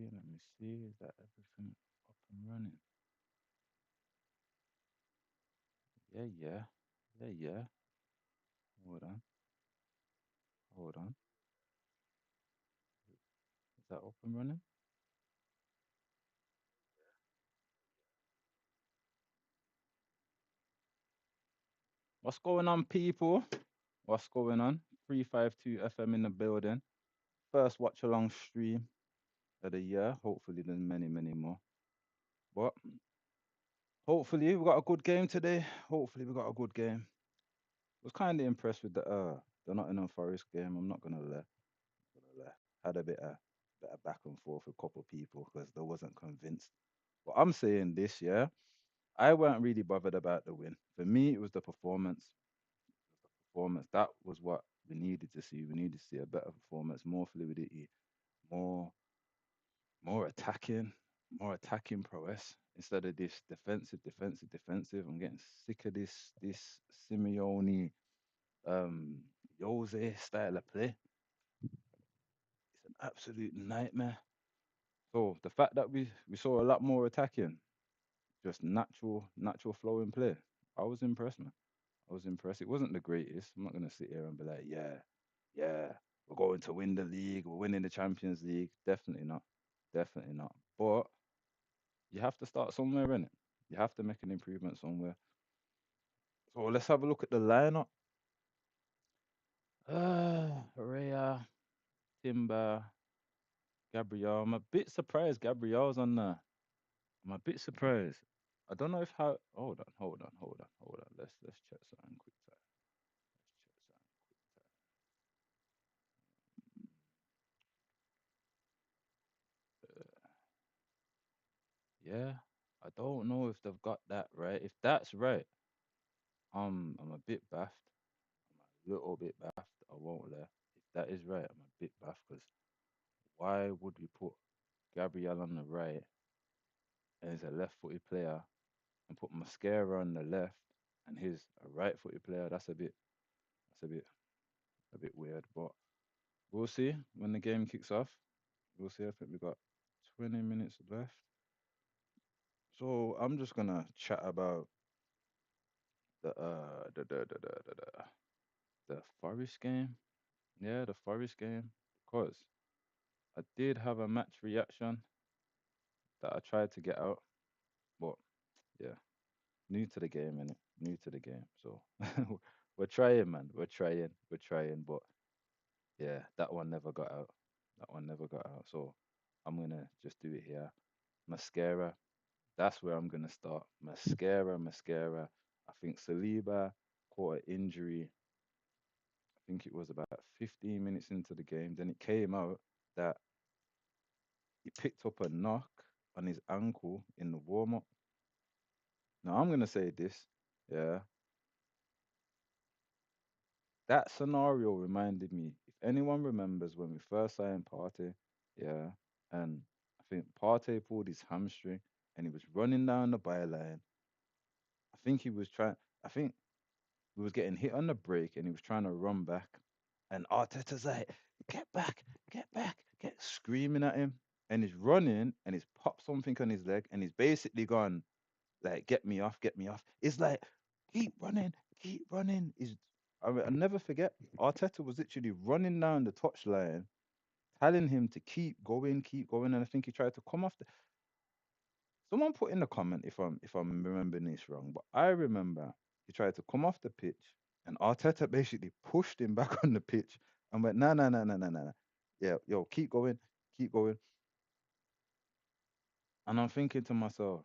see. Let me see. Is that everything up and running? Yeah, yeah. Yeah, yeah. Hold on. Hold on. Is that up and running? What's going on, people? What's going on? 352 FM in the building. First watch along stream of the year. Hopefully, there's many, many more. But hopefully, we got a good game today. Hopefully, we got a good game. Was kind of impressed with the Nottingham Forest game. I'm not gonna lie. Gonna lie. Had a bit of back and forth with a couple of people because they wasn't convinced. But I'm saying this, yeah. I weren't really bothered about the win. For me, it was the performance. It was the performance. That was what we needed to see. We needed to see a better performance, more fluidity, more more attacking, more attacking prowess instead of this defensive. I'm getting sick of this Simeone Jose style of play. It's an absolute nightmare. So the fact that we saw a lot more attacking, just natural flowing play, I was impressed, man. I was impressed. It wasn't the greatest. I'm not gonna sit here and be like, yeah, we're going to win the league, we're winning the Champions League. Definitely not. Definitely not. But you have to start somewhere, innit? You have to make an improvement somewhere. So let's have a look at the lineup. Rhea, Timber, Gabriel. I'm a bit surprised Gabriel's on there. I'm a bit surprised. I don't know if how. Hold on. Let's check something quick time. Let's check something quick time. Yeah, I don't know if they've got that right. If that's right, I'm a bit baffed. I'm a little bit baffed. I won't lie. If that is right, I'm a bit baffed because why would we put Gabriel on the right as a left-footed player and put Mascara on the left and he's a right-footed player? That's a bit weird. But we'll see when the game kicks off. We'll see. I think we got 20 minutes left. So I'm just gonna chat about the Forest game. Yeah, the Forest game. Because I did have a match reaction that I tried to get out, but yeah, new to the game, innit? New to the game. So we're trying, man. We're trying, but yeah, that one never got out. That one never got out. So I'm gonna just do it here. Mascara. That's where I'm gonna start. Mascara. I think Saliba caught an injury. I think it was about 15 minutes into the game. Then it came out that he picked up a knock on his ankle in the warm up. Now I'm gonna say this, yeah. That scenario reminded me, if anyone remembers when we first signed Partey, yeah, and I think Partey pulled his hamstring and he was running down the byline. I think he was trying I think he was getting hit on the break and he was trying to run back. And Arteta's like, get back, get screaming at him. And he's running and he's popped something on his leg and he's basically gone, like, get me off, get me off. It's like, keep running. I'll never forget. Arteta was literally running down the touchline, telling him to keep going, keep going. And I think he tried to come off the. Someone put in the comment if I'm remembering this wrong, but I remember he tried to come off the pitch, and Arteta basically pushed him back on the pitch and went, no, no, no, no, no, no, no. Yeah, yo, keep going, keep going. And I'm thinking to myself,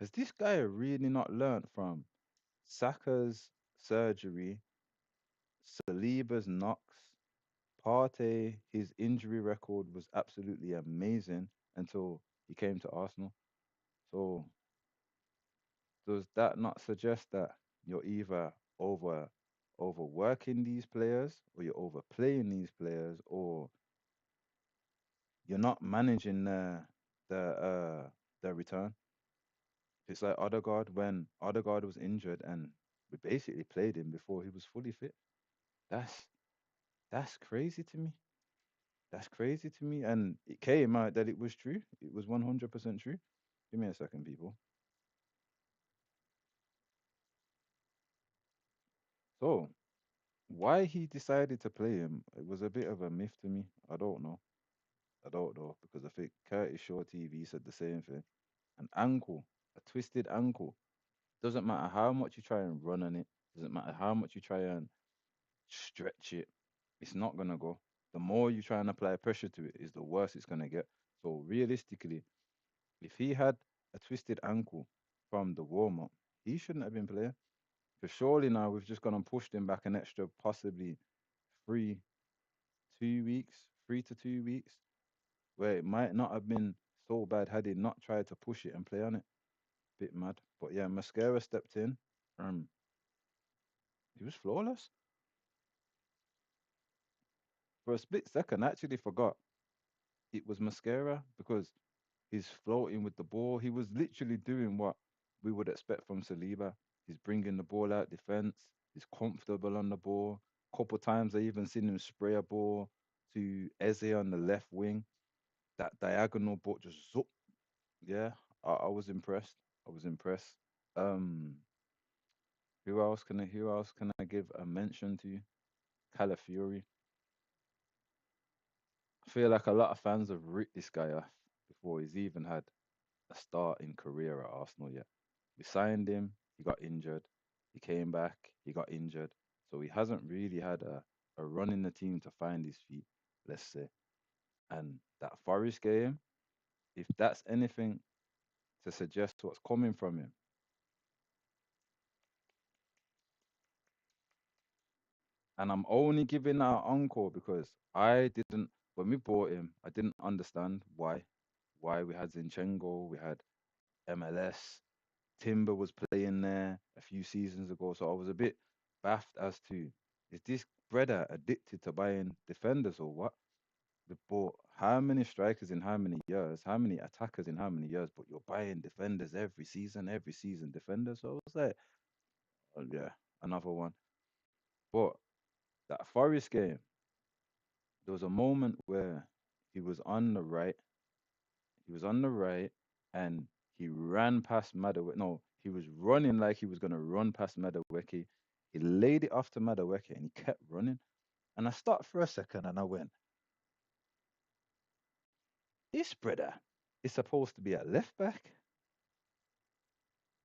has this guy really not learned from Saka's surgery, Saliba's knocks, Partey, his injury record was absolutely amazing until he came to Arsenal. So does that not suggest that you're either overworking these players or you're overplaying these players or you're not managing their return? It's like Odegaard when Odegaard was injured and we basically played him before he was fully fit. That's that's crazy to me. That's crazy to me. And it came out that it was true. It was 100% true. Give me a second, people. So, why he decided to play him, it was a bit of a myth to me. I don't know. I don't know because I think Curtis Shaw TV said the same thing. An ankle, a twisted ankle. Doesn't matter how much you try and run on it, doesn't matter how much you try and stretch it, it's not gonna go. The more you try and apply pressure to it, is the worse it's gonna get. So realistically, if he had a twisted ankle from the warm up, he shouldn't have been playing. Because surely now we've just gone and pushed him back an extra possibly three, 2 weeks, 3 to 2 weeks, where it might not have been so bad had he not tried to push it and play on it. Bit mad. But yeah, Mascara stepped in. Um, he was flawless. For a split second, I actually forgot it was Mascara because he's floating with the ball. He was literally doing what we would expect from Saliba. He's bringing the ball out defense. He's comfortable on the ball. Couple times I even seen him spray a ball to Eze on the left wing. That diagonal ball just zoop. Yeah, I was impressed. I was impressed. Um, who else can I give a mention to? Calafiori. I feel like a lot of fans have ripped this guy off before he's even had a starting career at Arsenal yet. We signed him, he got injured. He came back, he got injured. So he hasn't really had a run in the team to find his feet, let's say. And that Forest game, if that's anything to suggest what's coming from him, and I'm only giving that encore because I didn't, when we bought him, I didn't understand why. Why we had Zinchenko, we had MLS, Timber was playing there a few seasons ago, so I was a bit baffed as to is this brother addicted to buying defenders or what? We bought how many strikers in how many years, how many attackers in how many years, but you're buying defenders every season defenders. So I was like, oh, yeah, another one. But that Forest game, there was a moment where he was on the right, he was on the right, and he ran past Madueke. No, he was running like he was gonna run past Madueke. He laid it off to Madueke and he kept running. And I stopped for a second and I went, this brother is supposed to be at left back.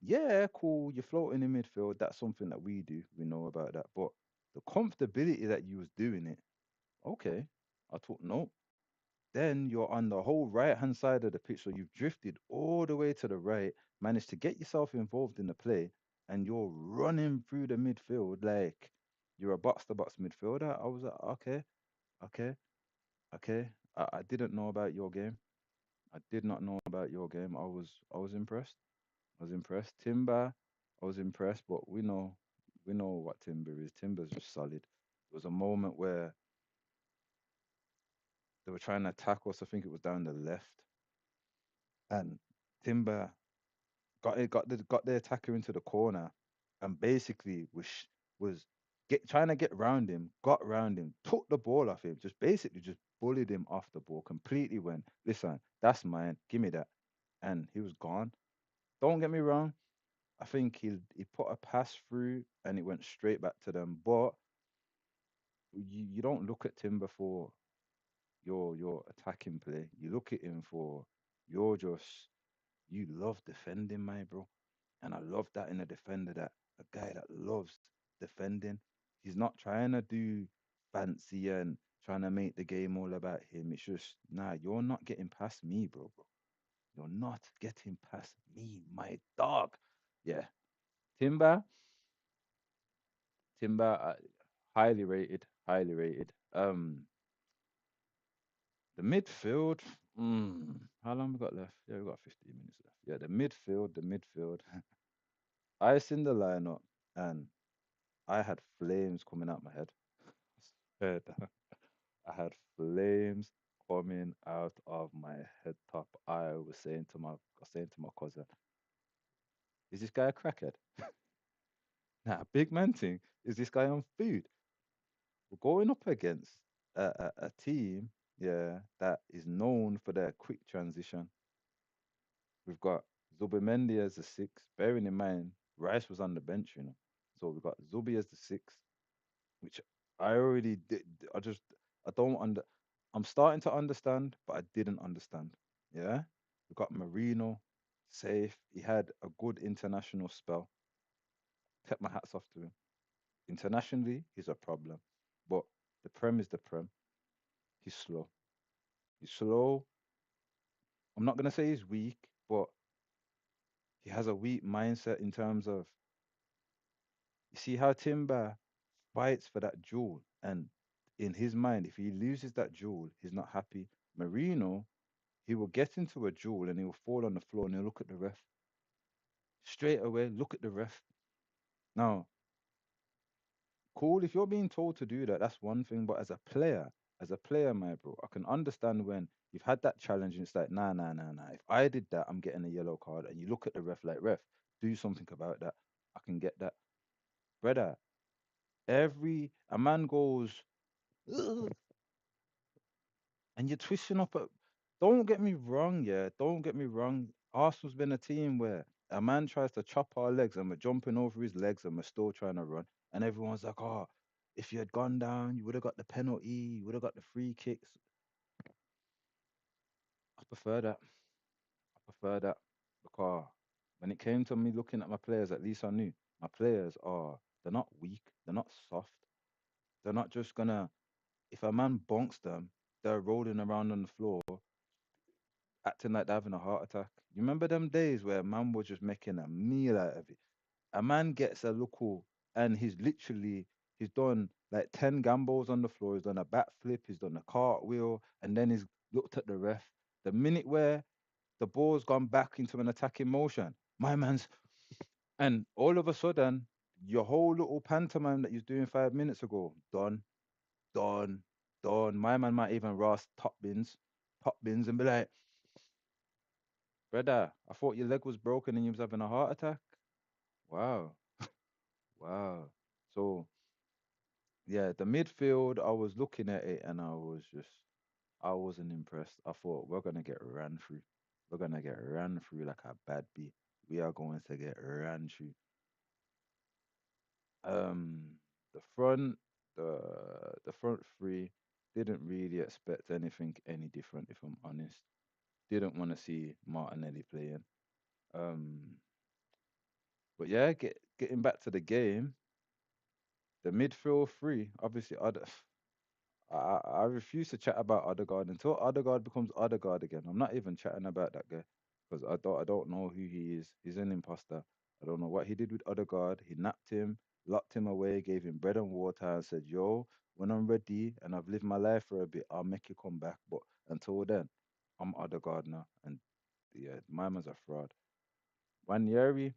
Yeah, cool. You're floating in midfield. That's something that we do. We know about that. But the comfortability that you was doing it, okay. I thought, no. Then you're on the whole right hand side of the pitch. So you've drifted all the way to the right, managed to get yourself involved in the play, and you're running through the midfield like you're a box to box midfielder. I was like, okay, okay, okay. I didn't know about your game. I did not know about your game. I was impressed. I was impressed. Timber, I was impressed, but we know what Timber is. Timber's just solid. There was a moment where they were trying to attack us. I think it was down the left, and Timber got the attacker into the corner, and basically was trying to get round him, got round him, took the ball off him, just basically just bullied him off the ball completely. Went, listen, that's mine, give me that, and he was gone. Don't get me wrong, I think he put a pass through and it went straight back to them, but you don't look at Timber for your attacking play. You look at him for you're just you love defending, my bro. And I love that in a defender, that a guy that loves defending. He's not trying to do fancy and trying to make the game all about him. It's just, nah, you're not getting past me, bro. You're not getting past me, my dog. Yeah. Timber, Timber, highly rated, highly rated. The midfield, how long we got left? Yeah, we got 15 minutes left. Yeah, the midfield. I seen the lineup and I had flames coming out my head. Swear down. I had flames coming out of my head top. I was saying to my cousin, is this guy a crackhead? Nah, big man thing. Is this guy on food? We're going up against a team. yeah, that is known for their quick transition. We've got Zubimendi as the six. Bearing in mind, Rice was on the bench, you know. So we've got Zubi as the six, which I already did. I don't under. I'm starting to understand, but I didn't understand. Yeah, we got Marino, safe. He had a good international spell. Kept my hats off to him. Internationally, he's a problem, but the Prem is the Prem. He's slow. He's slow. I'm not gonna say he's weak, but he has a weak mindset in terms of you see how Timber fights for that jewel, and in his mind, if he loses that jewel, he's not happy. Marino, he will get into a duel and he will fall on the floor and he'll look at the ref straight away. Look at the ref. Now, cool. If you're being told to do that, that's one thing. But as a player, my bro, I can understand when you've had that challenge and it's like, nah, nah, nah, nah. If I did that, I'm getting a yellow card. And you look at the ref like, ref, do something about that. I can get that, brother. Every a man goes, "Ugh," and you're twisting up. Don't get me wrong, yeah. Don't get me wrong. Arsenal's been a team where a man tries to chop our legs and we're jumping over his legs and we're still trying to run. And everyone's like, oh, if you had gone down, you would have got the penalty, you would have got the free kicks. I prefer that. I prefer that because when it came to me looking at my players, at least I knew my players are, they're not weak, they're not soft. They're not just gonna, if a man bonks them, they're rolling around on the floor acting like they're having a heart attack. You remember them days where man was just making a meal out of it? A man gets a look and he's done like 10 gambos on the floor, he's done a backflip, he's done a cartwheel, and then he's looked at the ref. The minute where the ball's gone back into an attacking motion, my man's and all of a sudden, your whole little pantomime that you was doing 5 minutes ago, done, done, done. My man might even rast top bins, and be like, brother, I thought your leg was broken and you was having a heart attack. Wow, wow. So yeah, the midfield, I was looking at it and I wasn't impressed. I thought we're gonna get ran through. We're gonna get ran through like a bad bee. We are going to get ran through. Um, the front, the front three didn't really expect anything any different, if I'm honest. Didn't want to see Martinelli playing. Um, but yeah, getting back to the game. The midfield three, obviously, I refuse to chat about Odegaard until Odegaard becomes Odegaard again. I'm not even chatting about that guy because I don't know who he is. He's an imposter. I don't know what he did with Odegaard. He napped him, locked him away, gave him bread and water, and said, "Yo, when I'm ready and I've lived my life for a bit, I'll make you come back. But until then, I'm Odegaard now." And yeah, my man's a fraud. Wanyeri,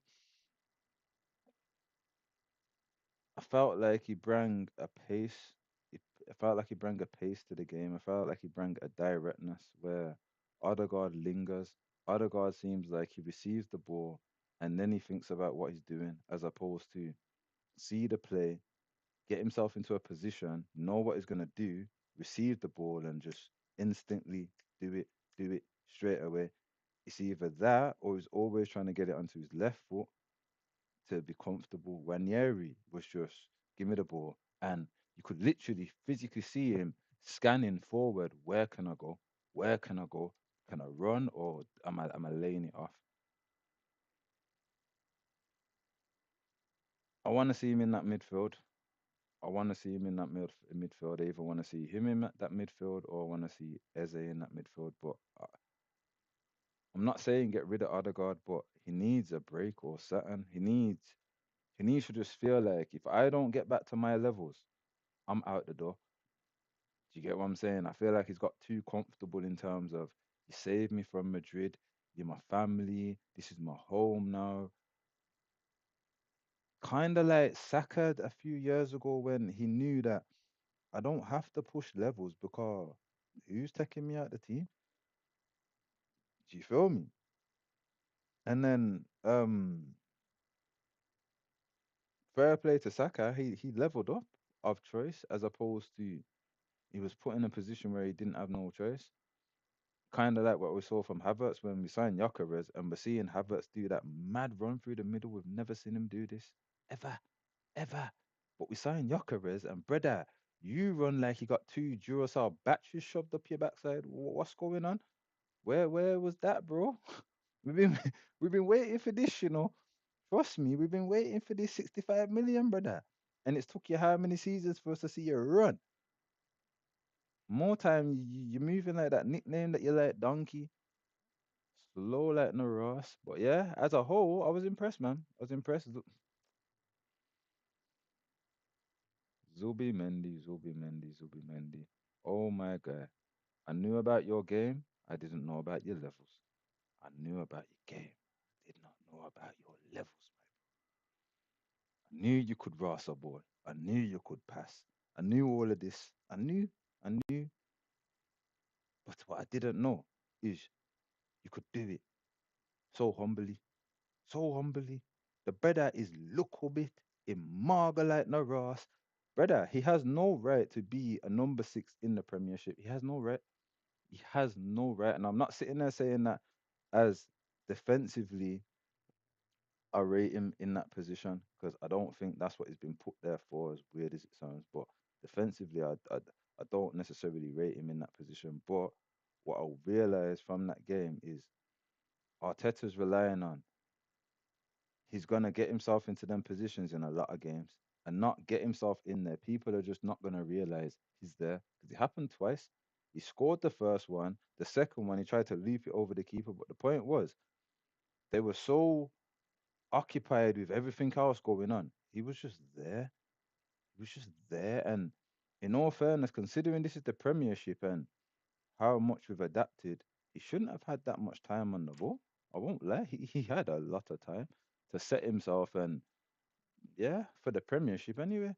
I felt like he bring a pace. I felt like he bring a pace to the game. I felt like he bring a directness where Odegaard lingers. Odegaard seems like he receives the ball and then he thinks about what he's doing, as opposed to see the play, get himself into a position, know what he's gonna do, receive the ball, and just instantly do it, do it straight away. It's either that or he's always trying to get it onto his left foot to be comfortable. Ranieri was just give me the ball, and you could literally physically see him scanning forward. Where can I go? Where can I go? Can I run or am I laying it off? I want to see him in that midfield. I want to see him in that midfield. I either want to see him in that midfield or I want to see Eze in that midfield. But I'm not saying get rid of Odegaard, but he needs a break or something. He needs to just feel like if I don't get back to my levels, I'm out the door. Do you get what I'm saying? I feel like he's got too comfortable in terms of you saved me from Madrid, you're my family, this is my home now. Kind of like Saka a few years ago when he knew that I don't have to push levels because who's taking me out the team? Do you feel me? And then fair play to Saka, he leveled up of choice as opposed to He was put in a position where he didn't have no choice. Kind of like what we saw from Havertz when we signed Gyökeres, and we're seeing Havertz do that mad run through the middle. We've never seen him do this ever, ever. But we signed Gyökeres, and brother, you run like you got two Duracell batteries shoved up your backside. What's going on? Where was that, bro? We've been we've been waiting for this, you know. Trust me, we've been waiting for this 65 million, brother. And it's took you how many seasons for us to see you run? More time you're moving like that nickname that you like, Donkey. Slow like no Ross. But yeah, as a whole, I was impressed, man. I was impressed. Zubi Mendy, Zubi Mendy, Zubi Mendy. Oh my God. I knew about your game. I didn't know about your levels. I knew about your game. I did not know about your levels, my bro. I knew you could ras a ball. I knew you could pass. I knew all of this. I knew. But what I didn't know is you could do it so humbly, so humbly. The brother is look bit in Marga like no Ross. Brother, he has no right to be a number six in the Premiership. He has no right. He has no right. And I'm not sitting there saying that as defensively I rate him in that position because I don't think that's what he's been put there for, as weird as it sounds. But defensively, I don't necessarily rate him in that position. But what I realized from that game is Arteta's relying on he's gonna get himself into them positions in a lot of games and not get himself in there. People are just not gonna realize he's there because it happened twice. He scored the first one, the second one he tried to leap it over the keeper, but the point was they were so occupied with everything else going on. He was just there. He was just there. And in all fairness, considering this is the Premiership and how much we've adapted, he shouldn't have had that much time on the ball. I won't lie. He had a lot of time to set himself and yeah, for the Premiership anyway.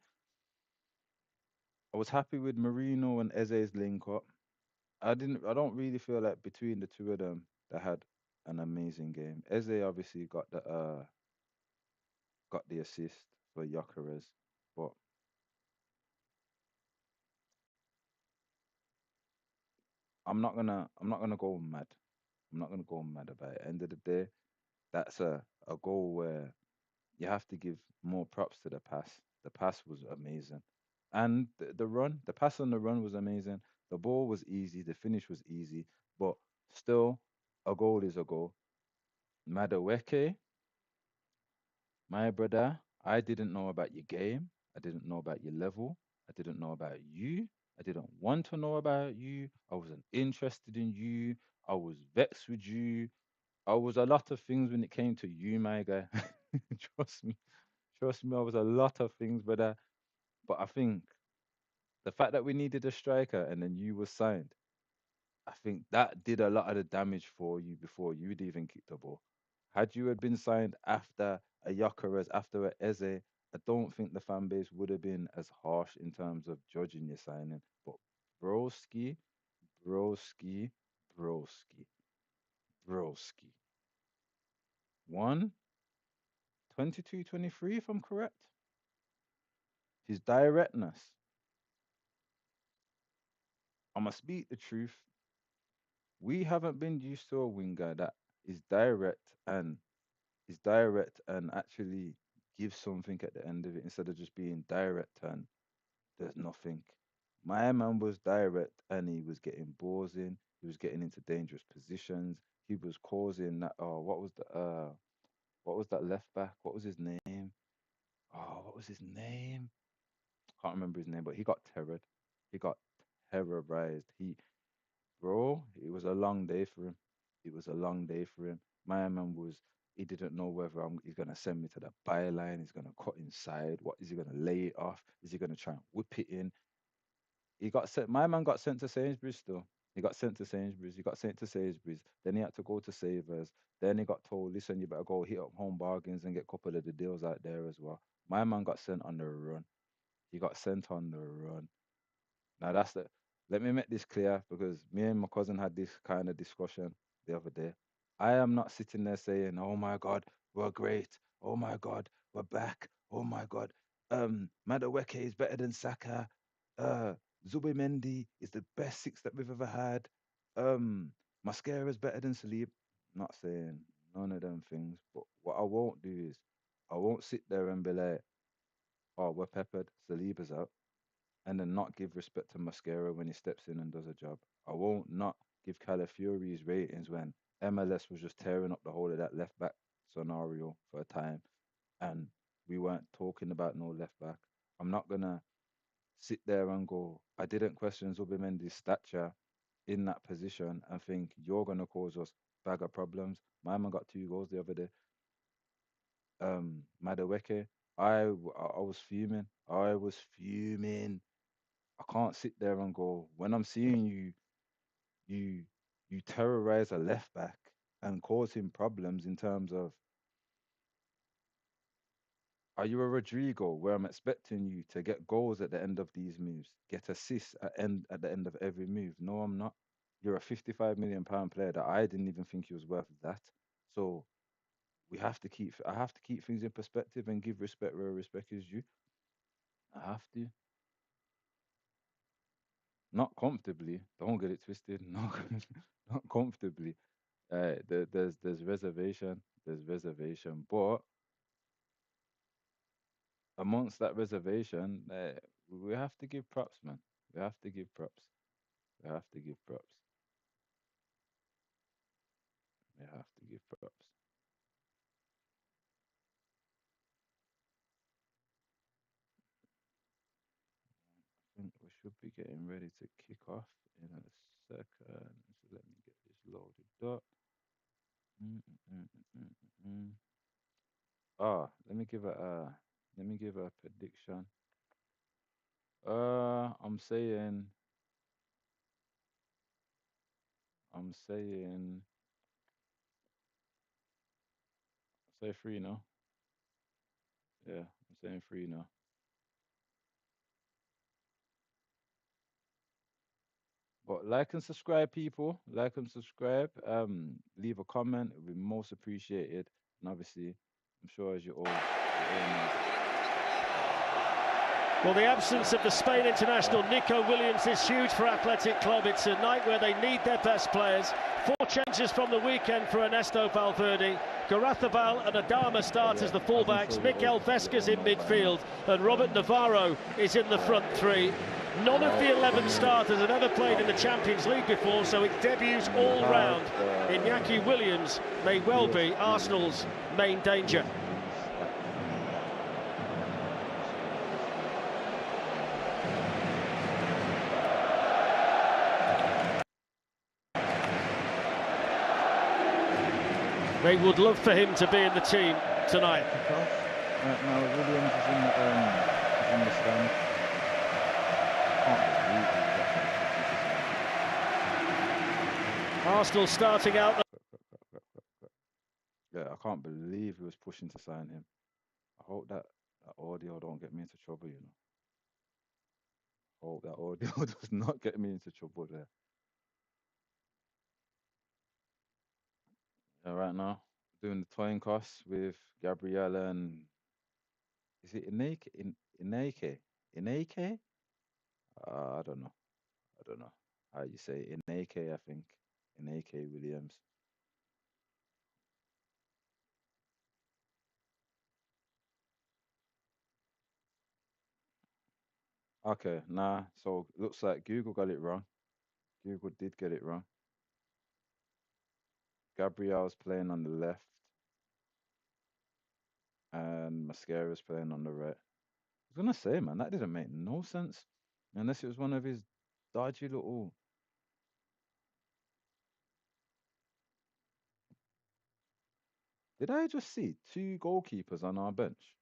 I was happy with Marino and Eze's link up. I don't really feel like between the two of them they had an amazing game. Eze obviously got the assist for Gyökeres, but I'm not gonna go mad. I'm not gonna go mad about it. End of the day, that's a goal where you have to give more props to the pass. The pass was amazing. And the run, the pass on the run was amazing. The ball was easy, the finish was easy, but still a goal is a goal. Madueke, my brother, I didn't know about your game. I didn't know about your level. I didn't know about you. I didn't want to know about you. I wasn't interested in you. I was vexed with you. I was a lot of things when it came to you, my guy. Trust me. Trust me, I was a lot of things, brother. But I think the fact that we needed a striker and then you were signed, I think that did a lot of the damage for you before you'd even kicked the ball. Had you had been signed after a Gyökeres, after a Eze, I don't think the fan base would have been as harsh in terms of judging your signing. But broski, broski, broski, broski. One, 22, 23, if I'm correct. His directness. I must speak the truth. We haven't been used to a winger that is direct and actually gives something at the end of it instead of just being direct and there's nothing. My man was direct and he was getting balls in. He was getting into dangerous positions. He was causing that. Oh, what was that left back? What was his name? Oh, what was his name? Can't remember his name, but he got terrored. He got terrorized. Bro, it was a long day for him. It was a long day for him. My man he didn't know whether he's going to send me to the byline, he's going to cut inside. What is he going to lay it off? Is he going to try and whip it in? My man got sent to Sainsbury's still. He got sent to Sainsbury's. He got sent to Sainsbury's. Then he had to go to Savers. Then he got told, listen, you better go hit up home bargains and get a couple of the deals out there as well. My man got sent on the run. He got sent on the run. Now that's the let me make this clear because me and my cousin had this kind of discussion the other day. I am not sitting there saying, "Oh my God, we're great. Oh my God, we're back. Oh my God, Madueke is better than Saka. Zubimendi is the best six that we've ever had. Mascara's better than Salib. Not saying none of them things, but what I won't do is I won't sit there and be like, oh, we're peppered, Saliba's out, and then not give respect to Mascara when he steps in and does a job. I won't not give Calafiori his ratings when MLS was just tearing up the whole of that left back scenario for a time, and we weren't talking about no left back. I'm not gonna sit there and go, I didn't question Zubimendi's stature in that position and think you're gonna cause us bag of problems. My man got 2 goals the other day. Madueke, I was fuming. I was fuming. I can't sit there and go when I'm seeing you you terrorize a left back and cause him problems in terms of are you a Rodrigo where I'm expecting you to get goals at the end of these moves, get assists at the end of every move? No, I'm not. You're a 55 million pound player that I didn't even think he was worth that. So we have to keep I have to keep things in perspective and give respect where respect is due. I have to. Not comfortably. Don't get it twisted. Not comfortably. There's reservation. There's reservation. But amongst that reservation, we have to give props, man. We have to give props. We have to give props. We have to give props. I think we should be getting ready to kick off in a second. So let me get this loaded up. Mm, mm, mm, mm, mm, mm. Ah, let me give a prediction. I'm saying I'm saying say three now. Yeah, I'm saying three now. But like and subscribe, people. Like and subscribe. Leave a comment. It would be most appreciated. And obviously, I'm sure as you all know. Well, the absence of the Spain international Nico Williams is huge for Athletic Club. It's a night where they need their best players. 4 changes from the weekend for Ernesto Valverde. Garazabal and Adama start as the fullbacks. Mikel Vesca's in midfield and Robert Navarro is in the front three. None of the 11 starters have ever played in the Champions League before, so it debuts all round. Iñaki Williams may well be Arsenal's main danger. They would love for him to be in the team tonight. Right now, Williams is in the stand. Arsenal starting out. Yeah, I can't believe he was pushing to sign him. I hope that audio don't get me into trouble, you know. Hope that audio does not get me into trouble there. Yeah, right now, doing the toying costs with Gabrielle and is it Inake? Inake? Inake? I don't know. I don't know how you say it. Inake, I think. Inake Williams. Okay, nah. So looks like Google got it wrong. Google did get it wrong. Gabrielle's playing on the left and Mascara's playing on the right. I was gonna say, man, that didn't make no sense. Unless it was one of his dodgy little. Did I just see 2 goalkeepers on our bench?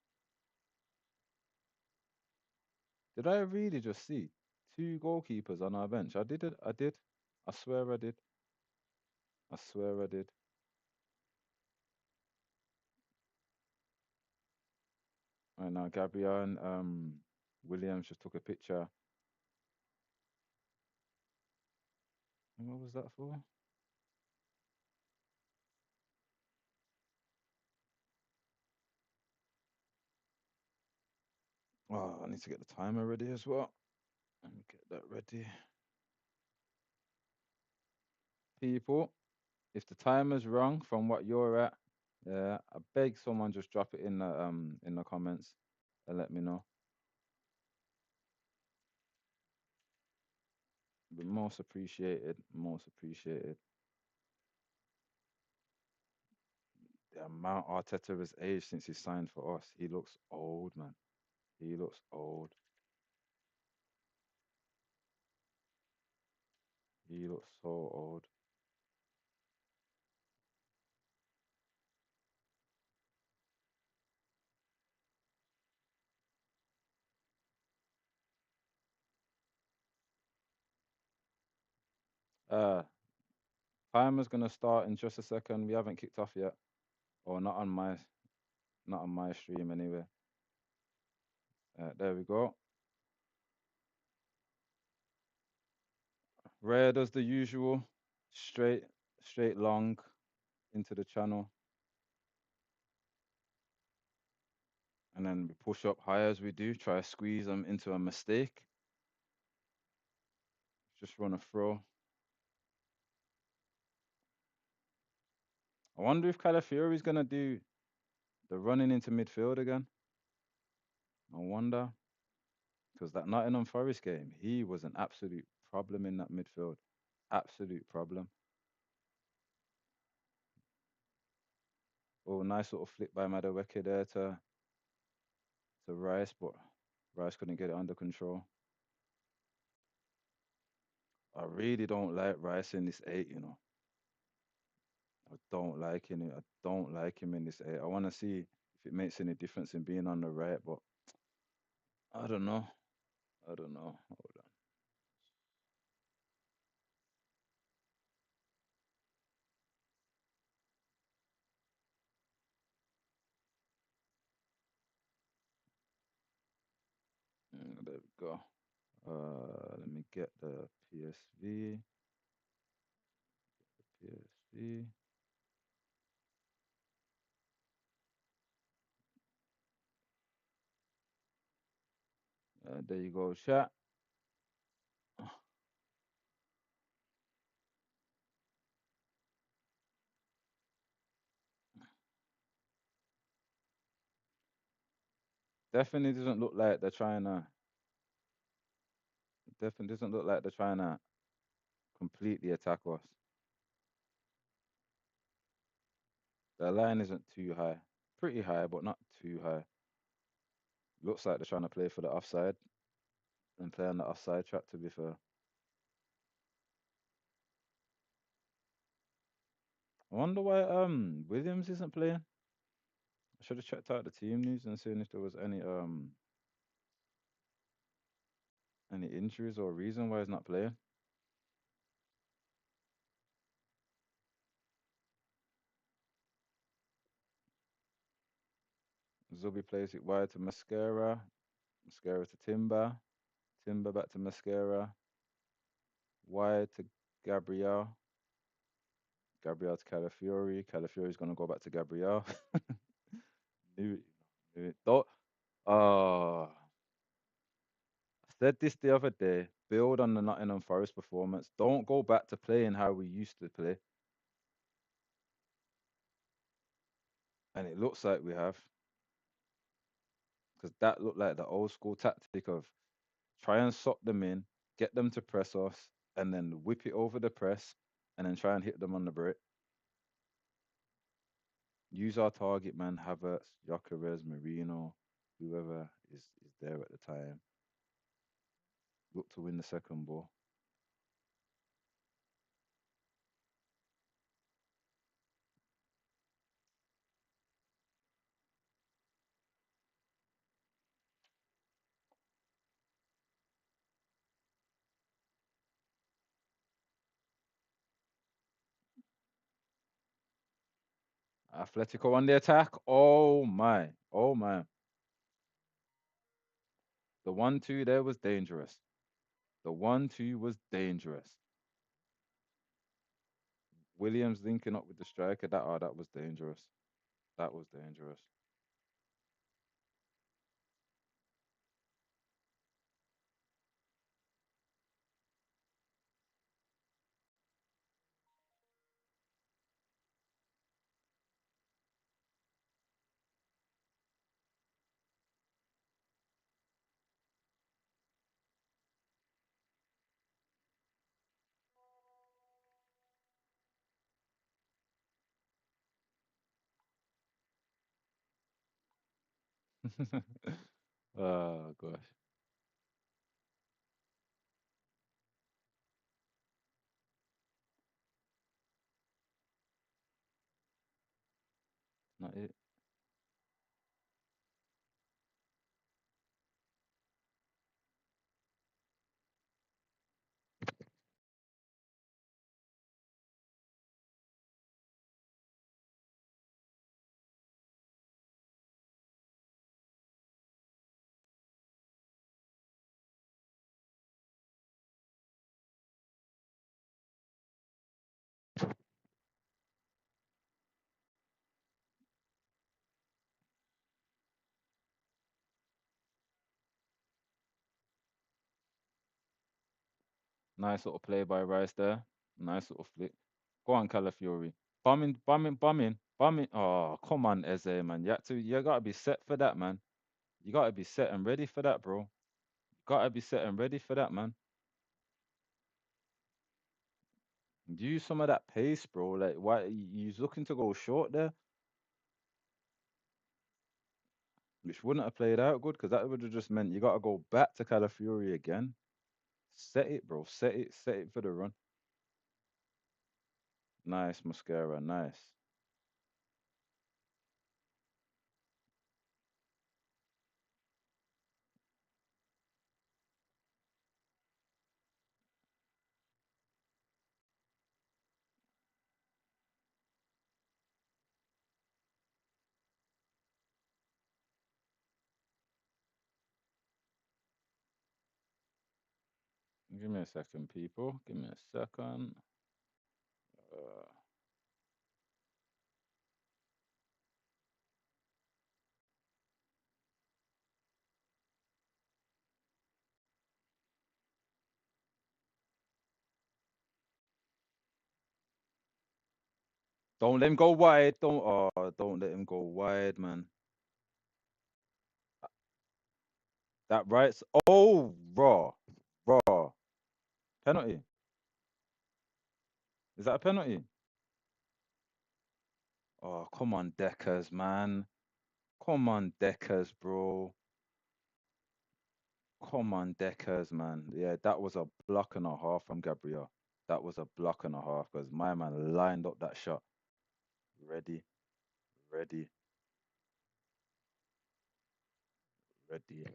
Did I really just see 2 goalkeepers on our bench? I did it. I did. I swear I did. I swear I did. Right now, Gabriel and Williams just took a picture. And what was that for? Oh, I need to get the timer ready as well. Let me get that ready. People, if the timer's wrong from what you're at, yeah, I beg someone just drop it in the comments and let me know. Be most appreciated, most appreciated. The amount Arteta has aged since he signed for us, he looks old, man. He looks old. He looks so old. Uh, Timer's gonna start in just a second. We haven't kicked off yet, or not on my stream anyway. There we go. Rare does the usual, straight, straight long into the channel, and then we push up high as we do. Try to squeeze them into a mistake. Just run a throw. I wonder if Calafiori's gonna do the running into midfield again. I wonder because that Nottingham Forest game, he was an absolute problem in that midfield. Absolute problem. Oh, nice little flick by Madueke there to Rice, but Rice couldn't get it under control. I really don't like Rice in this eight, you know. I don't like him. I don't like him in this eight. I want to see if it makes any difference in being on the right, but I don't know. I don't know. Hold on. There we go. Let me get the PSV. PSV. There you go, chat. Definitely doesn't look like they're trying to. Definitely doesn't look like they're trying to completely attack us. The line isn't too high. Pretty high, but not too high. Looks like they're trying to play for the offside and play on the offside track, to be fair. I wonder why Williams isn't playing. I should have checked out the team news and seen if there was any injuries or reason why he's not playing. Zubi plays it wide to Mascara. Mascara to Timber. Timber back to Mascara. Wide to Gabriel. Gabriel to Calafiori. Calafiori's gonna go back to Gabriel. Knew it. Knew it. Don't, I said this the other day. Build on the Nottingham Forest performance. Don't go back to playing how we used to play. And it looks like we have. Because that looked like the old school tactic of try and sock them in, get them to press us, and then whip it over the press, and then try and hit them on the break. Use our target man, Havertz, Gyökeres, Marino, whoever is there at the time. Look to win the second ball. Atletico on the attack. Oh my. Oh my. The 1-2 there was dangerous. The 1-2 was dangerous. Williams linking up with the striker. That was dangerous. That was dangerous. Oh gosh. Not it. Nice little play by Rice there. Nice little flick. Go on, Calafiori. Bumming, bumming, bumming, bumming. Oh, come on, Eze, man. You gotta be set for that, man. You gotta be set and ready for that, bro. Gotta be set and ready for that, man. Use some of that pace, bro. Like, why you's looking to go short there, which wouldn't have played out good because that would have just meant you gotta go back to Calafiori again. Set it, bro. Set it for the run. Nice, Mascara. Nice. Give me a second, people. Give me a second. Uh, don't let him go wide. Don't let him go wide, man. That right. Oh, raw. Penalty. Is that a penalty? Oh, come on, Deckers, man. Come on, Deckers, bro. Come on, Deckers, man. Yeah, that was a block and a half from Gabriel. That was a block and a half because my man lined up that shot. Ready, ready, ready.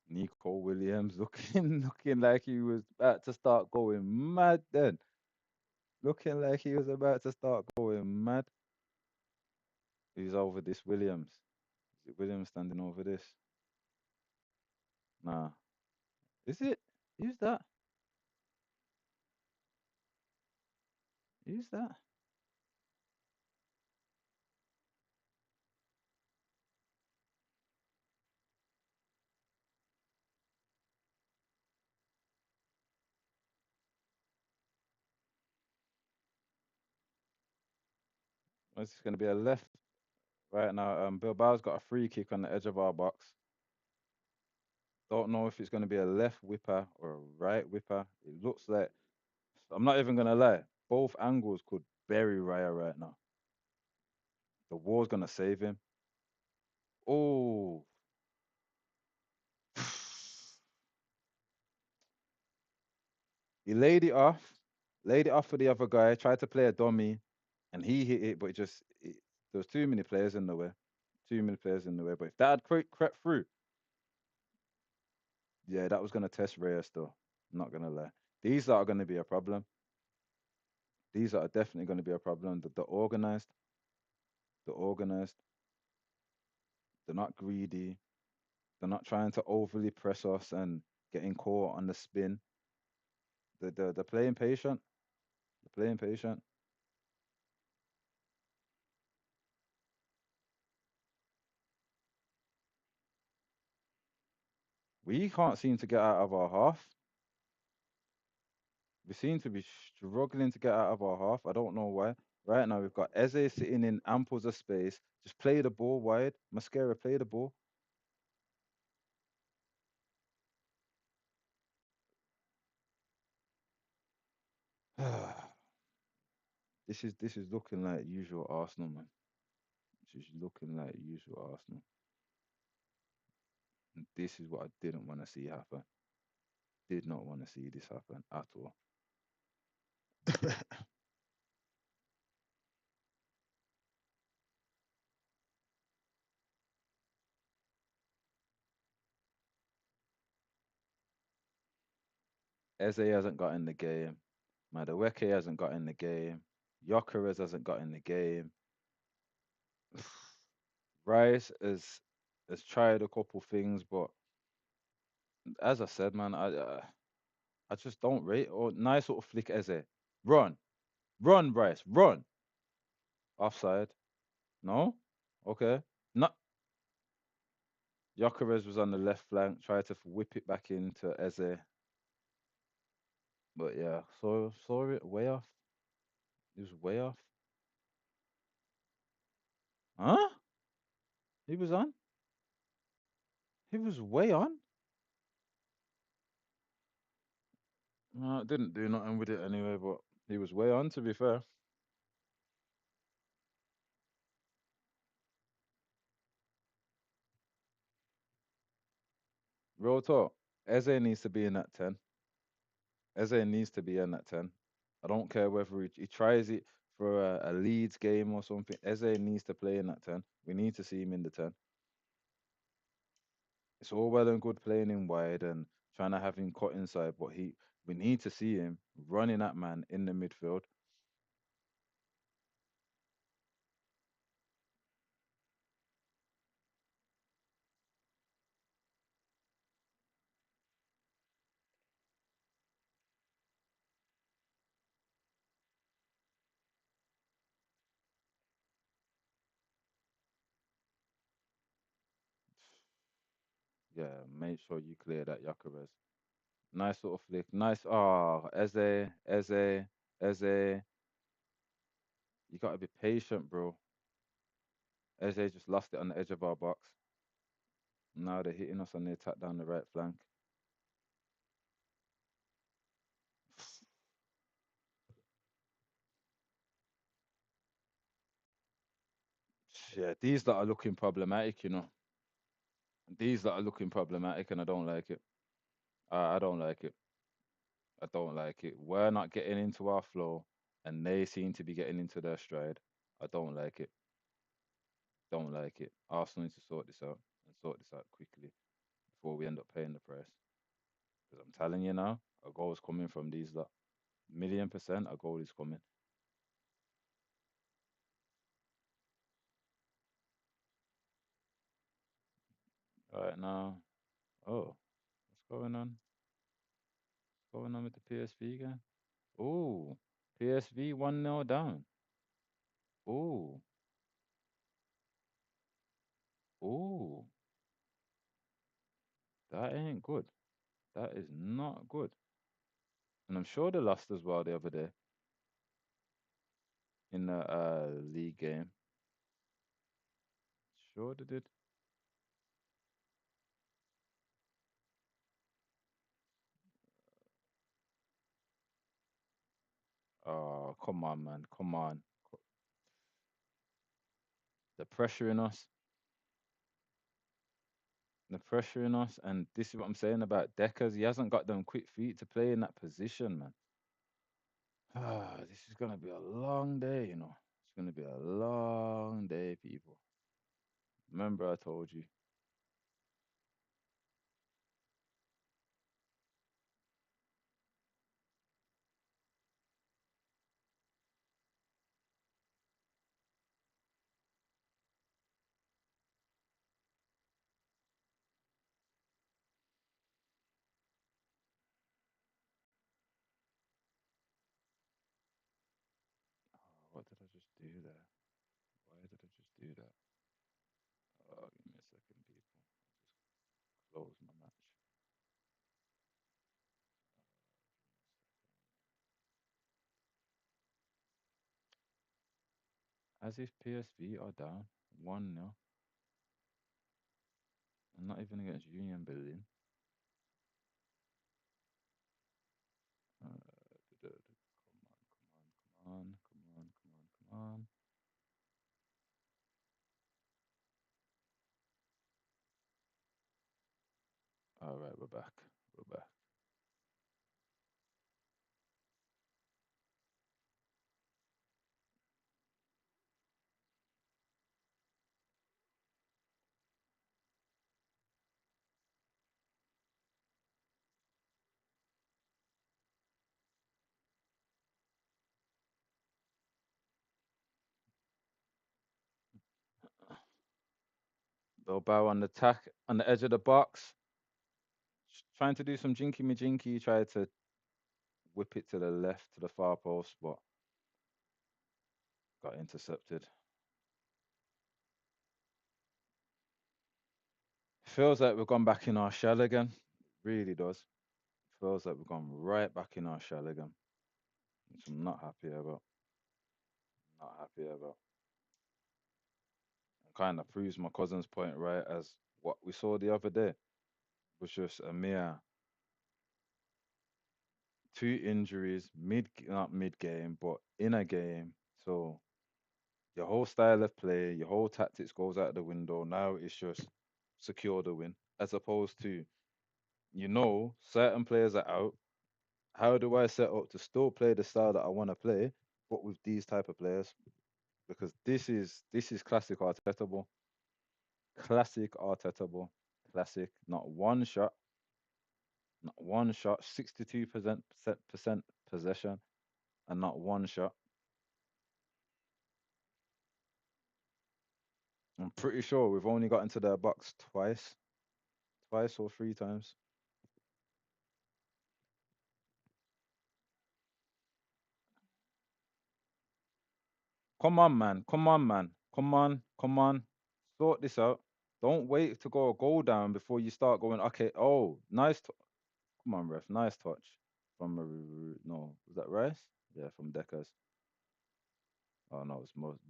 Nico Williams looking looking like he was about to start going mad then. Looking like he was about to start going mad. Who's over this Williams? Is it Williams standing over this? Nah. Is it? Who's that? Who's that? Is this going to be a left right now? Bilbao's got a free kick on the edge of our box. Don't know if it's going to be a left whipper or a right whipper. It looks like, I'm not even going to lie, both angles could bury Raya right now. The wall's going to save him. Oh, he laid it off for the other guy, tried to play a dummy, and he hit it, but there was too many players in the way. Too many players in the way. But if that had crept through, yeah, that was going to test Reyes though. Not going to lie. These are going to be a problem. These are definitely going to be a problem. The organized, they're not greedy. They're not trying to overly press us and getting caught on the spin. They're playing patient. They're playing patient. We can't seem to get out of our half. We seem to be struggling to get out of our half. I don't know why. Right now, we've got Eze sitting in amples of space. Just play the ball wide. Mascara, play the ball. This is looking like usual Arsenal, man. This is looking like usual Arsenal. And this is what I didn't want to see happen. Did not want to see this happen at all. Eze hasn't got in the game. Madueke hasn't got in the game. Gyökeres hasn't got in the game. Rice has tried a couple things, but as I said, man, I just don't rate. Or nice little flick, Eze. Run, run, Bryce, run. Offside. No, okay. Not Gyökeres was on the left flank, tried to whip it back into Eze, but yeah, saw it way off. It was way off. Huh? He was on. He was way on. No, it didn't do nothing with it anyway, but he was way on, to be fair. Real talk. Eze needs to be in that 10. Eze needs to be in that 10. I don't care whether he tries it for a Leeds game or something. Eze needs to play in that 10. We need to see him in the 10. It's all well and good playing him wide and trying to have him cut inside, but we need to see him running at man in the midfield. Yeah, make sure you clear that Gyökeres. Nice little flick. Nice. Oh, Eze. You got to be patient, bro. Eze just lost it on the edge of our box. Now they're hitting us on the attack down the right flank. Yeah, these that are looking problematic, you know. These that are looking problematic, and I don't like it. I don't like it. I don't like it. We're not getting into our flow, and they seem to be getting into their stride. I don't like it. Don't like it. Arsenal needs to sort this out and sort this out quickly before we end up paying the price. Because I'm telling you now, a goal is coming from these lot. Million percent, a goal is coming. All right now. Oh, what's going on? What's going on with the PSV again? Oh, PSV 1-0 down. Oh, oh, that ain't good. That is not good. And I'm sure they lost as well the other day in the league game. Sure they did. Oh, come on, man. Come on. The pressure in us. The pressure in us. And this is what I'm saying about Deckers. He hasn't got them quick feet to play in that position, man. Ah, this is going to be a long day, you know. It's going to be a long day, people. Remember, I told you. Oh, what did I just do there? Why did I just do that? Oh, give me a second, people. Just close my match. As if PSV are down 1-0 and not even against Union Berlin. Come All right, we're back. We're back. Bilbao on the tack on the edge of the box, trying to do some jinky me jinky. Tried to whip it to the left to the far post, but got intercepted. Feels like we've gone back in our shell again. Really does. Feels like we've gone right back in our shell again, which I'm not happy about. Not happy about. And kind of proves my cousin's point right, as what we saw the other day was just a mere two injuries mid, not mid game, but in a game. So your whole style of play, your whole tactics goes out the window. Now it's just secure the win, as opposed to, certain players are out. How do I set up to still play the style that I want to play, but with these type of players? Because this is classic Arteta ball. Classic Arteta ball. Classic. Not one shot. Not one shot. 62% possession, and not one shot. I'm pretty sure we've only got into their box twice or three times. Come on, man. Come on, man. Come on. Come on. Sort this out. Don't wait to go a goal down before you start going. Okay. Oh, nice. Come on, ref. Nice touch from no. Was that Rice? Yeah, from Deckers. Oh no, it's most.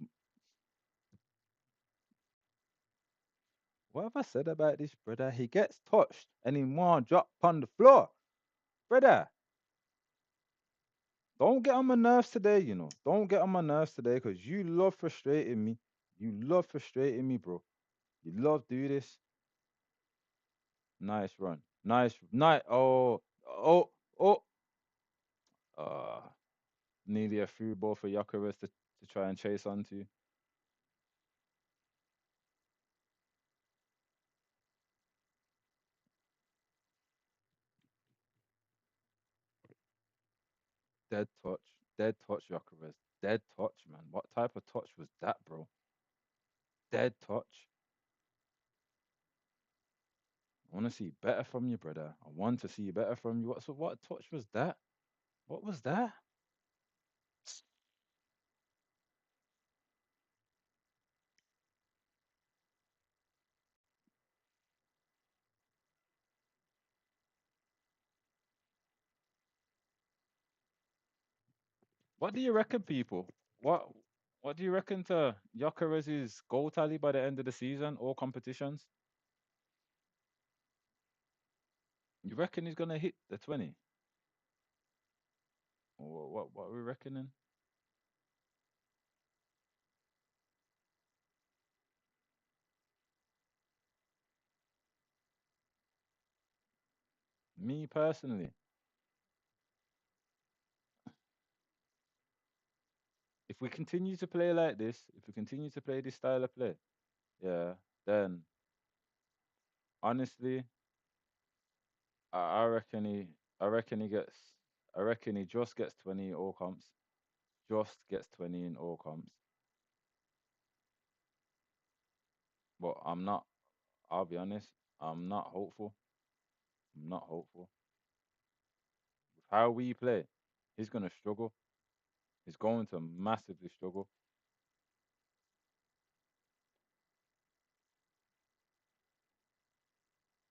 What have I said about this, brother? He gets touched and he more drop on the floor, brother. Don't get on my nerves today, you know. Don't get on my nerves today because you love frustrating me. You love frustrating me, bro. You love do this. Nice run. Nice. Oh, oh, oh. Uh, nearly a free ball for Jokeris to try and chase onto. Dead touch, Jokeris. Dead touch, man. What type of touch was that, bro? Dead touch. I want to see better from you, brother. I want to see better from you. What touch was that? What was that? What do you reckon, people? What what do you reckon to Jokeris' goal tally by the end of the season, all competitions? You reckon he's gonna hit the 20? Or what are we reckoning? Me personally, if we continue to play like this, if we continue to play this style of play, yeah, then honestly, I reckon he gets I reckon he just gets 20 in all comps. Just gets 20 in all comps. But I'll be honest, I'm not hopeful. I'm not hopeful. With how we play, he's gonna struggle. He's going to massively struggle.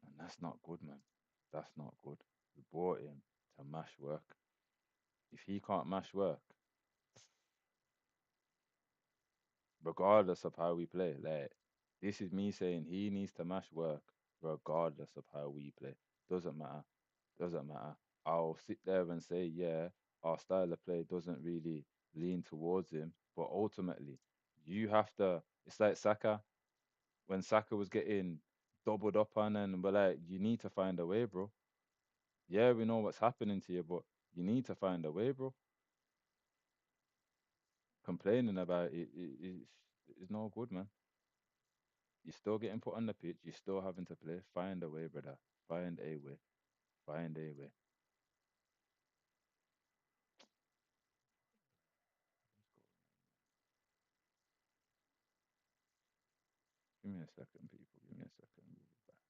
And that's not good, man. That's not good. We brought him to mash work. If he can't mash work, regardless of how we play, like this is me saying he needs to mash work regardless of how we play. Doesn't matter. Doesn't matter. I'll sit there and say, yeah, our style of play doesn't really lean towards him. But ultimately, you have to. It's like Saka when Saka was getting doubled up on, and we're like, you need to find a way, bro. Yeah, we know what's happening to you, but you need to find a way, bro. Complaining about it's no good, man. You're still getting put on the pitch. You're still having to play. Find a way, brother. Find a way. Find a way. Give me a second, people. Give me a second. We'll be back.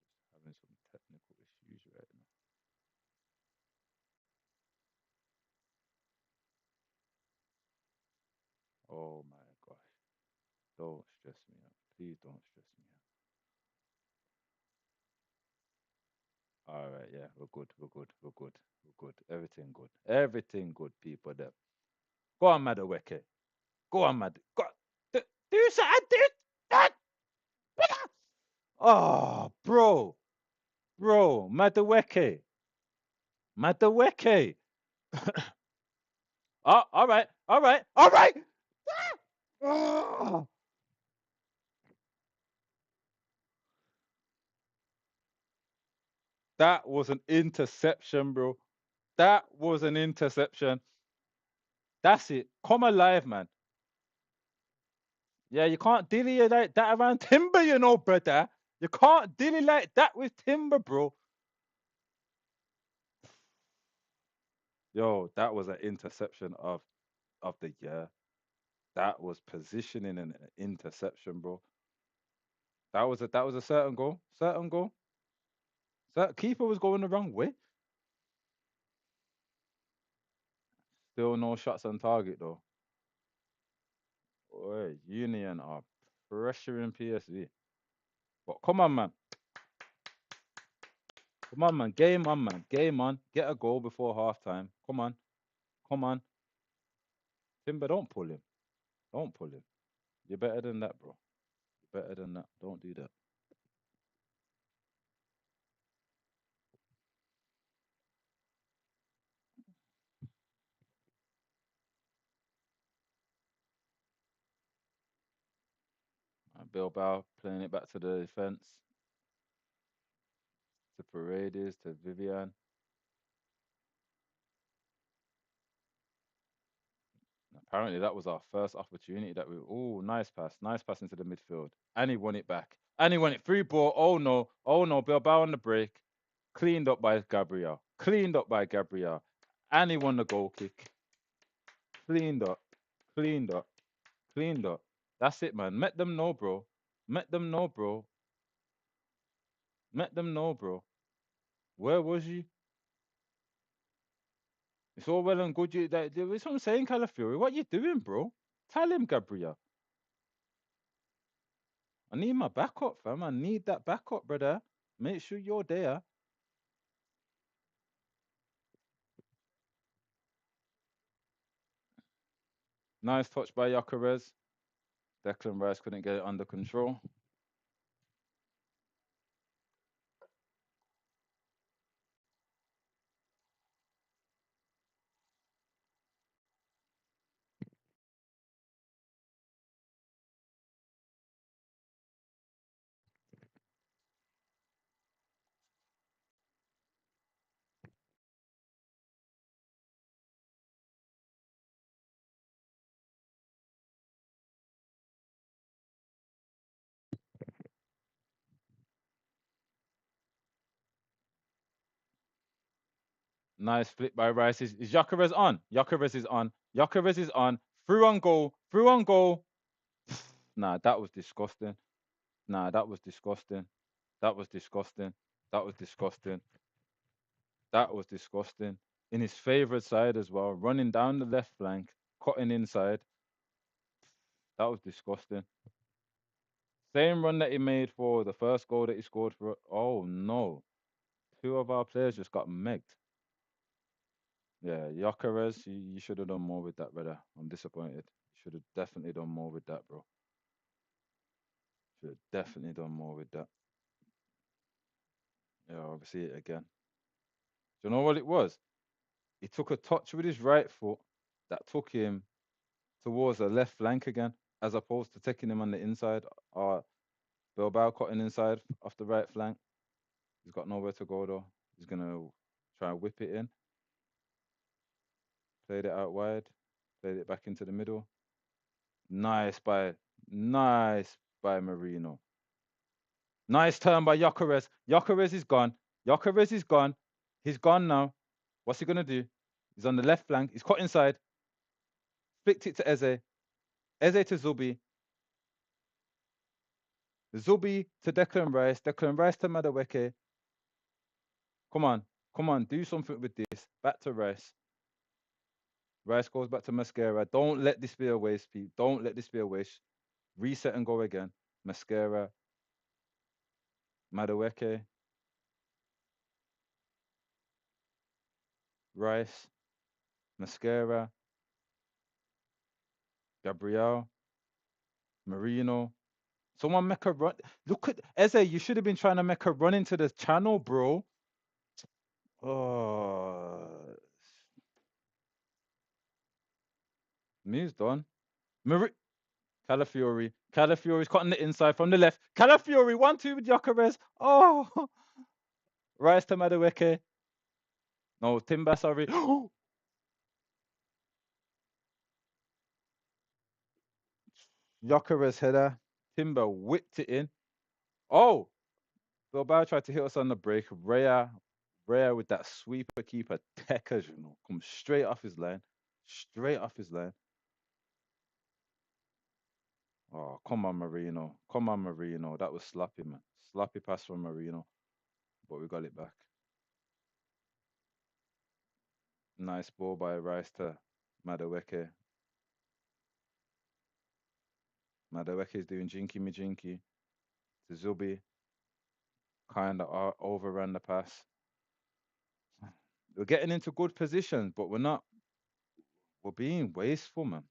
Just having some technical issues right now. Oh my gosh. Don't stress me out. Please don't stress me out. All right, yeah, we're good. We're good. We're good. We're good. Everything good. Everything good, people. There. Go on, Madaweke. Go on, Mad. Go. Do something. Do that. Oh, bro, Madaweke. Madaweke. Oh, all right, all right, all right. Oh, that was an interception, bro. That was an interception. That's it. Come alive, man. Yeah, you can't dilly it like that around Timber, you know, brother. You can't dilly like that with Timber, bro. Yo, that was an interception of the year. That was positioning and an interception, bro. That was a certain goal. Certain goal. Keeper was going the wrong way. Still no shots on target though. Boy, Union are pressuring PSV. But come on, man. Come on, man. Game on, man. Game on. Get a goal before halftime. Come on. Come on. Timber, don't pull him. Don't pull him. You're better than that, bro. You're better than that. Don't do that. Bilbao playing it back to the defense, to Paredes, to Vivian. Apparently, that was our first opportunity that we. Oh, nice pass into the midfield, and he won it back, and he won it through ball. Oh no, Bilbao on the break, cleaned up by Gabriel, and he won the goal kick, cleaned up, cleaned up, cleaned up. That's it, man. Met them know, bro. Met them know, bro. Met them know, bro. Where was you? It's all well and good. It's what I'm saying, Calafiori. What you doing, bro? Tell him, Gabriel. I need my backup, fam. I need that backup, brother. Make sure you're there. Nice touch by Yacarez. Declan Rice couldn't get it under control. Nice flip by Rice. Is Yacarez on? Yacarez is on. Yacarez is on. Through on goal. Through on goal. Nah, that was disgusting. Nah, that was disgusting. That was disgusting. That was disgusting. That was disgusting. In his favourite side as well, running down the left flank, cutting inside. That was disgusting. Same run that he made for the first goal that he scored for. Oh no. Two of our players just got megged. Yeah, Yokerez, you should have done more with that, brother. I'm disappointed. You should have definitely done more with that, bro. Should have definitely done more with that. Yeah, I'll see it again. Do you know what it was? He took a touch with his right foot that took him towards the left flank again, as opposed to taking him on the inside. Bilbao cutting inside off the right flank. He's got nowhere to go though. He's gonna try and whip it in. Played it out wide. Played it back into the middle. Nice by nice by Marino. Nice turn by Gyökeres. Gyökeres is gone. Gyökeres is gone. He's gone now. What's he gonna do? He's on the left flank. He's cut inside. Flicked it to Eze. Eze to Zubi. Zubi to Declan Rice. Declan Rice to Madueke. Come on. Come on. Do something with this. Back to Rice. Rice goes back to Mascara. Don't let this be a waste, Pete. Don't let this be a waste. Reset and go again. Mascara. Madueke. Rice. Mascara. Gabriel. Marino. Someone make a run. Look at Eze. You should have been trying to make a run into the channel, bro. Oh, me's done. Mari- Calafiori. Calafiori's cutting the inside from the left. Calafiori 1-2 with Gyökeres. Oh, Rice to Madueke. No, Timber, sorry. Gyökeres header. Timber whipped it in. Oh, Bilbao tried to hit us on the break. Rea with that sweeper keeper. Tekers, come straight off his line. Straight off his line. Oh, come on, Marino. Come on, Marino. That was sloppy, man. Sloppy pass from Marino, but we got it back. Nice ball by Rice to Madueke. Madueke is doing jinky me jinky to Zubi. Kind of overran the pass. We're getting into good positions, but we're not. We're being wasteful, man.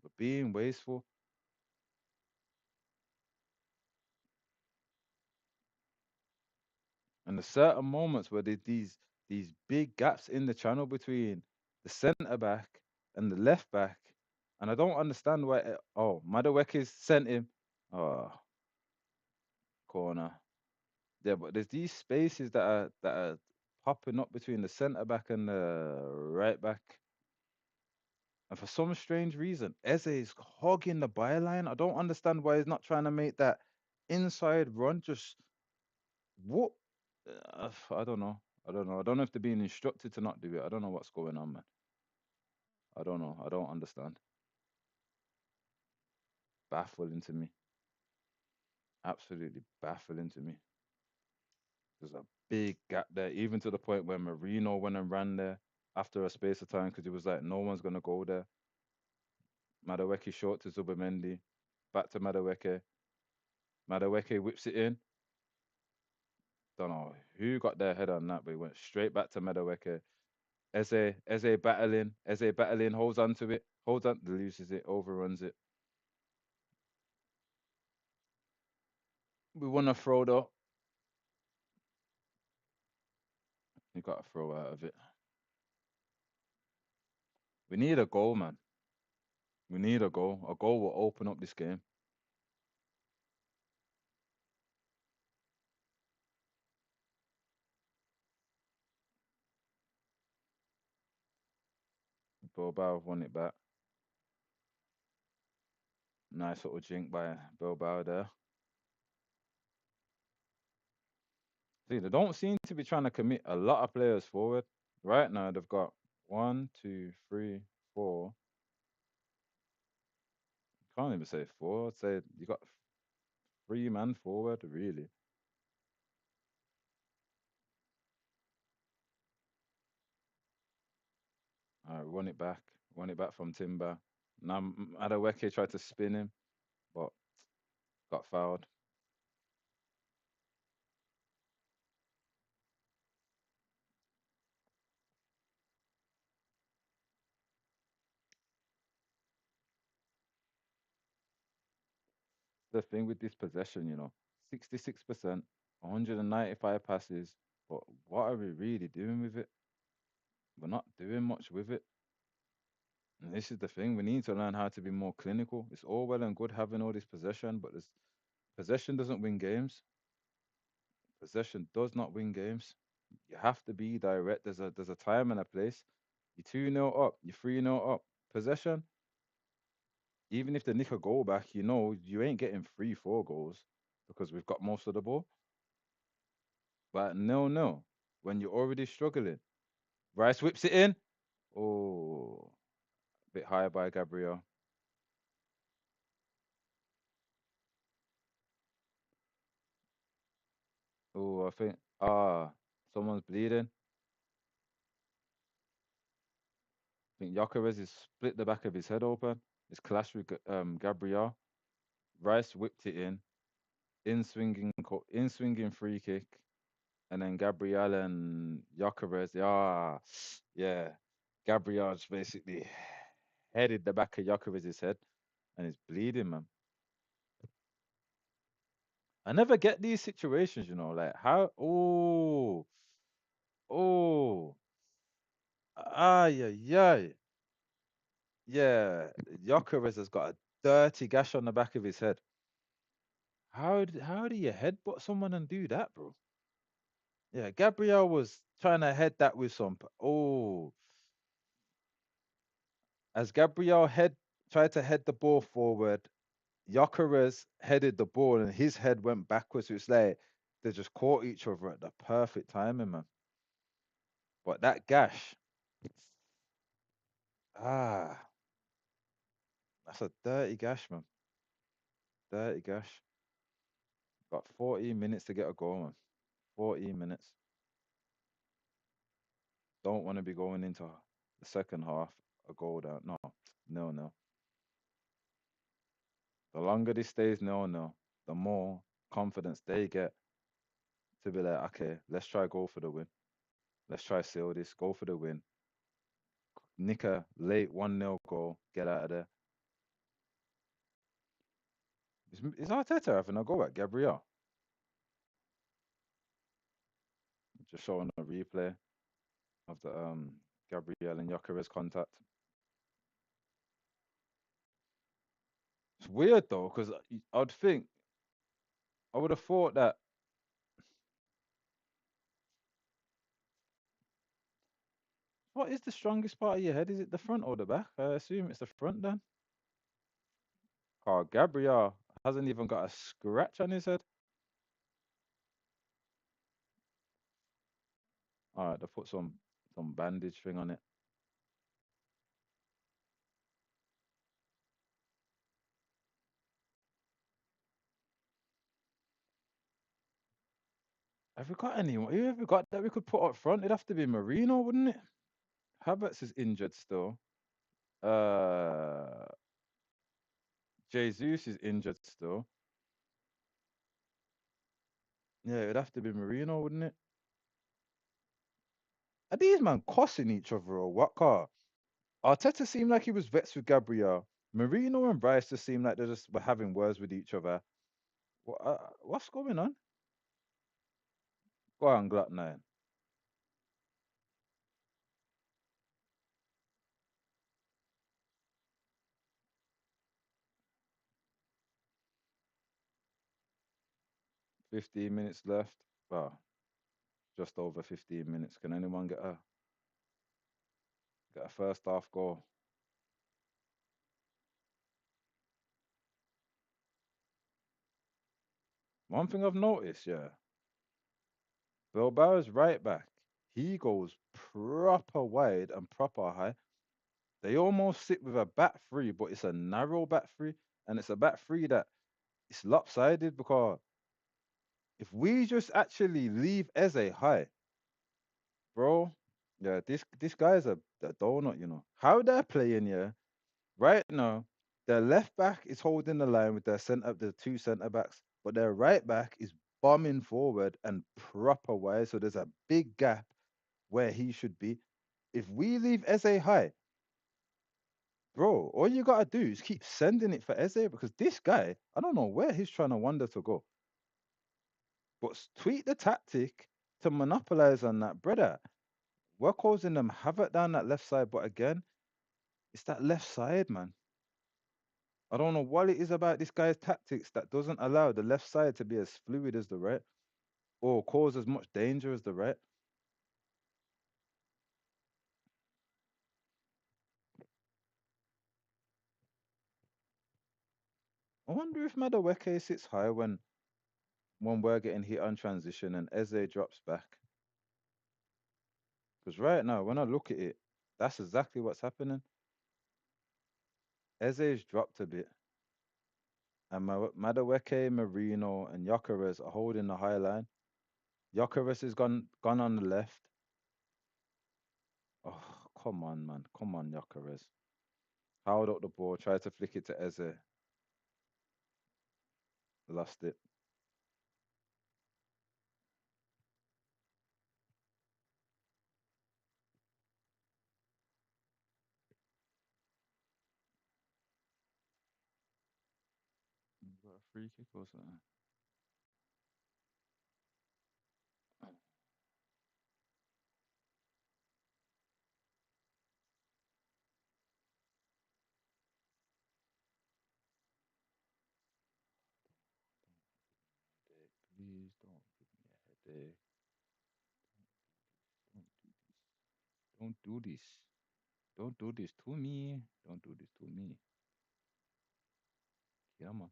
We're being wasteful. And there's certain moments where there's these big gaps in the channel between the centre back and the left back, and I don't understand why. Oh, Madueke's sent him. Oh, corner. Yeah, but there's these spaces that are popping up between the centre back and the right back, and for some strange reason, Eze is hogging the byline. I don't understand why he's not trying to make that inside run. Just what? I don't know. I don't know. I don't know if they're being instructed to not do it. I don't know what's going on, man. I don't know. I don't understand. Baffling to me. Absolutely baffling to me. There's a big gap there, even to the point where Marino went and ran there after a space of time because he was like, no one's gonna go there. Madueke short to Zubamendi, back to Madueke. Madueke whips it in. Don't know who got their head on that, but he went straight back to Madueke. Eze battling, holds on to it, holds on, loses it, overruns it. We want to throw though. You got to throw out of it. We need a goal, man. We need a goal. A goal will open up this game. Bilbao won it back. Nice little jink by Bilbao there. See, they don't seem to be trying to commit a lot of players forward. Right now, they've got one, two, three, four. Can't even say four. I'd say you got three man forward, really. All right, run it back. Run it back from Timber. Now Adeweke tried to spin him, but got fouled. The thing with this possession, 66%, 195 passes, but what are we really doing with it? We're not doing much with it. And this is the thing. We need to learn how to be more clinical. It's all well and good having all this possession, but there's Possession doesn't win games. Possession does not win games. You have to be direct. There's a time and a place. You 2-0 up, you 3-0 up. Possession, even if they nick a goal back, you ain't getting 3, 4 goals because we've got most of the ball. But no, when you're already struggling, Rice whips it in. Oh, bit high by Gabriel. Oh, I think someone's bleeding. I think Jokeres has split the back of his head open. It's clashed with Gabriel. Rice whipped it in swinging free kick, and then Gabriel and Jokeres. Yeah, Gabriel's basically headed the back of Jokeres' head, and he's bleeding, man. I never get these situations, like how. Oh, yeah, yeah, yeah. Jokeres has got a dirty gash on the back of his head. How do you headbutt someone and do that, bro? Yeah, Gabriel was trying to head that with as Gabriel tried to head the ball forward, Jokeres headed the ball and his head went backwards. So it's like they just caught each other at the perfect timing, man. But that gash, ah, that's a dirty gash, man. Dirty gash. Got 14 minutes to get a goal, man. 14 minutes. Don't want to be going into the second half a goal down. No, no, no. The longer this stays no, the more confidence they get to be like, okay, let's try go for the win. Let's try seal this, go for the win. Nick a late 1-0 goal, get out of there. Is Arteta having a go at Gabriel? Just showing a replay of the Gabriel and Jokeres contact. It's weird though, because I would have thought that. What is the strongest part of your head? Is it the front or the back? I assume it's the front then. Oh, Gabriel hasn't even got a scratch on his head. All right, they put some bandage thing on it. Have we got anyone? Who have we got that we could put up front? It'd have to be Marino, wouldn't it? Havertz is injured still. Uh, Jesus is injured still. Yeah, it'd have to be Marino, wouldn't it? Are these man costing each other or what? Car? Arteta seemed like he was vexed with Gabriel. Marino and Bryce just seemed like they just were having words with each other. What's going on? Go on, Glut 9. 15 minutes left. Well, just over 15 minutes. Can anyone get a first half goal? One thing I've noticed, yeah, Bilbao's right back. He goes proper wide and proper high. They almost sit with a back three, but it's a narrow back three, and it's a back three that it's lopsided because if we just actually leave Eze high, bro, yeah, this guy's a donut, How they're playing, yeah, right now, their left back is holding the line with the two centre backs, but their right back is bombing forward and proper wide. So there's a big gap where he should be. If we leave Eze high, bro, all you gotta do is keep sending it for Eze because this guy, I don't know where he's trying to wander to go. But tweak the tactic to monopolize on that, brother. We're causing them havoc down that left side, but again, it's that left side, man. I don't know what it is about this guy's tactics that doesn't allow the left side to be as fluid as the right or cause as much danger as the right. I wonder if Madueke sits high when we're getting hit on transition and Eze drops back. Because right now, when I look at it, that's exactly what's happening. Eze's dropped a bit, and Madueke, Marino, and Gyökeres are holding the high line. Gyökeres has gone on the left. Oh, come on, man. Come on, Gyökeres. Held up the ball, tried to flick it to Eze, lost it. Got a free kick or something. Headache. Please don't give me a headache. Don't do this. Don't do this. Don't do this to me. Don't do this to me. Yeah, man.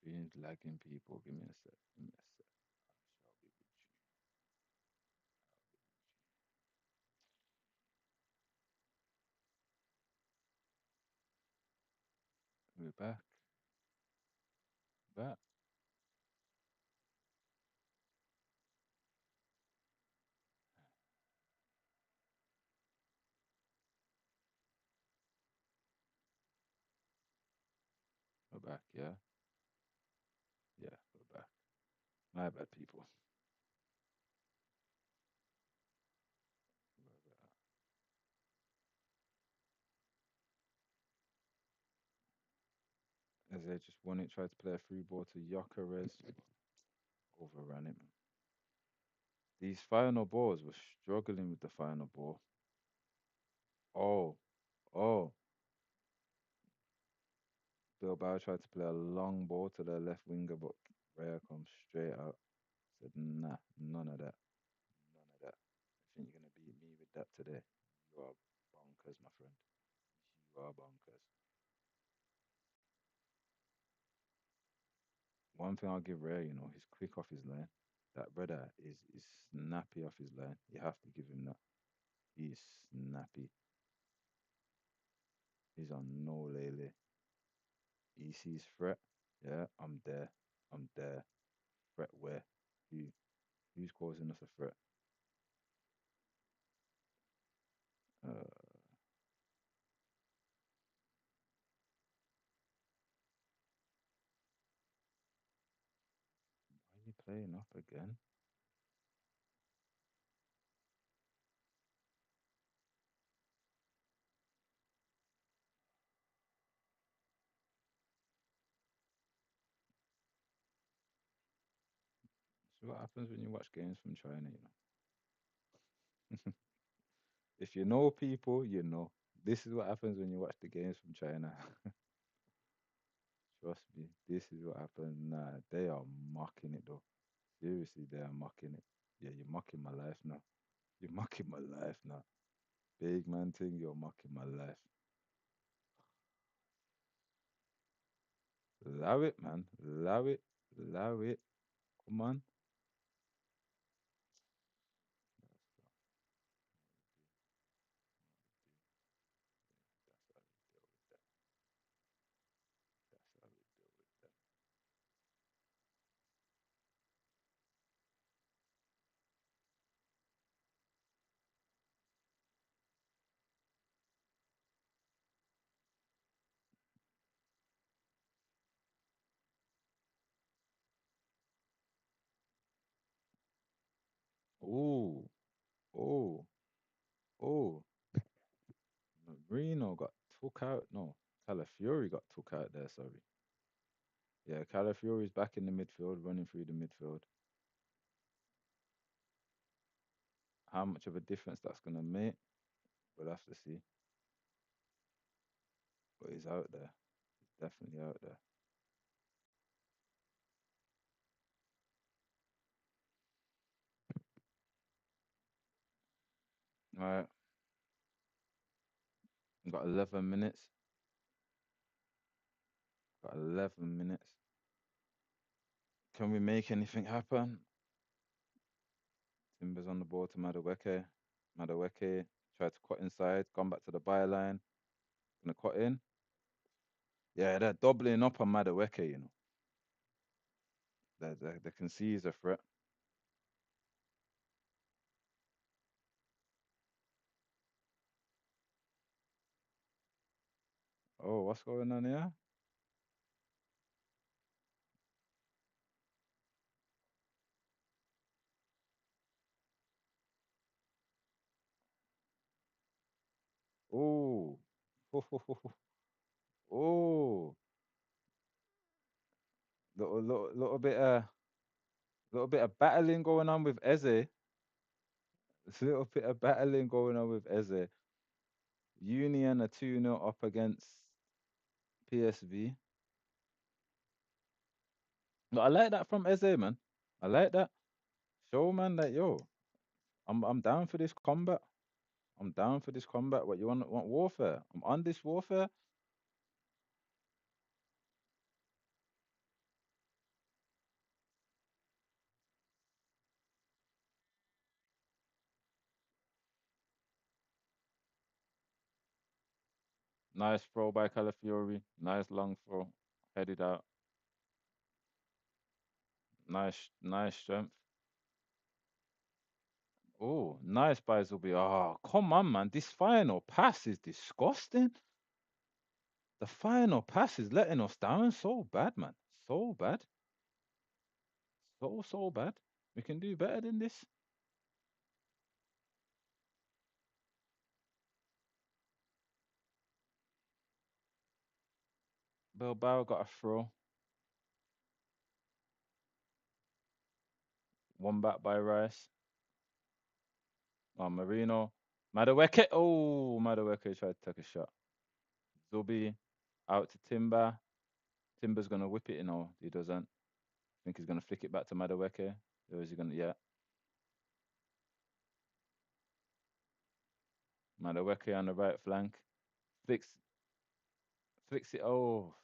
Screen's lagging, people. Give me a sec. Give me a sec. I shall be with you. I'll be with you. We're back. Back. We're back. Yeah. Yeah. We're back. My bad, people. We're back. As they just won it, tried to play a free ball to Gyökeres. Overran it. These final balls were struggling with the final ball. Oh, oh. Bilbao tried to play a long ball to their left winger, but Raya comes straight out. Said, nah, none of that. None of that. I think you're going to beat me with that today. You are bonkers, my friend. You are bonkers. One thing I'll give Raya, he's quick off his line. That brother is snappy off his line. You have to give him that. He's snappy. He's on no lele. He sees threat. Yeah, I'm there. I'm there. Threat where? Who? Who's causing us a threat? Uh, why are you playing up again? This is what happens when you watch games from China. If you know people, you know. This is what happens when you watch the games from China. Trust me, this is what happens. Nah, they are mocking it though. Seriously, they are mocking it. Yeah, you're mocking my life now. You're mocking my life now. Big man thing, you're mocking my life. Allow it, man. Allow it. Allow it. Come on. That's what we do. What we do. Yeah, that's how we deal with that. That's how we deal with that. Oh, oh, oh. Marino got took out. No, Calafiori got took out there. Sorry. Yeah, Calafiori's back in the midfield, running through the midfield. how much of a difference that's gonna make, we'll have to see. But he's out there. He's definitely out there. All right, we've got 11 minutes. Got 11 minutes. Can we make anything happen? Timbers on the ball to Madueke. Madueke tried to cut inside, gone back to the byline. Gonna cut in. Yeah, they're doubling up on Madueke, you know. They can see he's a threat. Oh, what's going on here? Oh, oh, little bit of battling going on with Eze. There's a little bit of battling going on with Eze. Union are 2-0 up against PSV. But I like that from Eze, man. I like that. Show man that yo, I'm down for this combat. I'm down for this combat. What you want warfare? I'm on this warfare. Nice throw by Calafiori. Nice long throw. Headed out. Nice strength. Oh, nice by Zubi. Oh, come on, man. This final pass is disgusting. The final pass is letting us down so bad, man. So bad. So bad. We can do better than this. Bilbao got a throw. One back by Rice. Oh, Marino. Madueke. Oh, Madueke tried to take a shot. Zubi out to Timber. Timber's gonna whip it, you know. He doesn't. I think he's gonna flick it back to Madueke. Or is he gonna? Yeah, Madueke on the right flank. Flicks, flicks it. Oh,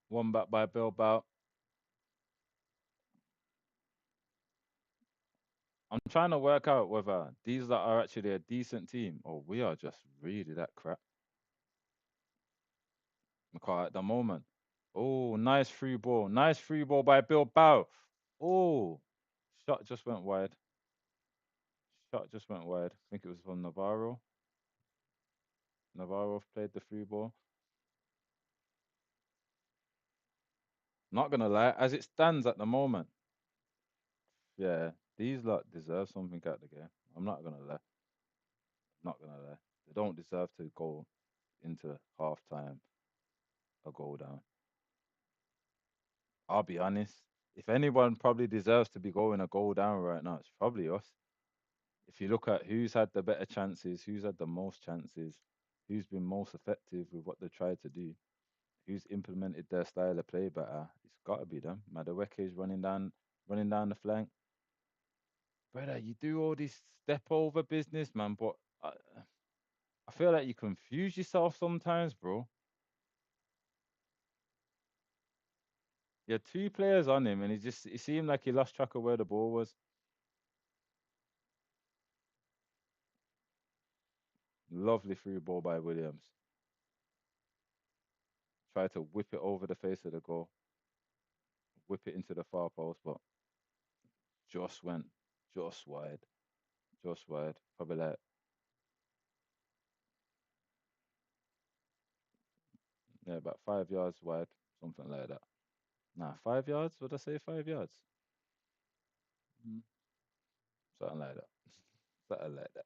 one back by Bilbao. I'm trying to work out whether these are actually a decent team or we are just really that crap. Because at the moment, oh, nice free ball. Nice free ball by Bilbao. Oh, shot just went wide. Shot just went wide. I think it was from Navarro. Navarro played the free ball. Not gonna lie, as it stands at the moment, yeah, these lot deserve something out the game. I'm not gonna lie. Not gonna lie. They don't deserve to go into half time a goal down. I'll be honest. If anyone probably deserves to be going a goal down right now, it's probably us. If you look at who's had the better chances, who's had the most chances, who's been most effective with what they tried to do, who's implemented their style of play better, it's got to be them. Madueke is running down the flank. Brother, you do all this step over business, man, but I feel like you confuse yourself sometimes, bro. You had two players on him, and it seemed like he lost track of where the ball was. Lovely free ball by Williams. Tried to whip it over the face of the goal, whip it into the far post, but just went just wide, just wide. Probably like, yeah, about 5 yards wide, something like that. Nah, 5 yards? Would I say 5 yards? Mm, something like that. Something like that.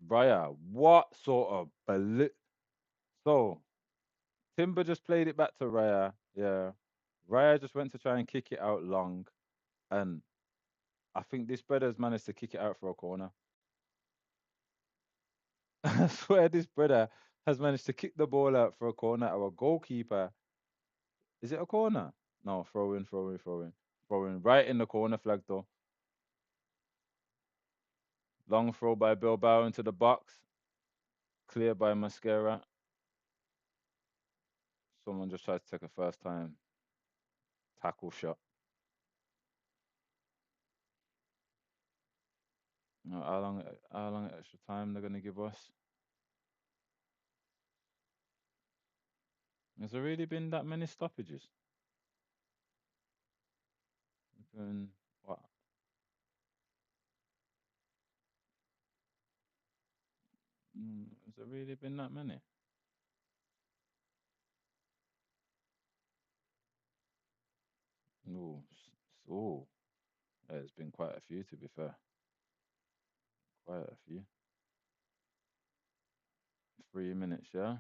Raya, what sort of So Timber just played it back to Raya. Yeah. Raya just went to try and kick it out long. And I think this brother's managed to kick it out for a corner. I swear this brother has managed to kick the ball out for a corner. Our goalkeeper. Is it a corner? No, throw in, throw in, throw in. Throw in. Right in the corner flag though. Long throw by Bilbao into the box. Clear by Mascara. Someone just tried to take a first time tackle shot. How long extra time they're gonna give us? Has there really been that many stoppages? Been, what? Has there really been that many? Oh, oh, there's been quite a few to be fair. Quite a few. 3 minutes, yeah.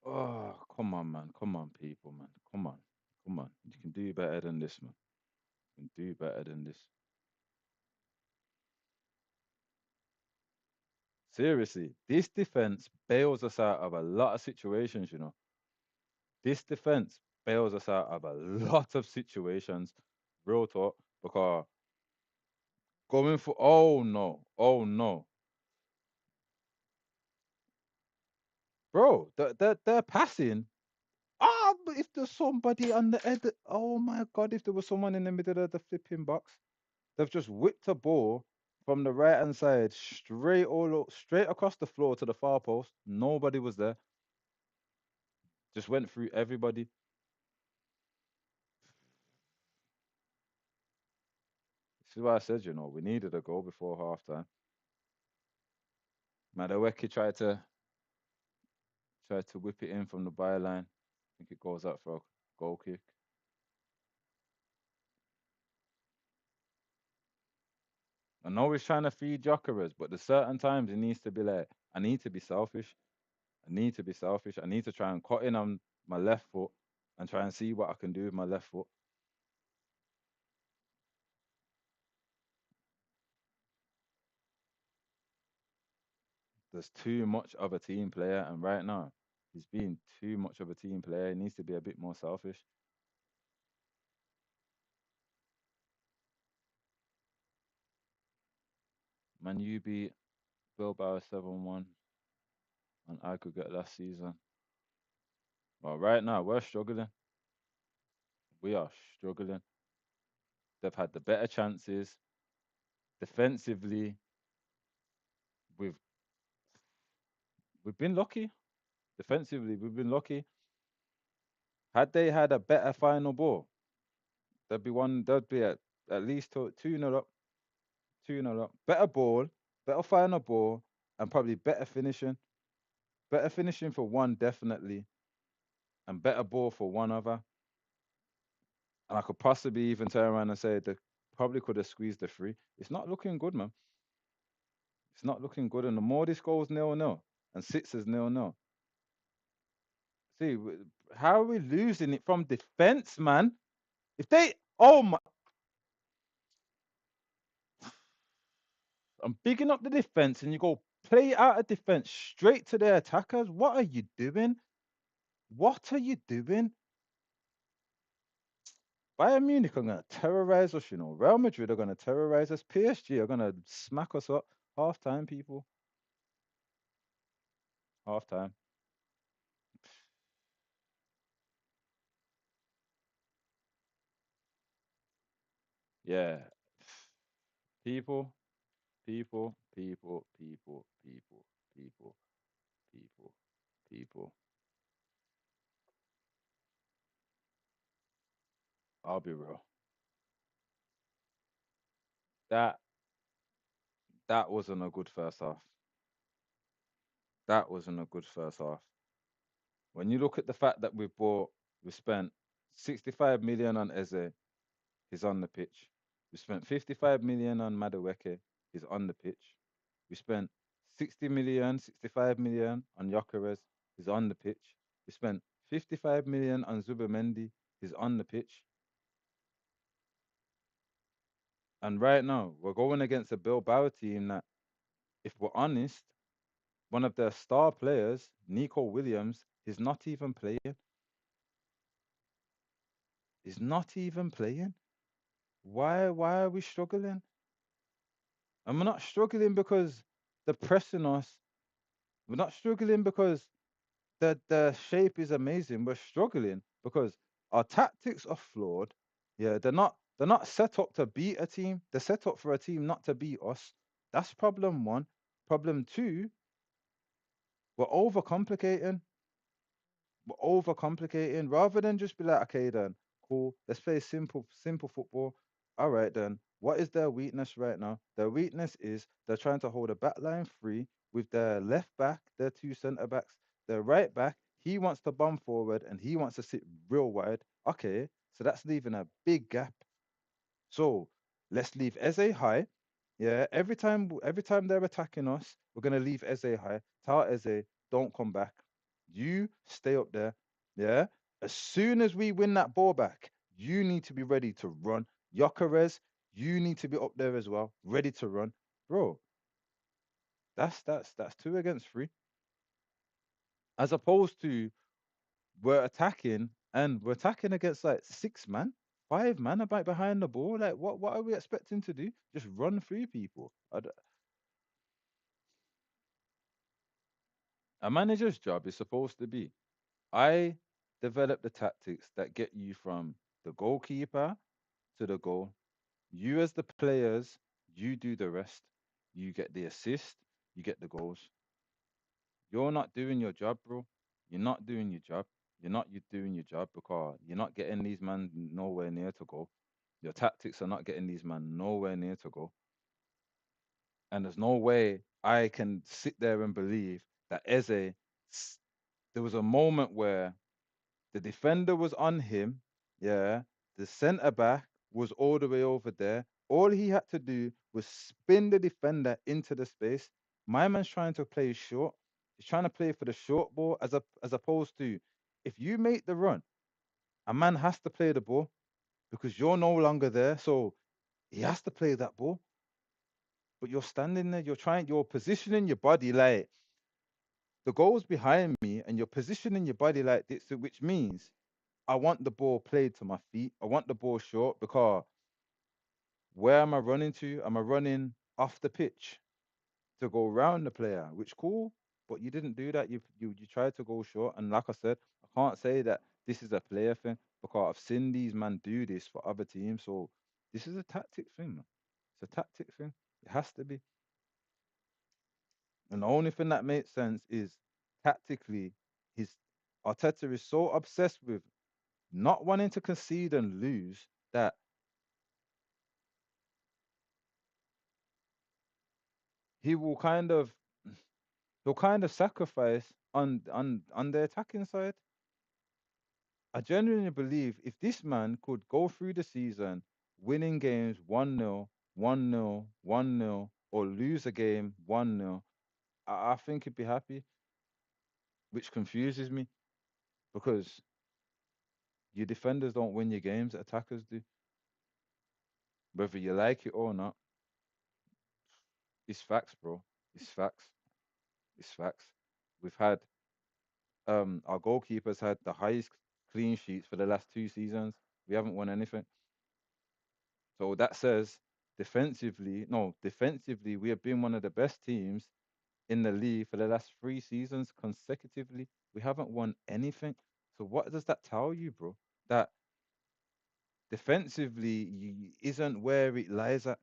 Oh, come on, man. Come on, people, man. Come on. Come on. You can do better than this, man. You can do better than this. Seriously, this defense bails us out of a lot of situations, you know. This defense bails us out of a lot of situations. Real talk. Because going for, oh no. Bro, they're passing. Ah, but if there's somebody on the edge, oh my God, if there was someone in the middle of the flipping box, they've just whipped a ball from the right hand side straight across the floor to the far post. Nobody was there. Just went through everybody. This is why I said, you know, we needed a goal before halftime. Madaweki tried to whip it in from the byline. I think it goes out for a goal kick. I know he's trying to feed Jokeras, but there's certain times he needs to be like, I need to be selfish. I need to be selfish. I need to try and cut in on my left foot and try and see what I can do with my left foot. There's too much of a team player, and right now he's being too much of a team player. He needs to be a bit more selfish. Man, you beat Bilbao 7-1 on aggregate last season. Well, right now we're struggling. We are struggling. They've had the better chances. Defensively, we've we've been lucky. Defensively, we've been lucky. Had they had a better final ball, there'd be one. There'd be at least 2-0 up, 2-0 up. Better ball, better final ball, and probably better finishing. Better finishing for one definitely, and better ball for one other. And I could possibly even turn around and say they probably could have squeezed the three. It's not looking good, man. It's not looking good. And the more this goes 0-0 and sits as 0-0, see how are we losing it from defense, man? If they, oh my, I'm bigging up the defense, and you go play out of defense straight to the attackers. What are you doing? What are you doing? Bayern Munich are going to terrorize us, you know. Real Madrid are going to terrorize us. PSG are going to smack us up. Half time, people. Half time. Yeah. People, people, people, people. I'll be real. That That wasn't a good first half. That wasn't a good first half. When you look at the fact that we spent 65 million on Eze, he's on the pitch. We spent 55 million on Madueke, he's on the pitch. We spent 60 million, 65 million on Jokeres, he's on the pitch. We spent 55 million on Zubamendi, he's on the pitch. And right now, we're going against a Bilbao team that, if we're honest, one of their star players, Nico Williams, is not even playing. Is not even playing. Why are we struggling? And we're not struggling because they're pressing us. We're not struggling because the shape is amazing. We're struggling because our tactics are flawed. Yeah, they're not set up to beat a team. They're set up for a team not to beat us. That's problem one. Problem two, we're overcomplicating. Overcomplicating rather than just be like, okay, then cool, let's play simple football. All right, then what is their weakness right now? Their weakness is they're trying to hold a back line free with their left back, their two centre backs, their right back. He wants to bomb forward and he wants to sit real wide. Okay, so that's leaving a big gap. So let's leave Eze high. Yeah, every time they're attacking us, we're gonna leave Eze high. Tell Eze, don't come back. You stay up there. Yeah. As soon as we win that ball back, you need to be ready to run. Yokeres, you need to be up there as well, ready to run. Bro, that's two against three. As opposed to we're attacking against like six man, five man about behind the ball. Like what are we expecting to do? Just run through people. A manager's job is supposed to be, I develop the tactics that get you from the goalkeeper to the goal. You as the players, you do the rest. You get the assist, you get the goals. You're not doing your job, bro. You're not doing your job. You're doing your job because you're not getting these men nowhere near to go. Your tactics are not getting these men nowhere near to go. And there's no way I can sit there and believe that s- there was a moment where the defender was on him, yeah, the centre back was all the way over there. All he had to do was spin the defender into the space. My man's trying to play short. He's trying to play for the short ball as opposed to, if you make the run, a man has to play the ball because you're no longer there. So he has to play that ball. But you're standing there, you're positioning your body like the goal's behind me, and you're positioning your body like this, which means I want the ball played to my feet. I want the ball short because where am I running to? Am I running off the pitch to go around the player? Which cool, but you didn't do that. You tried to go short, and like I said, I can't say that this is a player thing because I've seen these men do this for other teams. So this is a tactic thing, man. It's a tactic thing. It has to be. And the only thing that makes sense is tactically, his Arteta is so obsessed with not wanting to concede and lose that he will kind of he'll kind of sacrifice on the attacking side. I genuinely believe if this man could go through the season winning games 1-0, 1-0, 1-0, or lose a game 1-0, I think he'd be happy, which confuses me because your defenders don't win your games, attackers do. Whether you like it or not, it's facts, bro. It's facts. It's facts. We've had our goalkeepers had the highest clean sheets for the last two seasons. We haven't won anything. So that says defensively, no, defensively, we have been one of the best teams in the league for the last three seasons consecutively. We haven't won anything. So what does that tell you, bro? That defensively isn't where it lies at.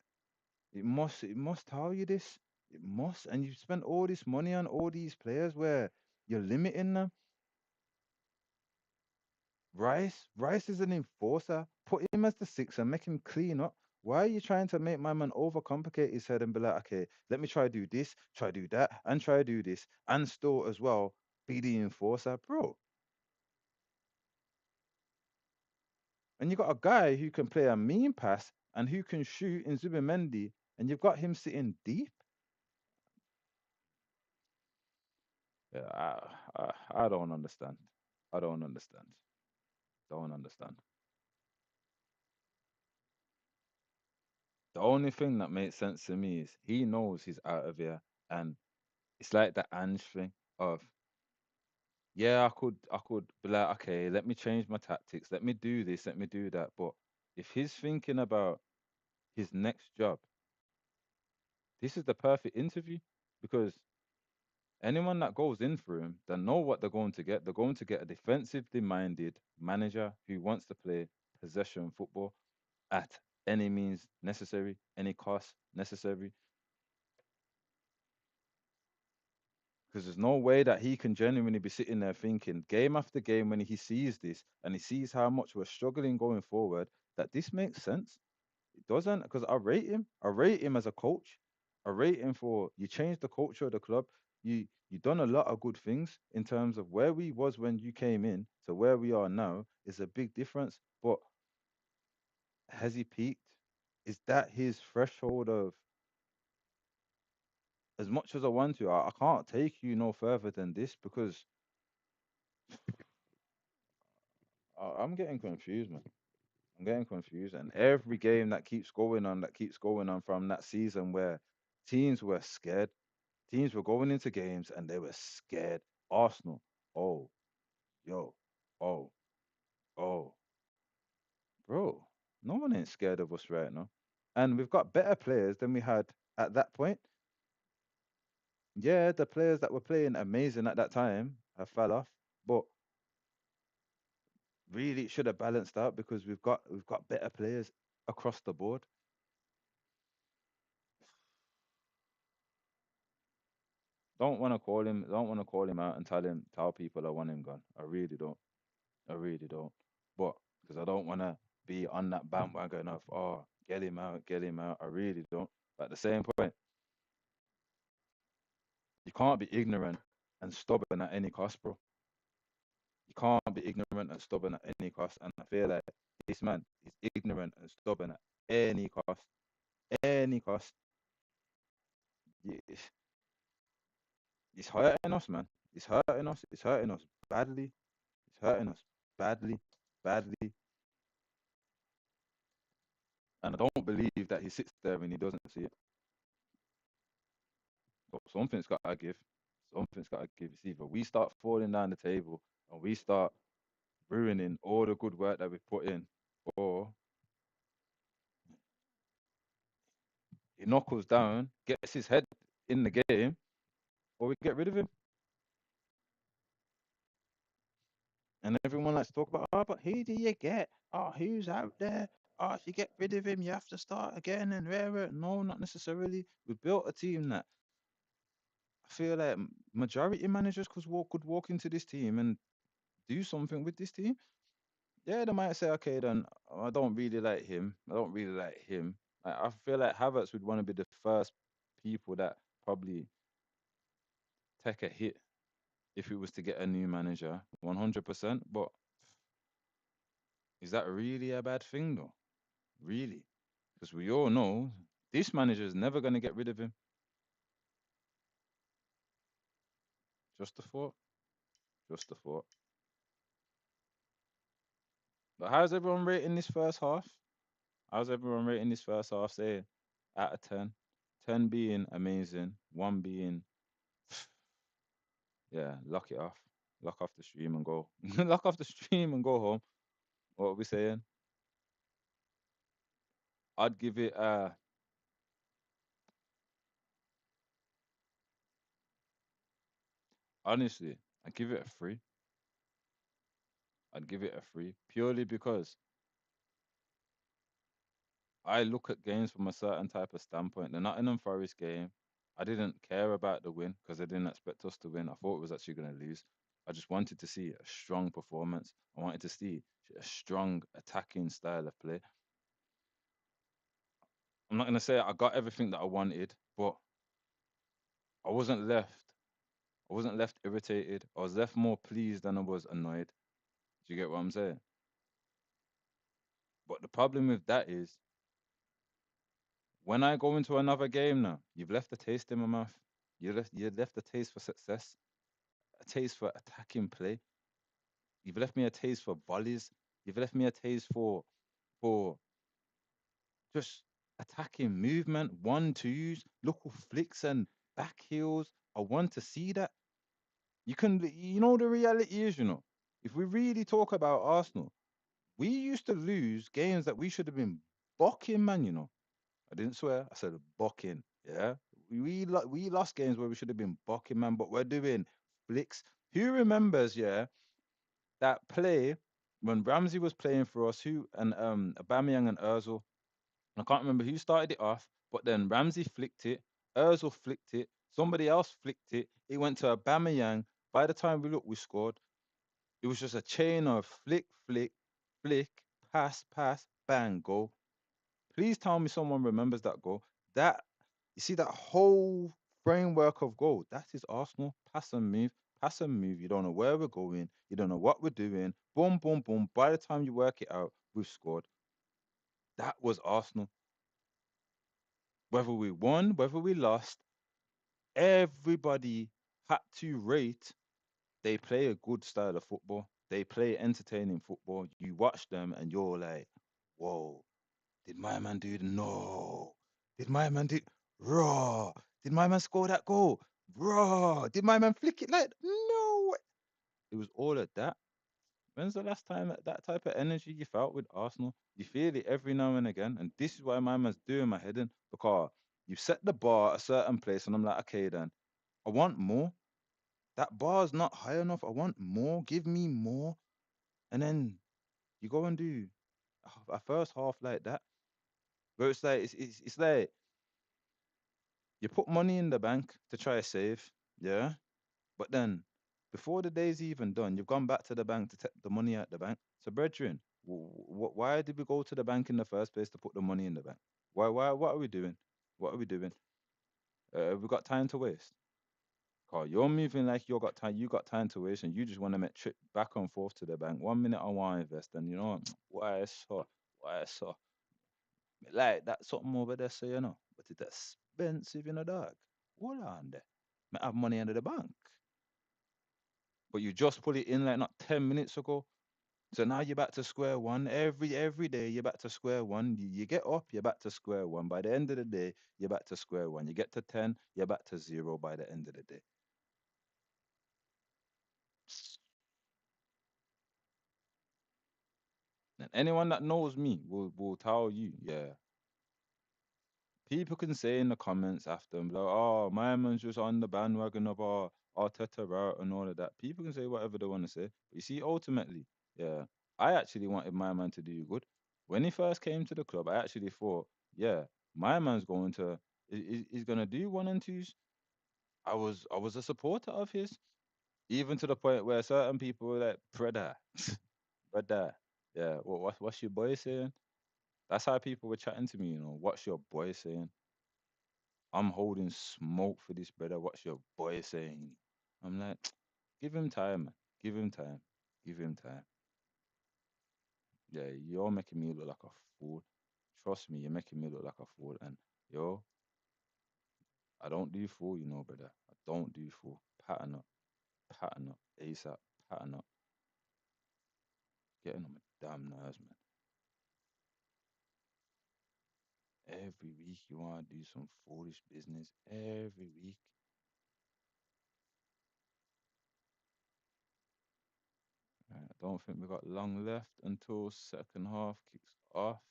It must tell you this. It must. And you spent all this money on all these players where you're limiting them. Rice is an enforcer. Put him as the six and make him clean up. Why are you trying to make my man overcomplicate his head and be like, okay, let me try do this, try do that, and try do this, and still as well be the enforcer, bro? And you got a guy who can play a mean pass and who can shoot in Zubimendi, and you've got him sitting deep. Yeah, I don't understand. I don't understand. Don't understand. The only thing that makes sense to me is he knows he's out of here, and it's like the Ange thing of, yeah, I could be like, okay, let me change my tactics, let me do this, let me do that. But if he's thinking about his next job, this is the perfect interview because anyone that goes in for him, they know what they're going to get. They're going to get a defensively minded manager who wants to play possession football at any means necessary, any cost necessary. Because there's no way that he can genuinely be sitting there thinking game after game when he sees this and he sees how much we're struggling going forward that this makes sense. It doesn't, because I rate him. I rate him as a coach. I rate him for you changed the culture of the club. You done a lot of good things in terms of where we was when you came in to where we are now is a big difference. But has he peaked? Is that his threshold of as much as I want to? I can't take you no further than this because I'm getting confused, man. I'm getting confused. And every game that keeps going on from that season where teams were scared, teams were going into games and they were scared. Arsenal, oh, yo, oh, oh, bro, no one ain't scared of us right now. And we've got better players than we had at that point. Yeah, the players that were playing amazing at that time have fell off, but really it should have balanced out because we've got better players across the board. Don't want to call him out and tell people I want him gone. I really don't. I really don't. But because I don't want to be on that bandwagon of, oh, get him out, get him out. I really don't. But at the same point, you can't be ignorant and stubborn at any cost, bro. You can't be ignorant and stubborn at any cost. And I feel like this man is ignorant and stubborn at any cost. Any cost. It's hurting us, man. It's hurting us. It's hurting us badly. It's hurting us badly, badly. And I don't believe that he sits there and he doesn't see it. But something's got to give. Something's got to give. It's either we start falling down the table and we start ruining all the good work that we've put in, or he knuckles down, gets his head in the game, or we get rid of him. And everyone likes to talk about, oh, but who do you get? Oh, who's out there? Oh, if you get rid of him, you have to start again and rare. No, not necessarily. We built a team that I feel like majority managers could walk into this team and do something with this team. Yeah, they might say, okay, then I don't really like him. I don't really like him. I feel like Havertz would want to be the first people that probably take a hit if it was to get a new manager, 100%. But is that really a bad thing, though? Really? Because we all know this manager is never going to get rid of him. Just a thought. Just a thought. But how's everyone rating this first half? How's everyone rating this first half? Say out of 10. 10 being amazing, 1 being yeah, lock it off. Lock off the stream and go. Lock off the stream and go home. What are we saying? I'd give it honestly, I'd give it a 3. I'd give it a 3 purely because I look at games from a certain type of standpoint. The Nottingham Forest game, I didn't care about the win because I didn't expect us to win. I thought it was actually going to lose. I just wanted to see a strong performance. I wanted to see a strong attacking style of play. I'm not gonna say I got everything that I wanted, but I wasn't left. I wasn't left irritated. I was left more pleased than I was annoyed. Do you get what I'm saying? But the problem with that is when I go into another game now, you've left a taste in my mouth. You left a taste for success, a taste for attacking play. You've left me a taste for volleys. You've left me a taste for just attacking movement, one twos, little flicks and back heels. I want to see that. The reality is, if we really talk about Arsenal, we used to lose games that we should have been bocking, man. I didn't swear. I said bocking. Yeah, we lost games where we should have been bocking, man. But we're doing flicks. Who remembers? Yeah, that play when Ramsey was playing for us. Who and Aubameyang and Özil. I can't remember who started it off, but then Ramsey flicked it. Özil flicked it. Somebody else flicked it. It went to Aubameyang. By the time we looked, we scored. It was just a chain of flick, flick, flick, pass, pass, bang, goal. Please tell me someone remembers that goal. That you see that whole framework of goal. That is Arsenal. Pass and move, pass and move. You don't know where we're going. You don't know what we're doing. Boom, boom, boom. By the time you work it out, we've scored. That was Arsenal. Whether we won, whether we lost, everybody had to rate they play a good style of football. They play entertaining football. You watch them and you're like, whoa, did my man do the no? Did my man do raw? Did my man score that goal? Raw. Did my man flick it like no? It was all of that. When's the last time that type of energy you felt with Arsenal? You feel it every now and again. And this is why my man's doing my head in because you set the bar at a certain place and I'm like, okay then, I want more. That bar's not high enough. I want more. Give me more. And then you go and do a first half like that, where it's like it's like you put money in the bank to try to save, yeah. But then before the day's even done, you've gone back to the bank to take the money out the bank. So, brethren, why did we go to the bank in the first place to put the money in the bank? Why? What are we doing? What are we doing? We got time to waste. Carl, you're moving like you got time to waste, and you just want to make trip back and forth to the bank. 1 minute I want to invest, and you know why so like that something over there, so but it's expensive, dog. Hold on there. I have money under the bank, but you just put it in like not 10 minutes ago. So now you're back to square one. Every day you're back to square one. You get up, you're back to square one. By the end of the day, you're back to square one. You get to 10, you're back to zero by the end of the day. And anyone that knows me will tell you, yeah. People can say in the comments after, like, oh, my man's just on the bandwagon of Arteta route and all of that. People can say whatever they want to say. But you see, ultimately, yeah, I actually wanted my man to do good. When he first came to the club, I actually thought, yeah, my man's going to, he's going to do one and twos. I was a supporter of his, even to the point where certain people were like, brother, brother, yeah, what's your boy saying? That's how people were chatting to me, What's your boy saying? I'm holding smoke for this brother. What's your boy saying? I'm like, give him time, man. Give him time. Give him time. Yeah, you're making me look like a fool. Trust me, you're making me look like a fool. And yo, I don't do fool, brother. I don't do fool. Pattern up, ASAP, pattern up. Getting on my damn nerves, man. Every week you want to do some foolish business. Every week. I don't think we got long left until second half kicks off.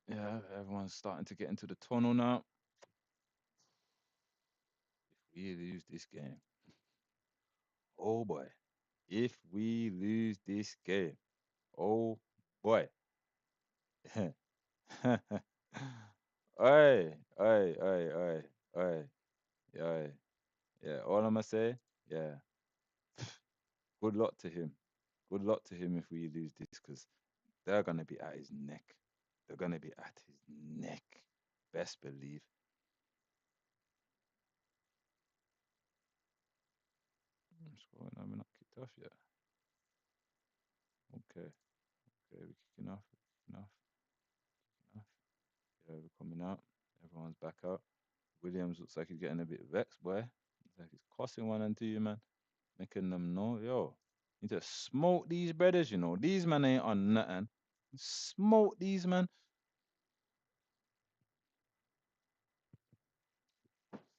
Yeah, everyone's starting to get into the tunnel now. If we lose this game, oh boy. If we lose this game, oh boy. Oi, oi, oi, oi, oi, oi. Yeah, all I'm gonna say, yeah, good luck to him. Good luck to him if we lose this, because they're gonna be at his neck. They're gonna be at his neck. Best believe. I'm scrolling. I'm not kicked off yet. Okay, okay, we're kicking off. We're kicking off. Kicking off. Yeah, we're coming out. Everyone's back out. Williams looks like he's getting a bit vexed, boy. Looks like he's cussing one and two, man. Making them know, yo, need to smoke these brothers, you know. These man ain't on nothing. Smoke these man.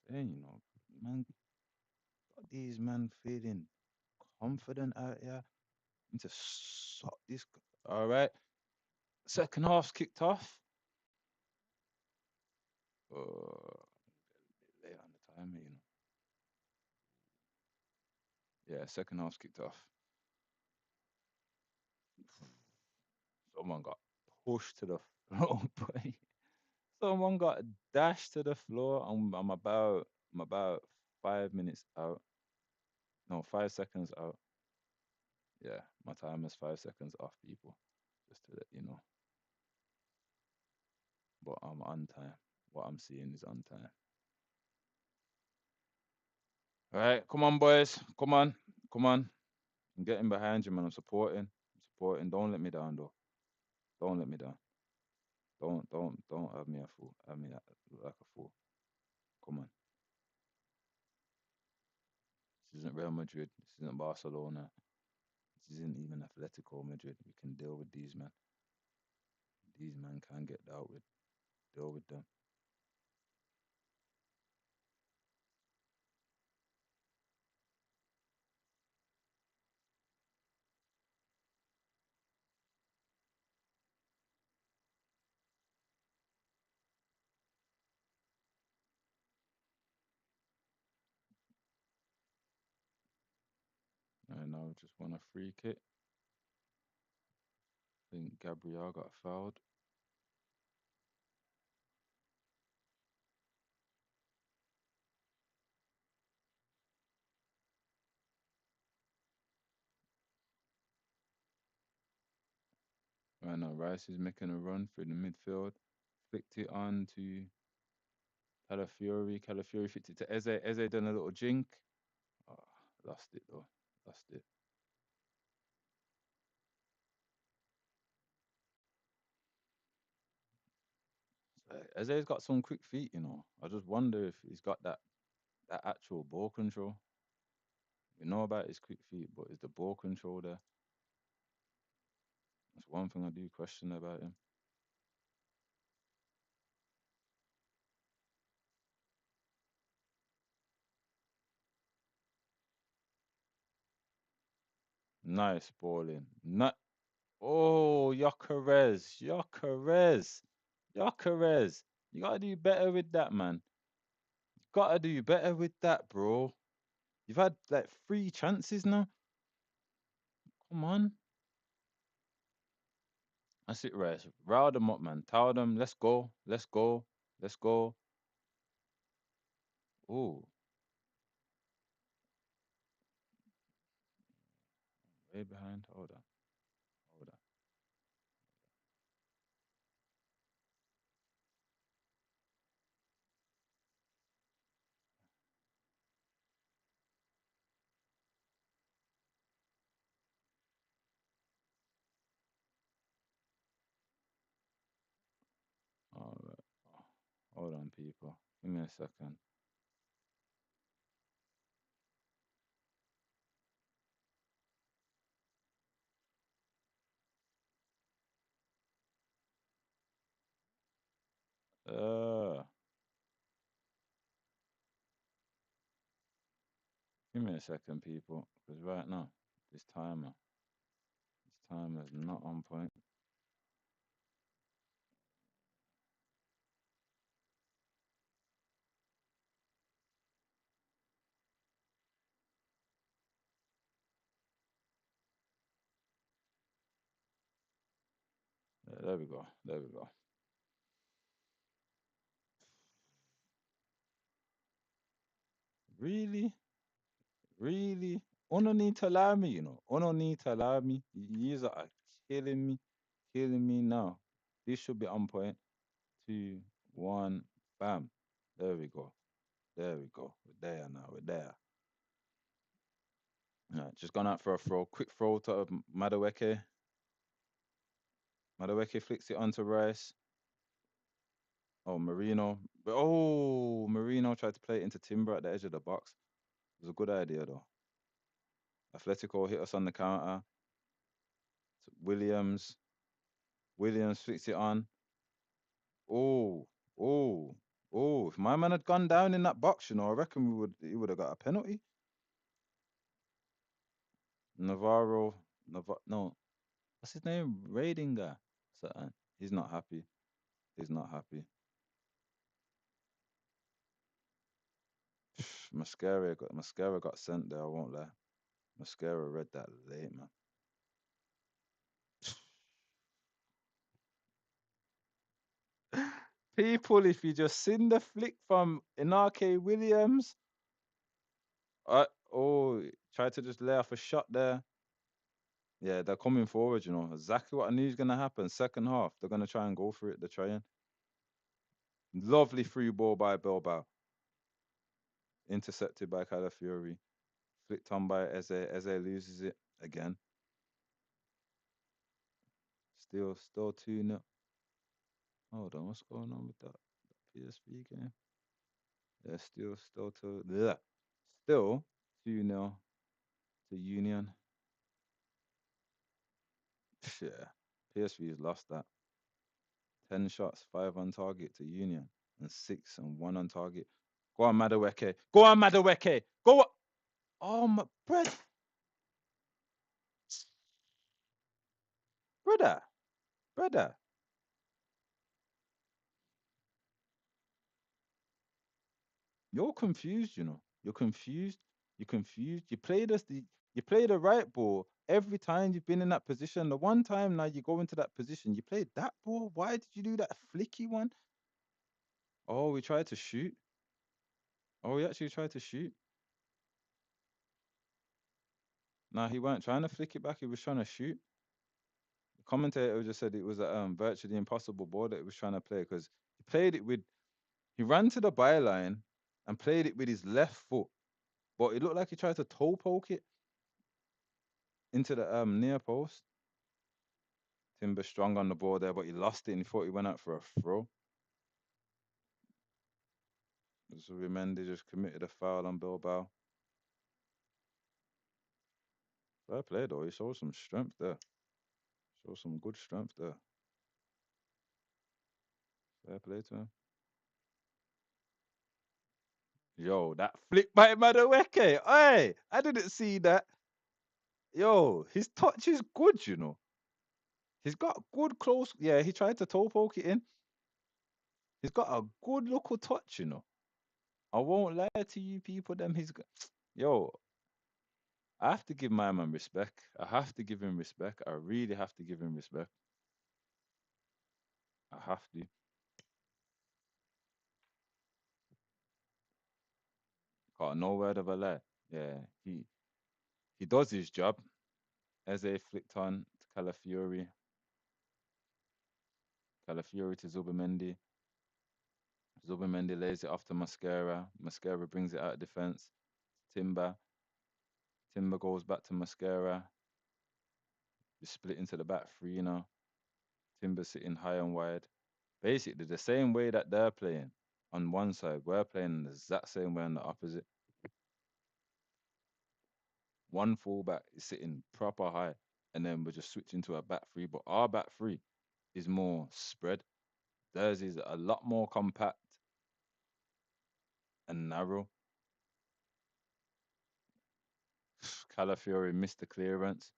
Saying, you know, man, got these man feeling confident out here. Need to suck this. All right. Second half's kicked off. A bit late on the time, you know. Yeah, second half's kicked off. Someone got pushed to the floor, boy. Someone got dashed to the floor. I'm about 5 minutes out. No, 5 seconds out. Yeah, my time is 5 seconds off, people. Just to let you know. But I'm on time. What I'm seeing is on time. All right, come on, boys. Come on. Come on. I'm getting behind you, man. I'm supporting. I'm supporting. Don't let me down, though. Don't let me down. Don't have me a fool. Have me like a fool. Come on. This isn't Real Madrid. This isn't Barcelona. This isn't even Atletico Madrid. We can deal with these men. These men can get dealt with. Deal with them. I know. Just want a free kick. I think Gabriel got fouled. Right now, Rice is making a run through the midfield. Flicked it on to Calafiori. Calafiori flicked it to Eze. Eze done a little jink. Oh, lost it though. Lost it. Eze's got some quick feet, you know. I just wonder if he's got that actual ball control. We know about his quick feet, but is the ball control there? That's one thing I do question about him. Nice balling. Not oh, Yokerez. Yokerez. Yokerez. You gotta do better with that, man. You gotta do better with that, bro. You've had like 3 chances now. Come on. That's it, right. Rile them up, man. Tell them, let's go. Let's go. Let's go. Oh, way behind. Hold on. Hold on. All right. Hold on, people. Give me a second. Uh, Give me a second, people. Because right now, this timer, this timer is not on point. Yeah, there we go. There we go. Really? Really? Uno need to allow me, you know. Uno need to allow me. You are killing me. Killing me now. These should be on point. Two, one, bam. There we go. There we go. We're there now. We're there. Right, just gone out for a throw. Quick throw to Madueke. Madueke flicks it onto Rice. Oh, Marino. Oh, Marino tried to play it into Timber at the edge of the box. It was a good idea, though. Atletico hit us on the counter. Williams. Williams flicks it on. Oh, oh, oh. If my man had gone down in that box, I reckon he would have got a penalty. Navarro. No. What's his name? Radinger. He's not happy. He's not happy. Mascara got sent there, I won't lie. Mascara read that late, man. People, if you just seen the flick from Inake Williams, tried to just lay off a shot there. Yeah, they're coming forward, Exactly what I knew was gonna happen. Second half, they're gonna try and go for it. They're trying. Lovely free ball by Bilbao. Intercepted by Calafiori. Flicked on by Eze. Eze loses it again. Still 2-0. Hold on, what's going on with that PSV game? Yeah, still 2-0 to Union. Yeah, PSV has lost that. 10 shots, 5 on target to Union, and 6 and 1 on target. Go on, Madueke. Go on, Madueke. Go on. Oh, my brother, brother. You're confused, You're confused. You're confused. You play the right ball every time you've been in that position. The one time now you go into that position, you played that ball. Why did you do that flicky one? Oh, we tried to shoot. Oh, we actually tried to shoot. Nah, he weren't trying to flick it back. He was trying to shoot. The commentator just said it was a virtually impossible ball that he was trying to play because he ran to the byline and played it with his left foot, but it looked like he tried to toe poke it into the near post. Timber strong on the ball there, but he lost it and he thought he went out for a throw. So Mendy just committed a foul on Bilbao. Fair play though, he showed some strength there. Showed some good strength there. Fair play to him. Yo, that flick by Madueke. Hey, I didn't see that. Yo, his touch is good. He's got good close. Yeah, he tried to toe poke it in. He's got a good local touch. I won't lie to you people, them he's got. Yo, I have to give my man respect. I have to give him respect. I really have to give him respect. I have to. Got no word of a lie. Yeah, he does his job. Eze flicked on to Calafiori. Calafiori to Zubimendi. Zubimendi lays it off to Mascara. Mascara brings it out of defense. Timber. Timber goes back to Mascara. We split into the back three. Timber sitting high and wide. Basically, the same way that they're playing on one side, we're playing the exact same way on the opposite. One fullback is sitting proper high, and then we're just switching to a back three. But our back three is more spread. Theirs is a lot more compact and narrow. Calafiori missed the clearance.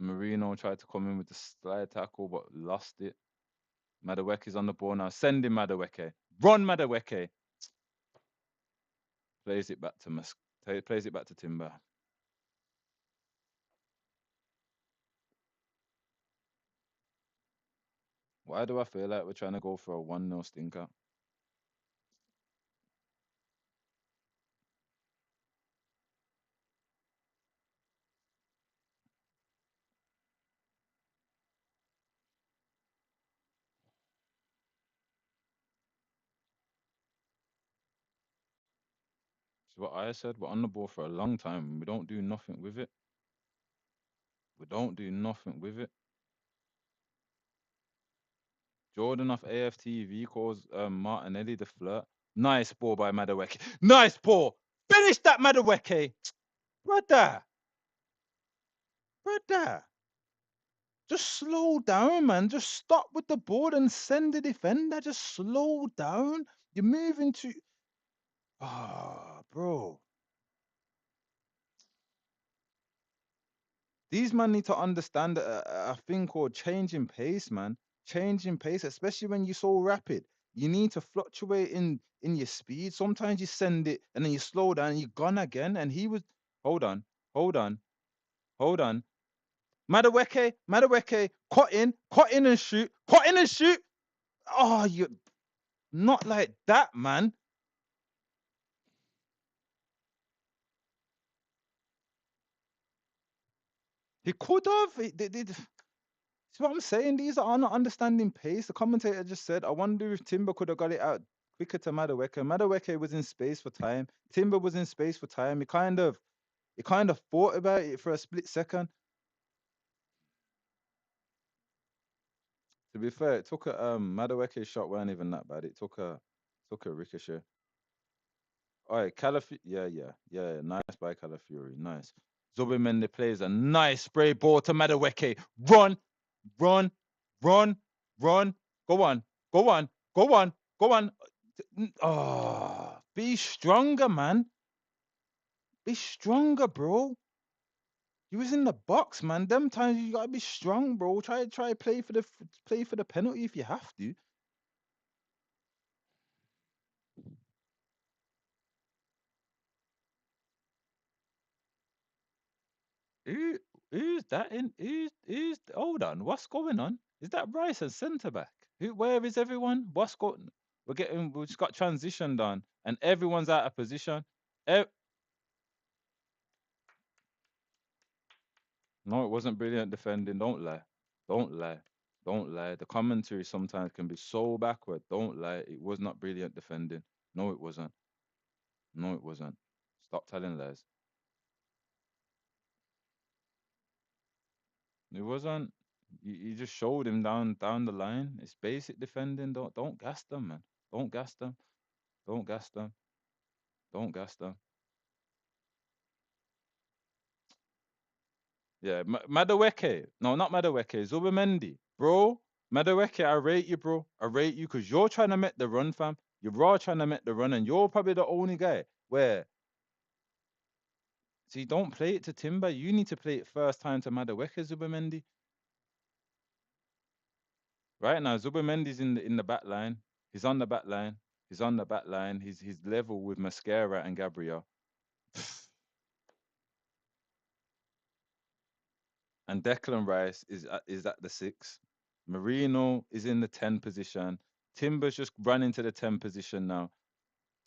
Marino tried to come in with the slide tackle, but lost it. Madueke's on the ball now. Send him, Madueke. Run, Madueke. Plays it back to plays it back to Timber. Why do I feel like we're trying to go for a 1-0 stinker? It's what I said. We're on the ball for a long time. We don't do nothing with it. We don't do nothing with it. Jordan off AFTV calls Martinelli the flirt. Nice ball by Madueke. Nice ball. Finish that, Madueke. Brother. Brother. Just slow down, man. Just stop with the ball and send the defender. Just slow down. You're moving to. Ah, bro. These men need to understand a thing called changing pace, man. Changing pace, especially when you're so rapid. You need to fluctuate in your speed. Sometimes you send it and then you slow down and you're gone again. And he was. Hold on, hold on, hold on. Madueke, cut in and shoot, cut in and shoot. Oh, you not like that, man. He could have. See what I'm saying? These are not understanding pace. The commentator just said, I wonder if Timber could have got it out quicker to Madueke. Madueke was in space for time. Timber was in space for time. He kind of thought about it for a split second. To be fair, it took a Madueke's shot weren't even that bad. It took a ricochet. All right, yeah. Nice by Calafiori. Nice. Zubimendi plays a nice spray ball to Madueke. Run, run, run, run. Go on, go on, go on, go on. Oh, be stronger, man. Be stronger, bro. You was in the box, man. Them times you gotta be strong, bro. Try play for the penalty if you have to. Who who's that in? Who's? Hold on. What's going on? Is that Rice as centre back? Where is everyone? What's going? We just got transitioned on, and everyone's out of position. E- no, it wasn't brilliant defending. Don't lie. Don't lie. Don't lie. The commentary sometimes can be so backward. Don't lie. It was not brilliant defending. No, it wasn't. No, it wasn't. Stop telling lies. It wasn't. You just showed him down the line. It's basic defending. Don't gas them, man. Don't gas them. Don't gas them. Don't gas them. Yeah, Madueke. No, not Madueke. Zubimendi, bro. Madueke, I rate you, bro. I rate you because you're trying to make the run, fam. You're raw trying to make the run, and you're probably the only guy where. See, don't play it to Timber. You need to play it first time to Madueke, Zubimendi. Right now, Zubimendi's in the back line. He's on the back line. He's on the back line. He's level with Mascara and Gabriel. And Declan Rice is at the 6. Marino is in the 10 position. Timber's just run into the 10 position now.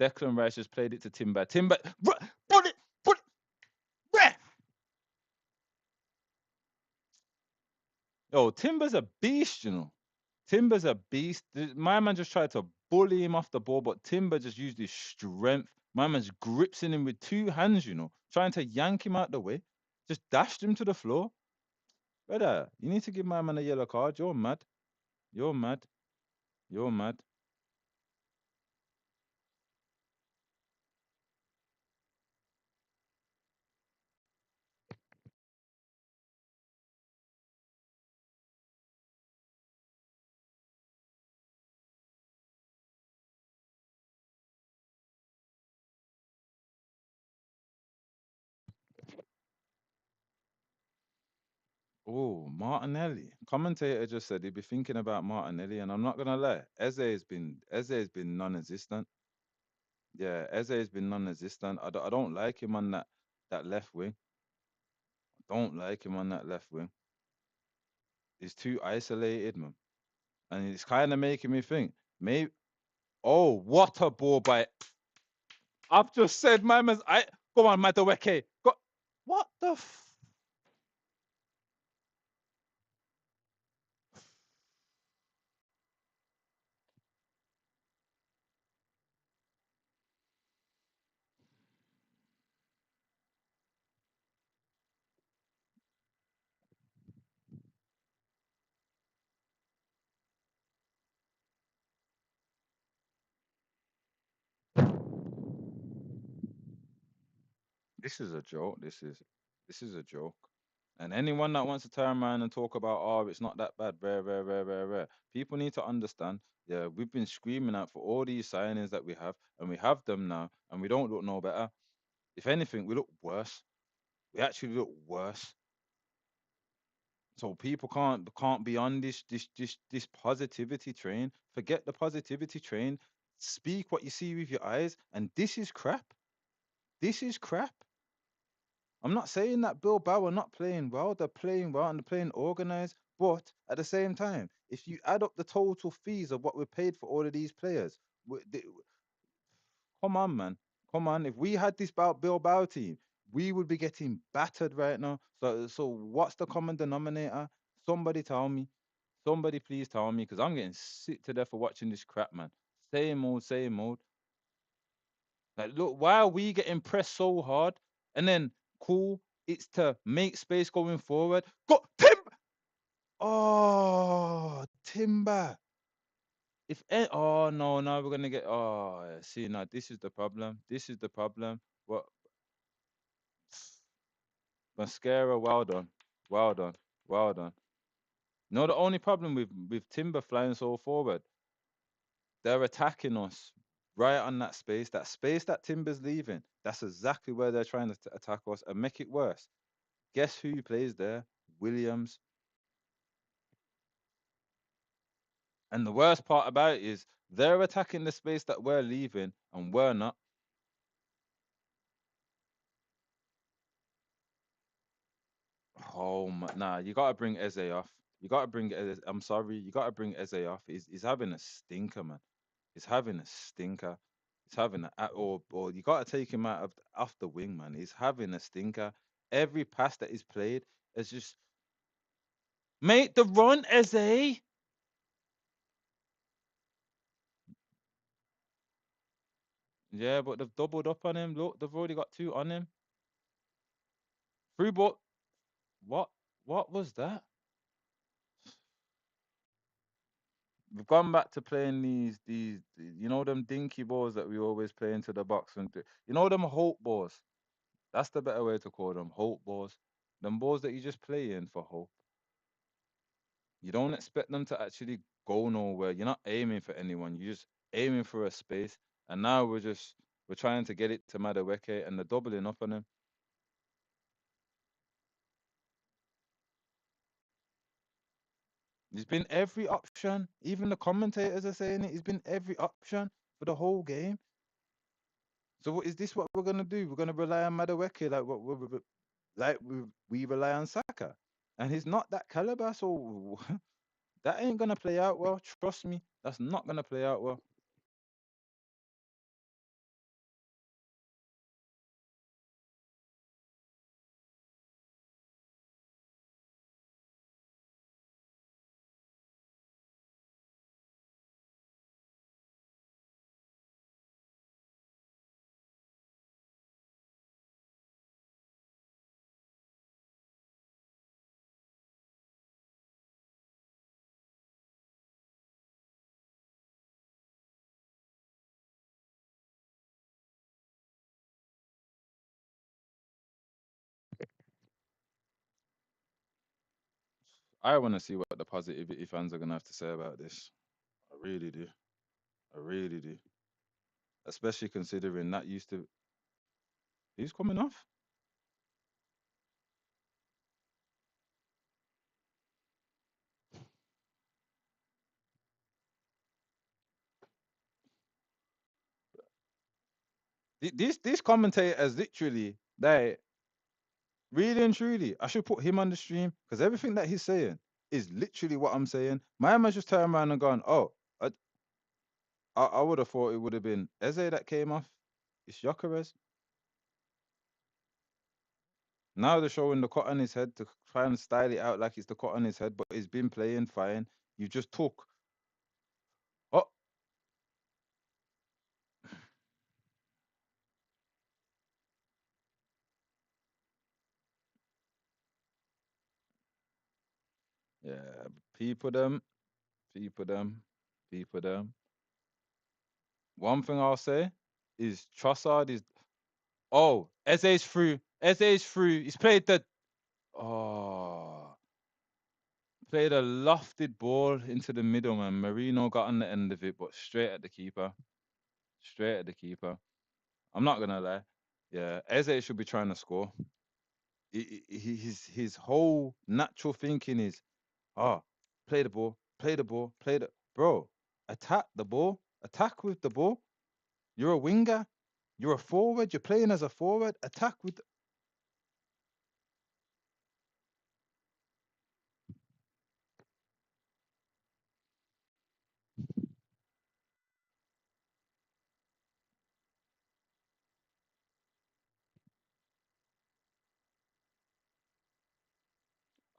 Declan Rice just played it to Timber. Timber, put it, ref. Oh, Timber's a beast, you know. Timber's a beast. My man just tried to bully him off the ball, but Timber just used his strength. My man just grips in him with 2 hands, you know, trying to yank him out the way. Just dashed him to the floor. Brother, you need to give my man a yellow card. You're mad. You're mad. You're mad. Oh, Martinelli. Commentator just said he'd be thinking about Martinelli, and I'm not gonna lie, Eze has been non-existent. Yeah, Eze has been non-existent. I don't like him on that left wing. Don't like him on that left wing. He's too isolated, man, and it's kind of making me think. Maybe. Oh, what a ball by! I've just said, my man's. Go on, Madueke. Go. What the? This is a joke. This is a joke. And anyone that wants to turn around and talk about, oh, it's not that bad, rare, rare, rare, rare, rare. People need to understand. Yeah, we've been screaming out for all these signings that we have, and we have them now, and we don't look no better. If anything, we look worse. We actually look worse. So people can't be on this positivity train. Forget the positivity train. Speak what you see with your eyes, and this is crap. This is crap. I'm not saying that Bilbao are not playing well. They're playing well and they're playing organized. But at the same time, if you add up the total fees of what we paid for all of these players, come on, man. Come on. If we had this Bilbao team, we would be getting battered right now. So what's the common denominator? Somebody tell me. Somebody please tell me, because I'm getting sick to death of watching this crap, man. Same old, same old. Like, look, why are we getting pressed so hard? And then, cool, it's to make space going forward. Go, Tim! Oh, Timber. Oh, no, now we're going to get, oh, yeah, see, now this is the problem. This is the problem. What? Mascara, well done. Well done. Well done. No, the only problem with Timber flying so forward, they're attacking us right on that space that Timber's leaving. That's exactly where they're trying to attack us and make it worse. Guess who plays there? Williams. And the worst part about it is they're attacking the space that we're leaving and we're not. Oh my, nah, you gotta bring Eze off. You gotta bring Eze. I'm sorry, you gotta bring Eze off. He's having a stinker, man. He's having a stinker. He's having or you gotta take him out of off the wing, man. He's having a stinker. Every pass that he's played is just make the run, Eze. Yeah, but they've doubled up on him. Look, they've already got two on him. Free ball. What? What was that? We've gone back to playing you know them dinky balls that we always play into the box and you know them hope balls. That's the better way to call them, hope balls. Them balls that you just play in for hope. You don't expect them to actually go nowhere. You're not aiming for anyone. You're just aiming for a space. And now we're trying to get it to Madaweke and they're doubling up on him. He's been every option. Even the commentators are saying it. He's been every option for the whole game. So is this what we're gonna do? We're gonna rely on Madaweke like we rely on Saka, and he's not that caliber. So that ain't gonna play out well. Trust me, that's not gonna play out well. I want to see what the positivity fans are gonna have to say about this. I really do. I really do. Especially considering that used to. He's coming off. This commentator is literally like really and truly. I should put him on the stream because everything that he's saying is literally what I'm saying. My man's just turned around and gone, oh, I would have thought it would have been Eze that came off. It's Jokeres. Now they're showing the cut on his head to try and style it out like it's the cut on his head, but he's been playing fine. You just took. Oh, yeah, people them, people them, people them. One thing I'll say is Trossard is Oh, Eze's through. Eze's through. He's played the. Oh, played a lofted ball into the middle, man. Marino got on the end of it, but straight at the keeper. Straight at the keeper. I'm not gonna lie. Yeah, Eze should be trying to score. His whole natural thinking is, oh, play the ball, play the ball, play the bro. Attack the ball. Attack with the ball. You're a winger. You're a forward. You're playing as a forward. Attack with.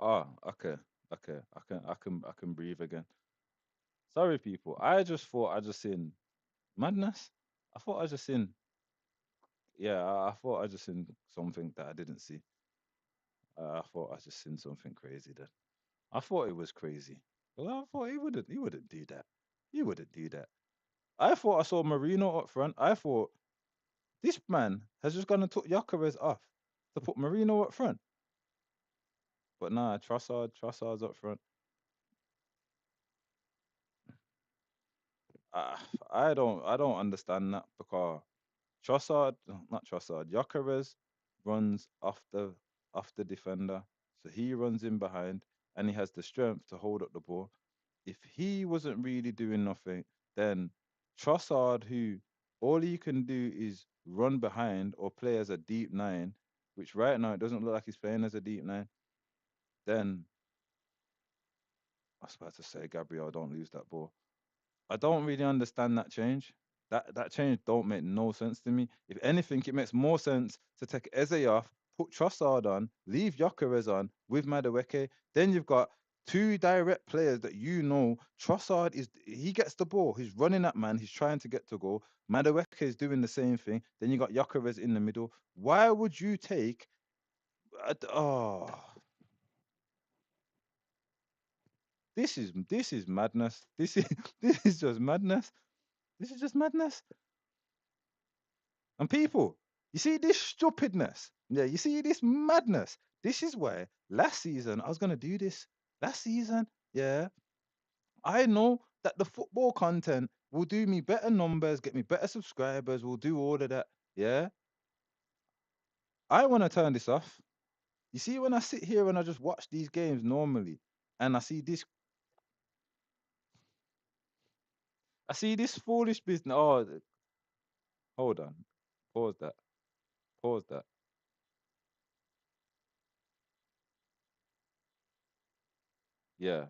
Oh, okay, okay. I can breathe again. Sorry, people. I just thought I just seen madness. I thought I just seen. Yeah, I thought I just seen something that I didn't see. I thought I just seen something crazy then. I thought it was crazy. Well, I thought he wouldn't do that. He wouldn't do that. I thought I saw Marino up front. I thought this man has just gone and took Gyökeres off to put Marino up front. But nah, Trossard's up front. I, I don't understand that because Trossard, not Trossard, Gyökeres runs off the defender, so he runs in behind and he has the strength to hold up the ball. If he wasn't really doing nothing, then Trossard, who all he can do is run behind or play as a deep nine, which right now it doesn't look like he's playing as a deep nine, then I was about to say, Gabriel, don't lose that ball. I don't really understand that change. That change don't make no sense to me. If anything, it makes more sense to take Eze off, put Trossard on, leave Gyökeres on with Madueke. Then you've got two direct players that you know. Trossard he gets the ball, he's running at man, he's trying to get to goal. Madueke is doing the same thing. Then you got Gyökeres in the middle. Why would you take? Oh, this is madness. This is this is just madness. This is just madness. And people, you see this stupidness? Yeah, you see this madness? This is why last season I was gonna do this. Last season, yeah, I know that the football content will do me better numbers, get me better subscribers, will do all of that. Yeah, I want to turn this off. You see, when I sit here and I just watch these games normally, and I see this foolish business. Oh, hold on, pause that, pause that. Yeah.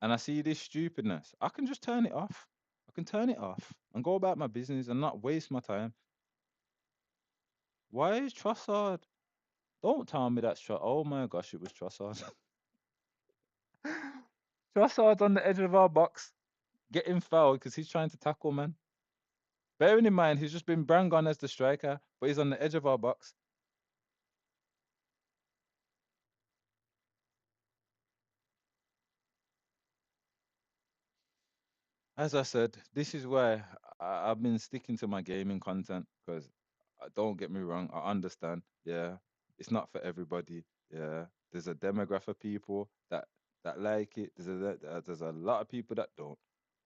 And I see this stupidness. I can just turn it off. I can turn it off and go about my business and not waste my time. Why is Trossard? Don't tell me that's Trossard. Oh my gosh, it was Trossard. Trossard's on the edge of our box, getting fouled because he's trying to tackle, man. Bearing in mind, he's just been brand on as the striker, but he's on the edge of our box. As I said, this is why I've been sticking to my gaming content because don't get me wrong, I understand. Yeah, it's not for everybody. Yeah, there's a demographic of people that like it. There's a lot of people that don't.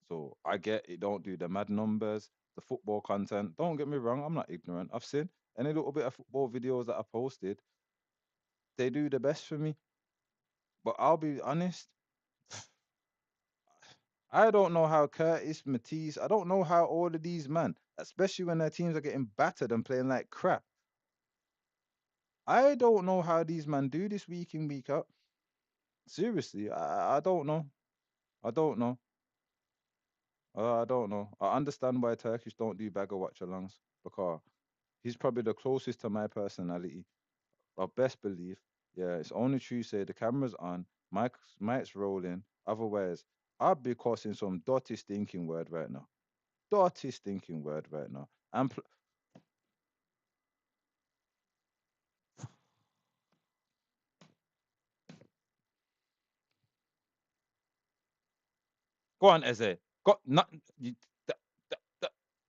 So I get it. Don't do the mad numbers, the football content. Don't get me wrong, I'm not ignorant. I've seen any little bit of football videos that I posted. They do the best for me. But I'll be honest. I don't know how Curtis, Matisse, I don't know how all of these men, especially when their teams are getting battered and playing like crap. I don't know how these men do this week in, week out. Seriously, I don't know. I don't know. I don't know. I understand why Turkish don't do bag of watch-alongs because he's probably the closest to my personality. I best believe. Yeah, it's only Tuesday. The camera's on. Mike's rolling. Otherwise, I'd be causing some dirty stinking word right now. Dirty stinking word right now. And go on, Eze. Go, not, you,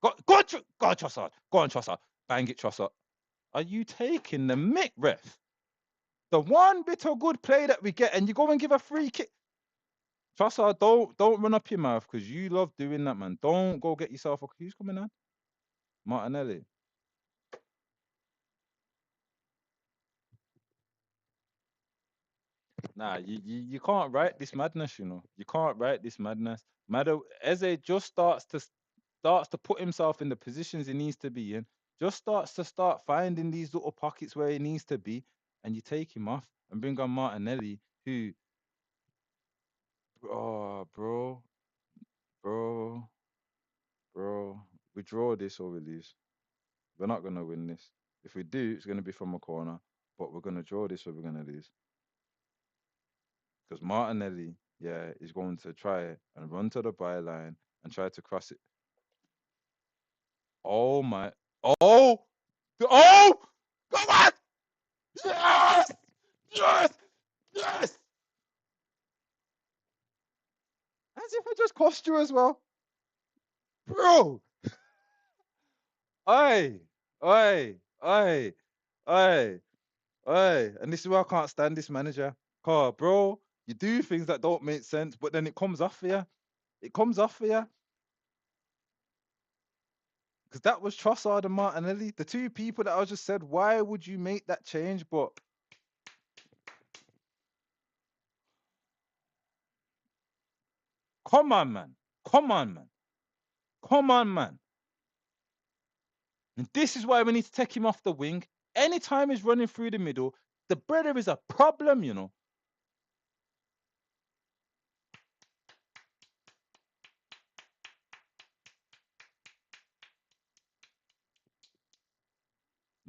go on, Trossard. Go on, Trossard. Bang it, Trossard. Are you taking the mick, ref? The one bit of good play that we get, and you go and give a free kick. Trossard, don't run up your mouth because you love doing that, man. Don't go get yourself a. Who's coming on? Martinelli. Nah, you can't write this madness, you know. You can't write this madness. Matter Eze just starts to put himself in the positions he needs to be in. Just start finding these little pockets where he needs to be, and you take him off and bring on Martinelli, who, oh, bro, bro, we draw this or we lose. We're not gonna win this. If we do, it's gonna be from a corner, but we're gonna draw this or we're gonna lose. Because Martinelli, yeah, is going to try it and run to the byline and try to cross it. Oh my! Oh! Oh! Come on! Yes! Yes! Yes! As if I just cost you as well, bro. Aye, aye, aye, aye, aye. And this is why I can't stand this manager. Car, bro, you do things that don't make sense, but then it comes off for you. It comes off for you. Because that was Trossard and Martinelli, the two people that I just said, why would you make that change? But come on, man. Come on, man. Come on, man. And this is why we need to take him off the wing. Anytime he's running through the middle, the brother is a problem, you know.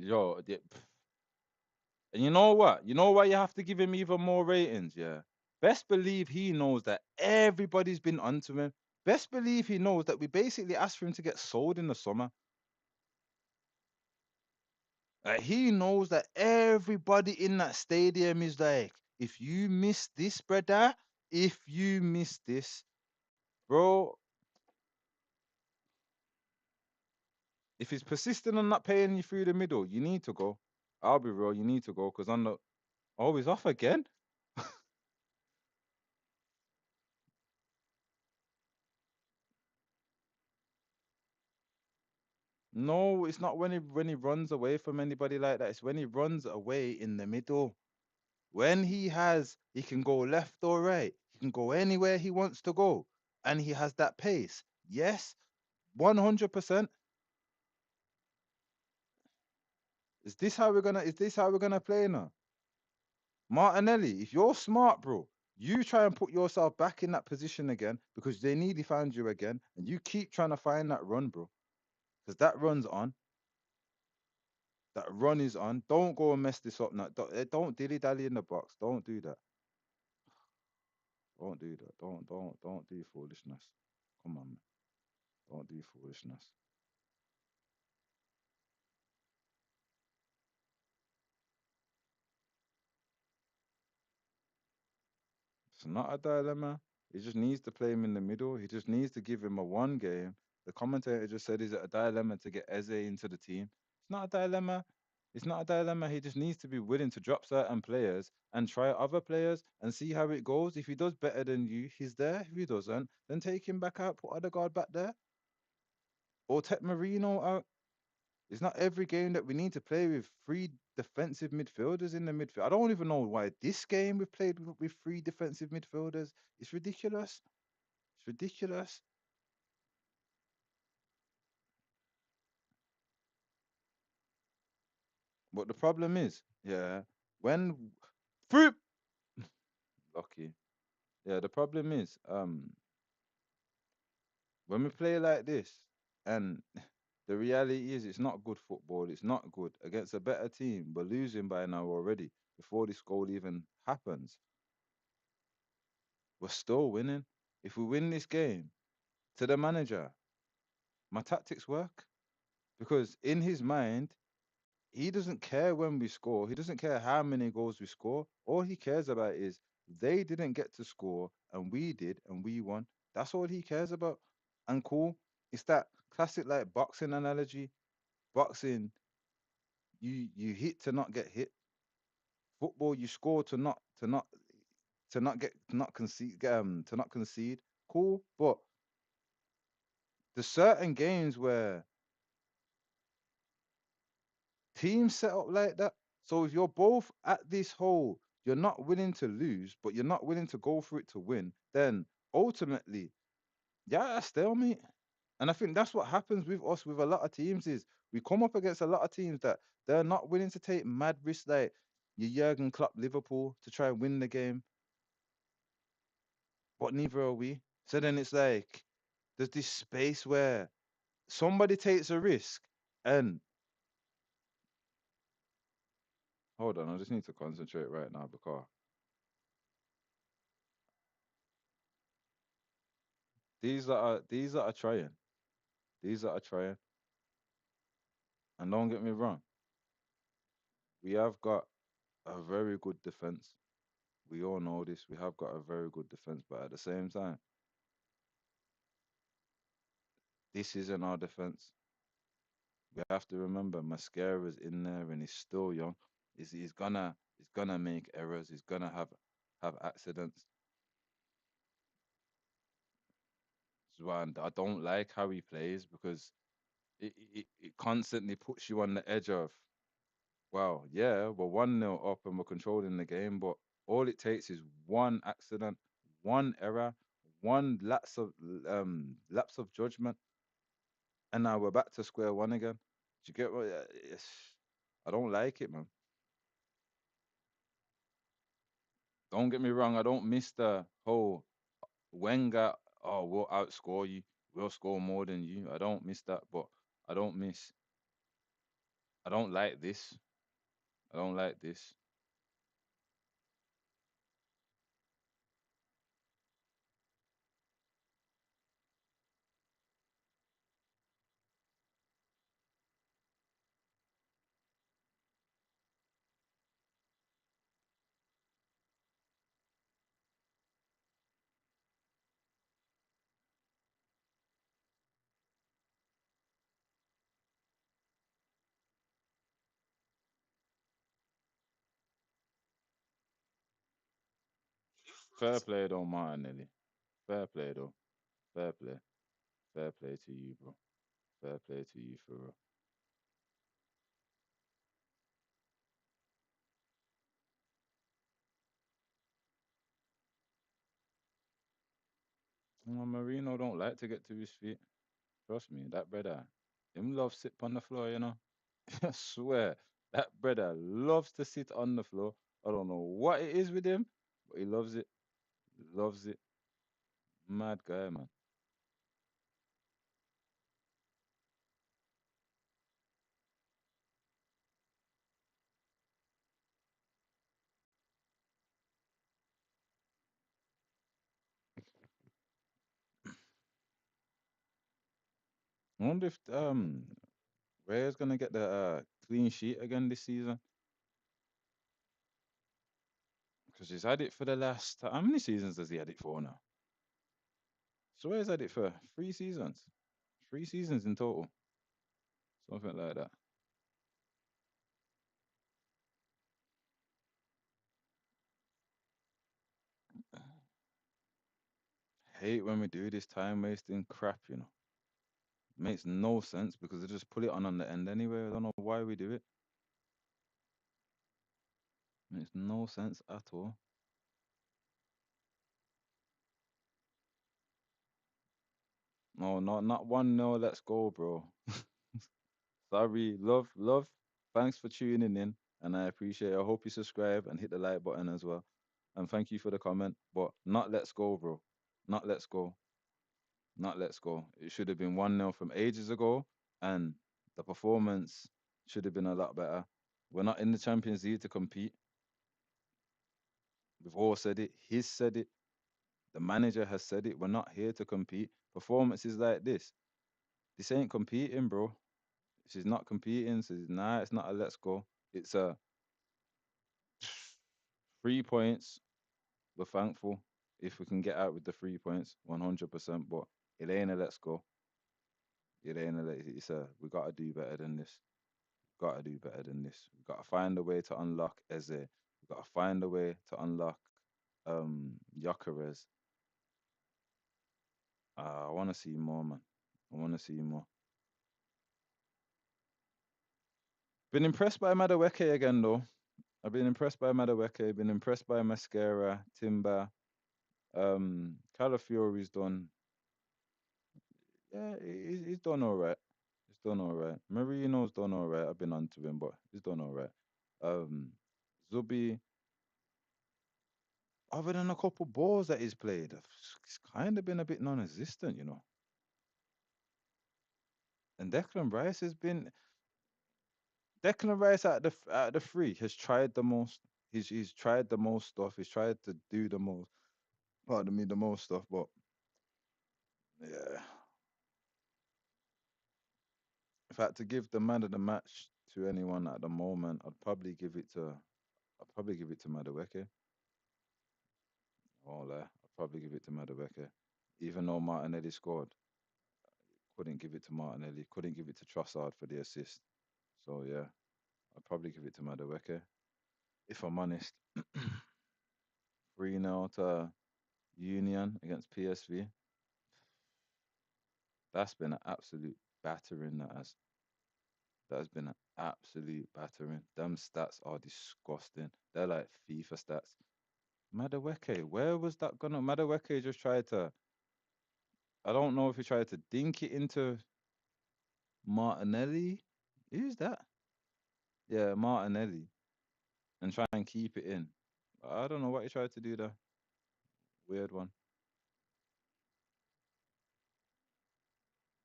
Yo, and you know what? You know why you have to give him even more ratings, yeah? Best believe he knows that everybody's been onto him. Best believe he knows that we basically asked for him to get sold in the summer. He knows that everybody in that stadium is like, if you miss this, brother, if you miss this, bro, if he's persistent on not paying you through the middle, you need to go. I'll be real, you need to go because I'm not always off again. No, it's not when he runs away from anybody like that. It's when he runs away in the middle. When he can go left or right. He can go anywhere he wants to go, and he has that pace. Yes, 100%. Is this how we're gonna play now? Martinelli, if you're smart, bro, you try and put yourself back in that position again because they nearly found you again, and you keep trying to find that run, bro. Because that run's on. That run is on. Don't go and mess this up now. Don't dilly dally in the box. Don't do that. Don't do that. Don't do foolishness. Come on, man. Don't do foolishness. It's not a dilemma. He just needs to play him in the middle. He just needs to give him a one game. The commentator just said, "Is it a dilemma to get Eze into the team?" It's not a dilemma. It's not a dilemma. He just needs to be willing to drop certain players and try other players and see how it goes. If he does better than you, he's there. If he doesn't, then take him back out, put other guard back there, or take Marino out. It's not every game that we need to play with three defensive midfielders in the midfield. I don't even know why this game we played with three defensive midfielders. It's ridiculous. It's ridiculous. But the problem is, yeah, when through lucky, yeah, the problem is, when we play like this, and the reality is, it's not good football. It's not good against a better team. We're losing by now already before this goal even happens. We're still winning. If we win this game, to the manager, my tactics work because in his mind, he doesn't care when we score. He doesn't care how many goals we score. All he cares about is they didn't get to score and we did and we won. That's all he cares about. And cool. It's that classic like boxing analogy. Boxing, You hit to not get hit. Football, you score to not concede to not concede. Cool, but there's certain games where teams set up like that. So if you're both at this hole, you're not willing to lose, but you're not willing to go for it to win, then ultimately, yeah, stalemate. And I think that's what happens with us with a lot of teams is we come up against a lot of teams that they're not willing to take mad risks like your Jurgen Klopp Liverpool to try and win the game, but neither are we. So then it's like there's this space where somebody takes a risk and hold on, I just need to concentrate right now because these that are trying. These that are trying. And don't get me wrong, we have got a very good defense. We all know this. We have got a very good defense, but at the same time, this isn't our defense. We have to remember Mascara's in there and he's still young. He's gonna make errors. He's gonna have accidents. So I don't like how he plays because it constantly puts you on the edge of, wow, yeah, we're 1-0 up and we're controlling the game, but all it takes is one accident, one error, one lapse of judgment, and now we're back to square one again. Do you get what? I don't like it, man. Don't get me wrong. I don't miss the whole Wenger. Oh, we'll outscore you. We'll score more than you. I don't miss that, but I don't miss. I don't like this. I don't like this. Fair play though, Martinelli. Fair play though. Fair play. Fair play to you, bro. Fair play to you for real. Marino don't like to get to his feet. Trust me, that brother, him love sit on the floor, you know. I swear, that brother loves to sit on the floor. I don't know what it is with him, but he loves it. Loves it. Mad guy, man. I wonder if Ray's gonna get the clean sheet again this season because he's had it for the last. How many seasons has he had it for now? So he's had it for 3 seasons. 3 seasons in total, something like that. Hate when we do this time wasting crap, you know. Makes no sense because they just put it on the end anyway. I don't know why we do it. Makes no sense at all. No, not 1-0. Let's go, bro. Sorry, love. Thanks for tuning in, and I appreciate it. I hope you subscribe and hit the like button as well. And thank you for the comment. But not let's go, bro. Not let's go. Not let's go. It should have been 1-0 from ages ago, and the performance should have been a lot better. We're not in the Champions League to compete. We've all said it. He's said it. The manager has said it. We're not here to compete. Performances like this ain't competing, bro. This is not competing. So nah, it's not a let's go. It's a 3 points. We're thankful if we can get out with the 3 points, 100%. But it ain't a let's go. It ain't a it's a we gotta do better than this. Gotta do better than this. We gotta find a way to unlock Eze. We gotta find a way to unlock Gyökeres. I wanna see more, man. I wanna see more. Been impressed by Madueke again though. I've been impressed by Madueke, been impressed by Mascara, Timber. Calafiori's done. Yeah, he's done all right. He's done all right. Marino's done all right. I've been onto him, but he's done all right. Um, Zubi, other than a couple balls that he's played, it's kind of been a bit non-existent, you know. And Declan Rice out of the three has tried the most. He's tried the most stuff. He's tried to do the most. Pardon me, the most stuff. But yeah, if I had to give the man of the match to anyone at the moment, I'd probably give it to Madueke. I'd probably give it to Madueke. Even though Martinelli scored, couldn't give it to Martinelli. Couldn't give it to Trossard for the assist. So yeah, I'd probably give it to Madueke. If I'm honest, 3-0 to Union against PSV. That's been an absolute battering. That has been an absolute battering. Them stats are disgusting. They're like FIFA stats. Madueke, where was that gonna? Madueke just tried to. I don't know if he tried to dink it into Martinelli. Who's that? Yeah, Martinelli, and try and keep it in. I don't know what he tried to do there. Weird one.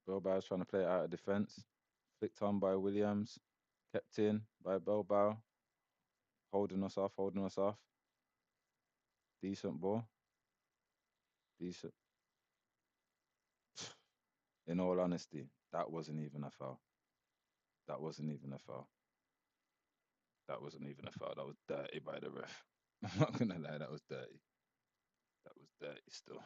Bilbao's trying to play it out of defense. Flicked on by Williams. Kept in by Bilbao. Holding us off, holding us off. Decent ball. Decent. In all honesty, that wasn't even a foul. That wasn't even a foul. That wasn't even a foul. That was dirty by the ref. I'm not gonna lie, that was dirty. That was dirty still.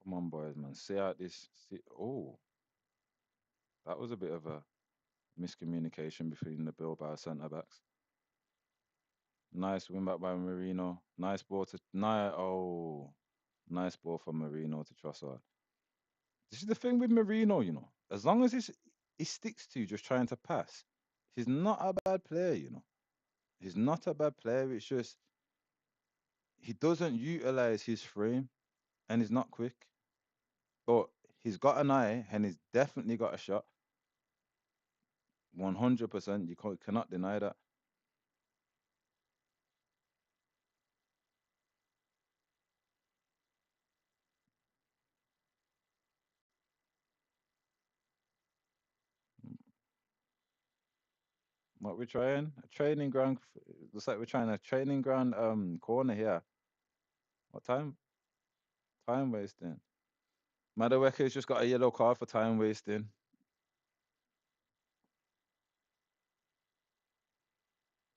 Come on, boys, man. See out this. See, oh, that was a bit of a miscommunication between the Bilbao centre backs. Nice win back by Marino. Nice ball to nice ball from Marino to Trossard. This is the thing with Marino, you know. As long as he sticks to just trying to pass, he's not a bad player, you know. He's not a bad player. It's just he doesn't utilize his frame and he's not quick. But he's got an eye and he's definitely got a shot. 100%. Cannot deny that. What we're trying? A training ground. Looks like we're trying a training ground corner here. What time? Time wasting. Madueke's just got a yellow card for time wasting.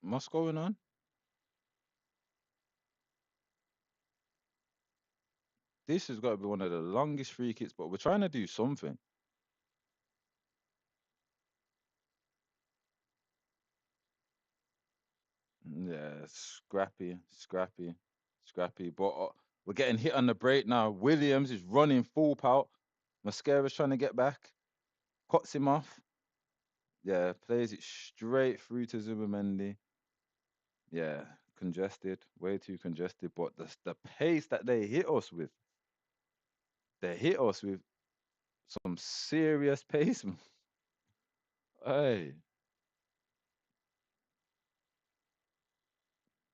What's going on? This has got to be one of the longest free kicks, but we're trying to do something. Yeah, scrappy, scrappy, scrappy. But we're getting hit on the break now. Williams is running full pout. Mascara's trying to get back. Cuts him off. Yeah, plays it straight through to Zubimendi. Yeah, congested, way too congested. But the pace that they hit us with some serious pace. Hey,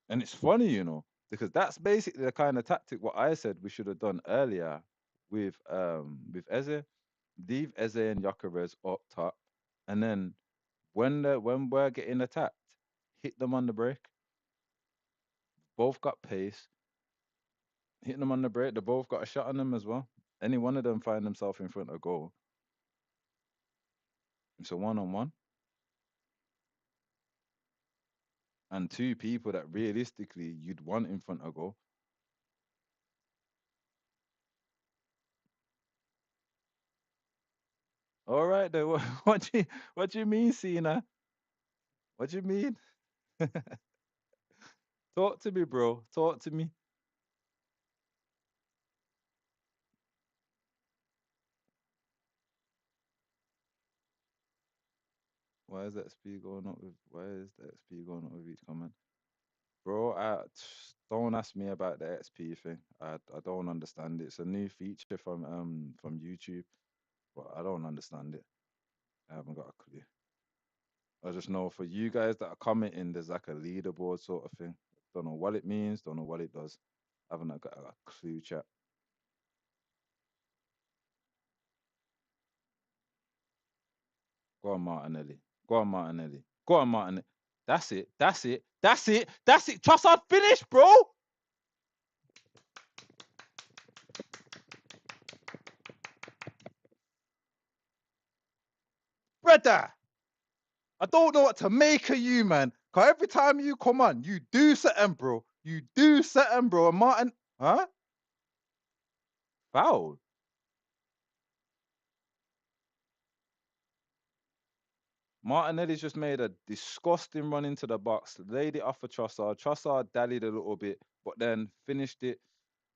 and it's funny, you know, because that's basically the kind of tactic what I said we should have done earlier with Eze. Leave Eze and Gyökeres up top, and then when we're getting attacked, hit them on the break. Both got pace. Hitting them on the break, they both got a shot on them as well. Any one of them find themselves in front of goal, it's a one on one. And two people that realistically you'd want in front of goal. All right, then. What do you mean, Cena? What do you mean? Talk to me, bro. Talk to me. Why is that XP going up with? Why is the XP going up with each comment, bro? Don't ask me about the XP thing. I don't understand it. It's a new feature from YouTube, but I don't understand it. I haven't got a clue. I just know for you guys that are commenting, there's like a leaderboard sort of thing. Don't know what it means. Don't know what it does. I haven't got a clue, chat. Go on, Martinelli. Go on, Martinelli. Go on, Martinelli. That's it. That's it. That's it. That's it. Trossard finished, bro. Brother, I don't know what to make of you, man. Cause every time you come on, you do something, bro. You do something, bro. And Martin, huh? Foul. Martinelli's just made a disgusting run into the box, laid it off for Trossard. Trossard dallied a little bit, but then finished it.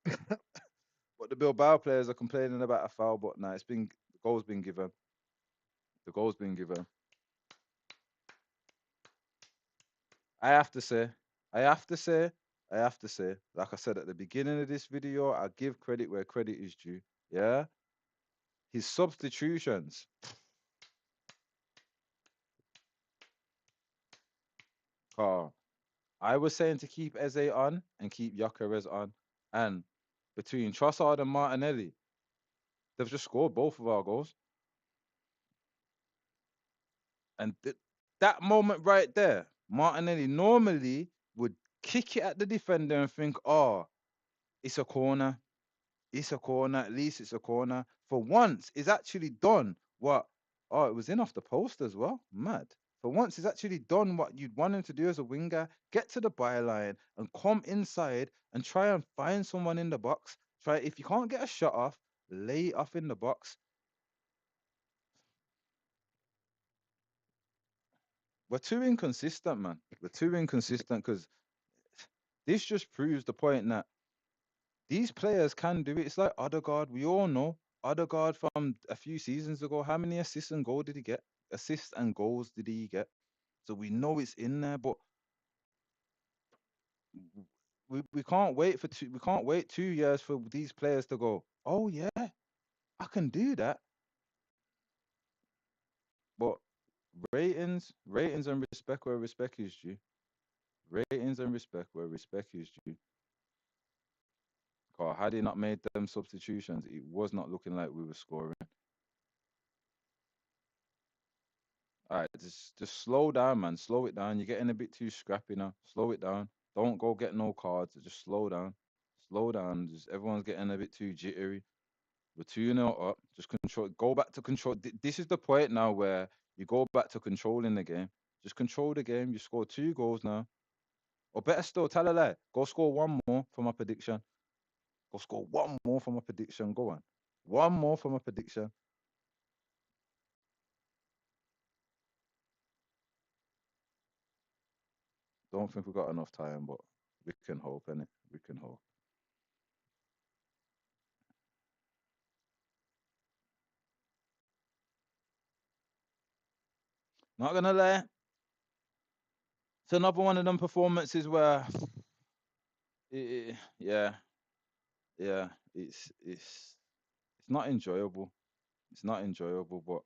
But the Bilbao players are complaining about a foul, but no, the goal's been given. The goal's been given. I have to say, I have to say, I have to say, like I said at the beginning of this video, I give credit where credit is due. Yeah, his substitutions. Oh, I was saying to keep Eze on and keep Gyökeres on, and between Trossard and Martinelli, they've just scored both of our goals. And that moment right there, Martinelli normally would kick it at the defender and think, oh, it's a corner. It's a corner. At least it's a corner. For once, it's actually done what? Oh, it was in off the post as well. Mad. For once, he's actually done what you'd want him to do as a winger. Get to the byline and come inside and try and find someone in the box. Try if you can't get a shot off, lay it off in the box. We're too inconsistent, man. We're too inconsistent because this just proves the point that these players can do it. It's like Odegaard. We all know Odegaard from a few seasons ago. How many assists and goals did he get? Assists and goals did he get? So we know it's in there, but we can't wait for two. We can't wait 2 years for these players to go. Oh yeah, I can do that. But ratings and respect where respect is due. Ratings and respect where respect is due. 'Cause had he not made them substitutions, it was not looking like we were scoring. All right, just slow down, man. Slow it down. You're getting a bit too scrappy now. Slow it down. Don't go get no cards. Just slow down. Slow down. Just everyone's getting a bit too jittery. We're 2-0 up. Just control. Go back to control. This is the point now where you go back to controlling the game. Just control the game. You score 2 goals now. Or better still, tell a lie. Go score one more for my prediction. Go score one more for my prediction. Go on. One more for my prediction. Don't think we've got enough time, but we can hope, innit? We can hope. Not gonna lie. It's another one of them performances where, yeah, yeah, it's not enjoyable. It's not enjoyable, but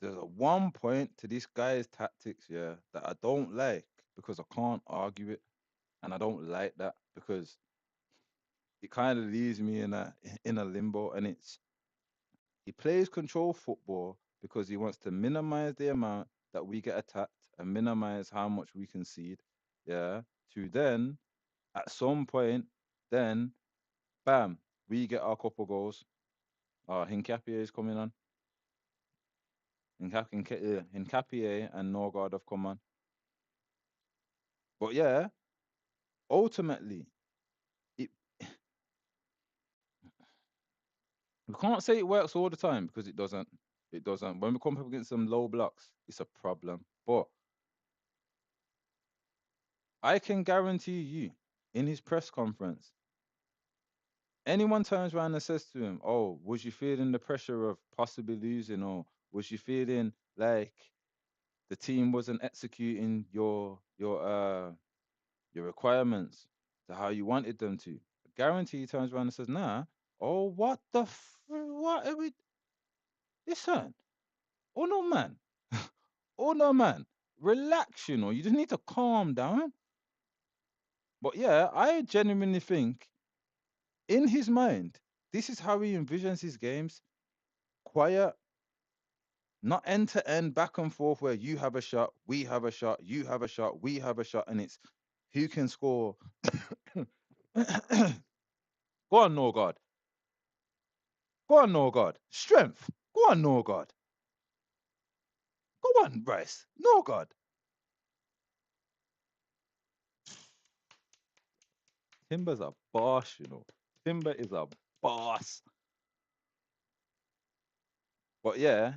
there's a one point to this guy's tactics, yeah, that I don't like because I can't argue it, and I don't like that because it kind of leaves me in a limbo, and it's he plays control football because he wants to minimize the amount that we get attacked and minimize how much we concede, yeah, to then at some point, then bam, we get our couple goals. Hincapie is coming on. Hincapie and Norgard have come on. But yeah, ultimately, it we can't say it works all the time because it doesn't. It doesn't. When we come up against some low blocks, it's a problem. But I can guarantee you, in his press conference, anyone turns around and says to him, "Oh, was you feeling the pressure of possibly losing, or was you feeling like the team wasn't executing your requirements to how you wanted them to?" I guarantee he turns around and says, "Nah, oh, what are we? Listen, oh no, man, oh no, man, relax, you just need to calm down." But yeah, I genuinely think in his mind, this is how he envisions his games: quiet, not end to end, back and forth, where you have a shot, we have a shot, you have a shot, we have a shot, and it's who can score. Go on, Norgard. Go on, Norgard. Strength. Go on, Norgard. Go on, Bryce. Norgard. Timber's a boss. Timber is a boss. But yeah,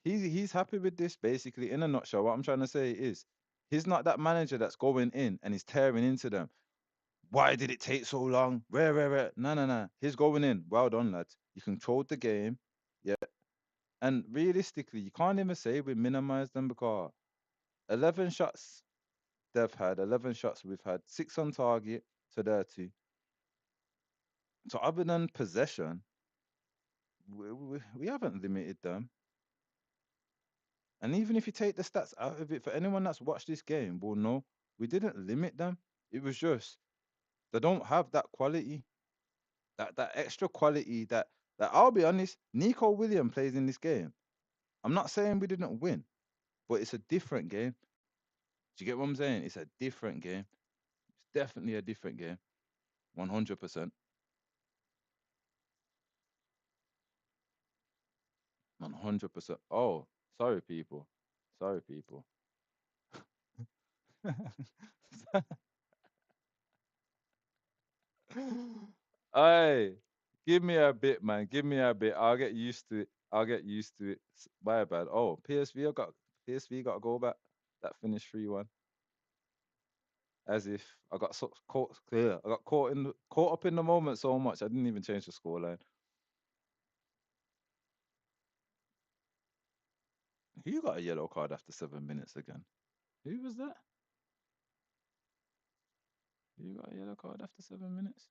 he's happy with this. Basically, in a nutshell, what I'm trying to say is, he's not that manager that's going in and he's tearing into them. Why did it take so long? Where? No, no, no. He's going in. Well done, lads. You controlled the game. Yeah. And realistically, you can't even say we minimized them because 11 shots they've had, 11 shots we've had, six on target to their two. So other than possession, we haven't limited them. And even if you take the stats out of it, for anyone that's watched this game will know we didn't limit them. It was just they don't have that quality, that extra quality that I'll be honest, Nico William plays in this game. I'm not saying we didn't win, but it's a different game. Do you get what I'm saying? It's a different game. It's definitely a different game. 100%. 100%. Oh, sorry, people. Sorry, people. Hey, give me a bit, man. Give me a bit. I'll get used to it. I'll get used to it. My bad. Oh, PSV got a goal back. That finished 3-1. As if I got caught. Yeah, I got caught up in the moment so much I didn't even change the scoreline. Who got a yellow card after 7 minutes again? Who was that? Who got a yellow card after 7 minutes?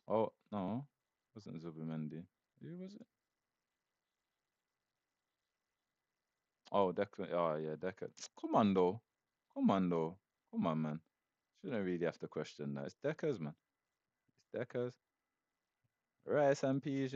Oh no, wasn't Zubimendi. Who was it? Oh, Declan. Oh yeah, Declan. Come on though. Come on though. Come on, man. Shouldn't really have to question that. It's Deckers, man. It's Deckers. Rice and peas.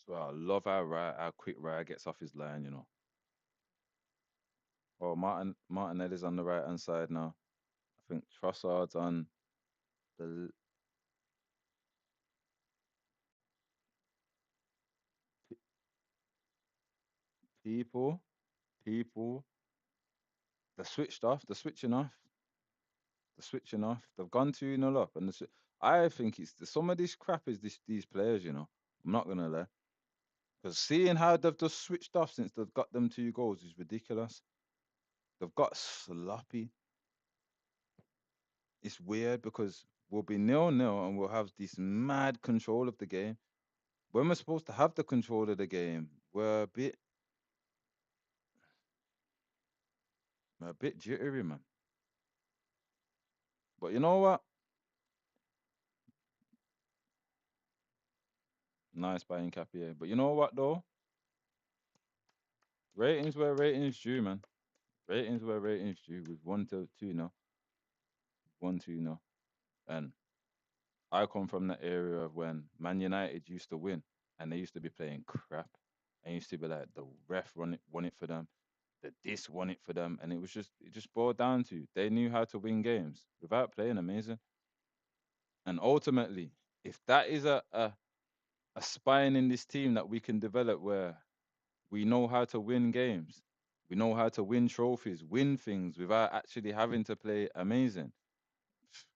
So I love how quick Raya gets off his line. Oh, Martinelli's on the right hand side now. I think Trossard's on the people, people. They're switched off. They're switching off. They're switching off. They've gone 2-0 up, and I think it's some of this crap is these players. I'm not gonna lie, because seeing how they've just switched off since they've got them 2 goals is ridiculous. They've got sloppy. It's weird because we'll be 0-0 and we'll have this mad control of the game. When we're supposed to have the control of the game, we're a bit jittery, man. But you know what? Nice buying Capier. But you know what though? Ratings where ratings due, man. Ratings where ratings due with 1 to 2 no, 1-2 no. And I come from the area of when Man United used to win and they used to be playing crap. And used to be like the ref won it for them, the this won it for them, and it just boiled down to they knew how to win games without playing amazing. And ultimately, if that is a spine in this team that we can develop where we know how to win games, we know how to win trophies, win things without actually having to play amazing.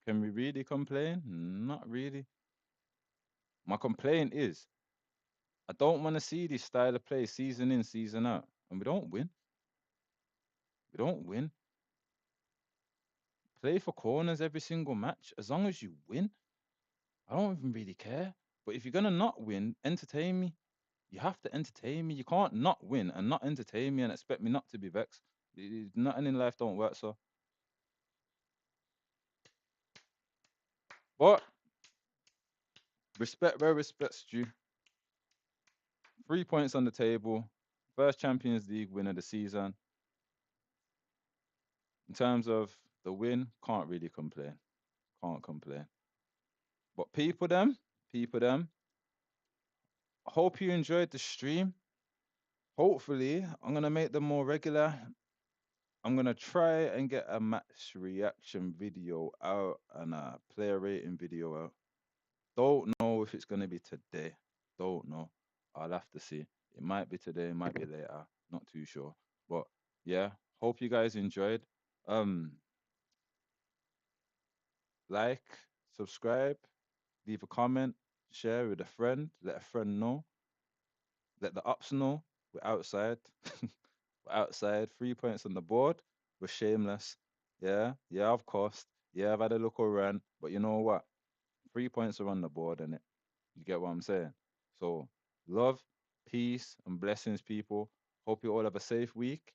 Can we really complain? Not really. My complaint is I don't want to see this style of play season in, season out. And we don't win. We don't win. Play for corners every single match. As long as you win, I don't even really care. But if you're gonna not win, entertain me. You have to entertain me. You can't not win and not entertain me and expect me not to be vexed. Nothing in life don't work so. But respect where respect's due. 3 points on the table. First Champions League win of the season. In terms of the win, can't really complain. Can't complain. But people them, hope you enjoyed the stream. Hopefully, I'm gonna make them more regular. I'm gonna try and get a match reaction video out and a player rating video out. Don't know if it's gonna be today. Don't know. I'll have to see. It might be today, it might be later. Not too sure. But yeah, hope you guys enjoyed. Um, like, subscribe, leave a comment, share with a friend, let a friend know, let the ups know. We're outside. We're outside. 3 points on the board. We're shameless. Yeah, yeah, of course. Yeah, I've had a look around, but you know what? 3 points are on the board, and it. You get what I'm saying? So, love, peace, and blessings, people. Hope you all have a safe week.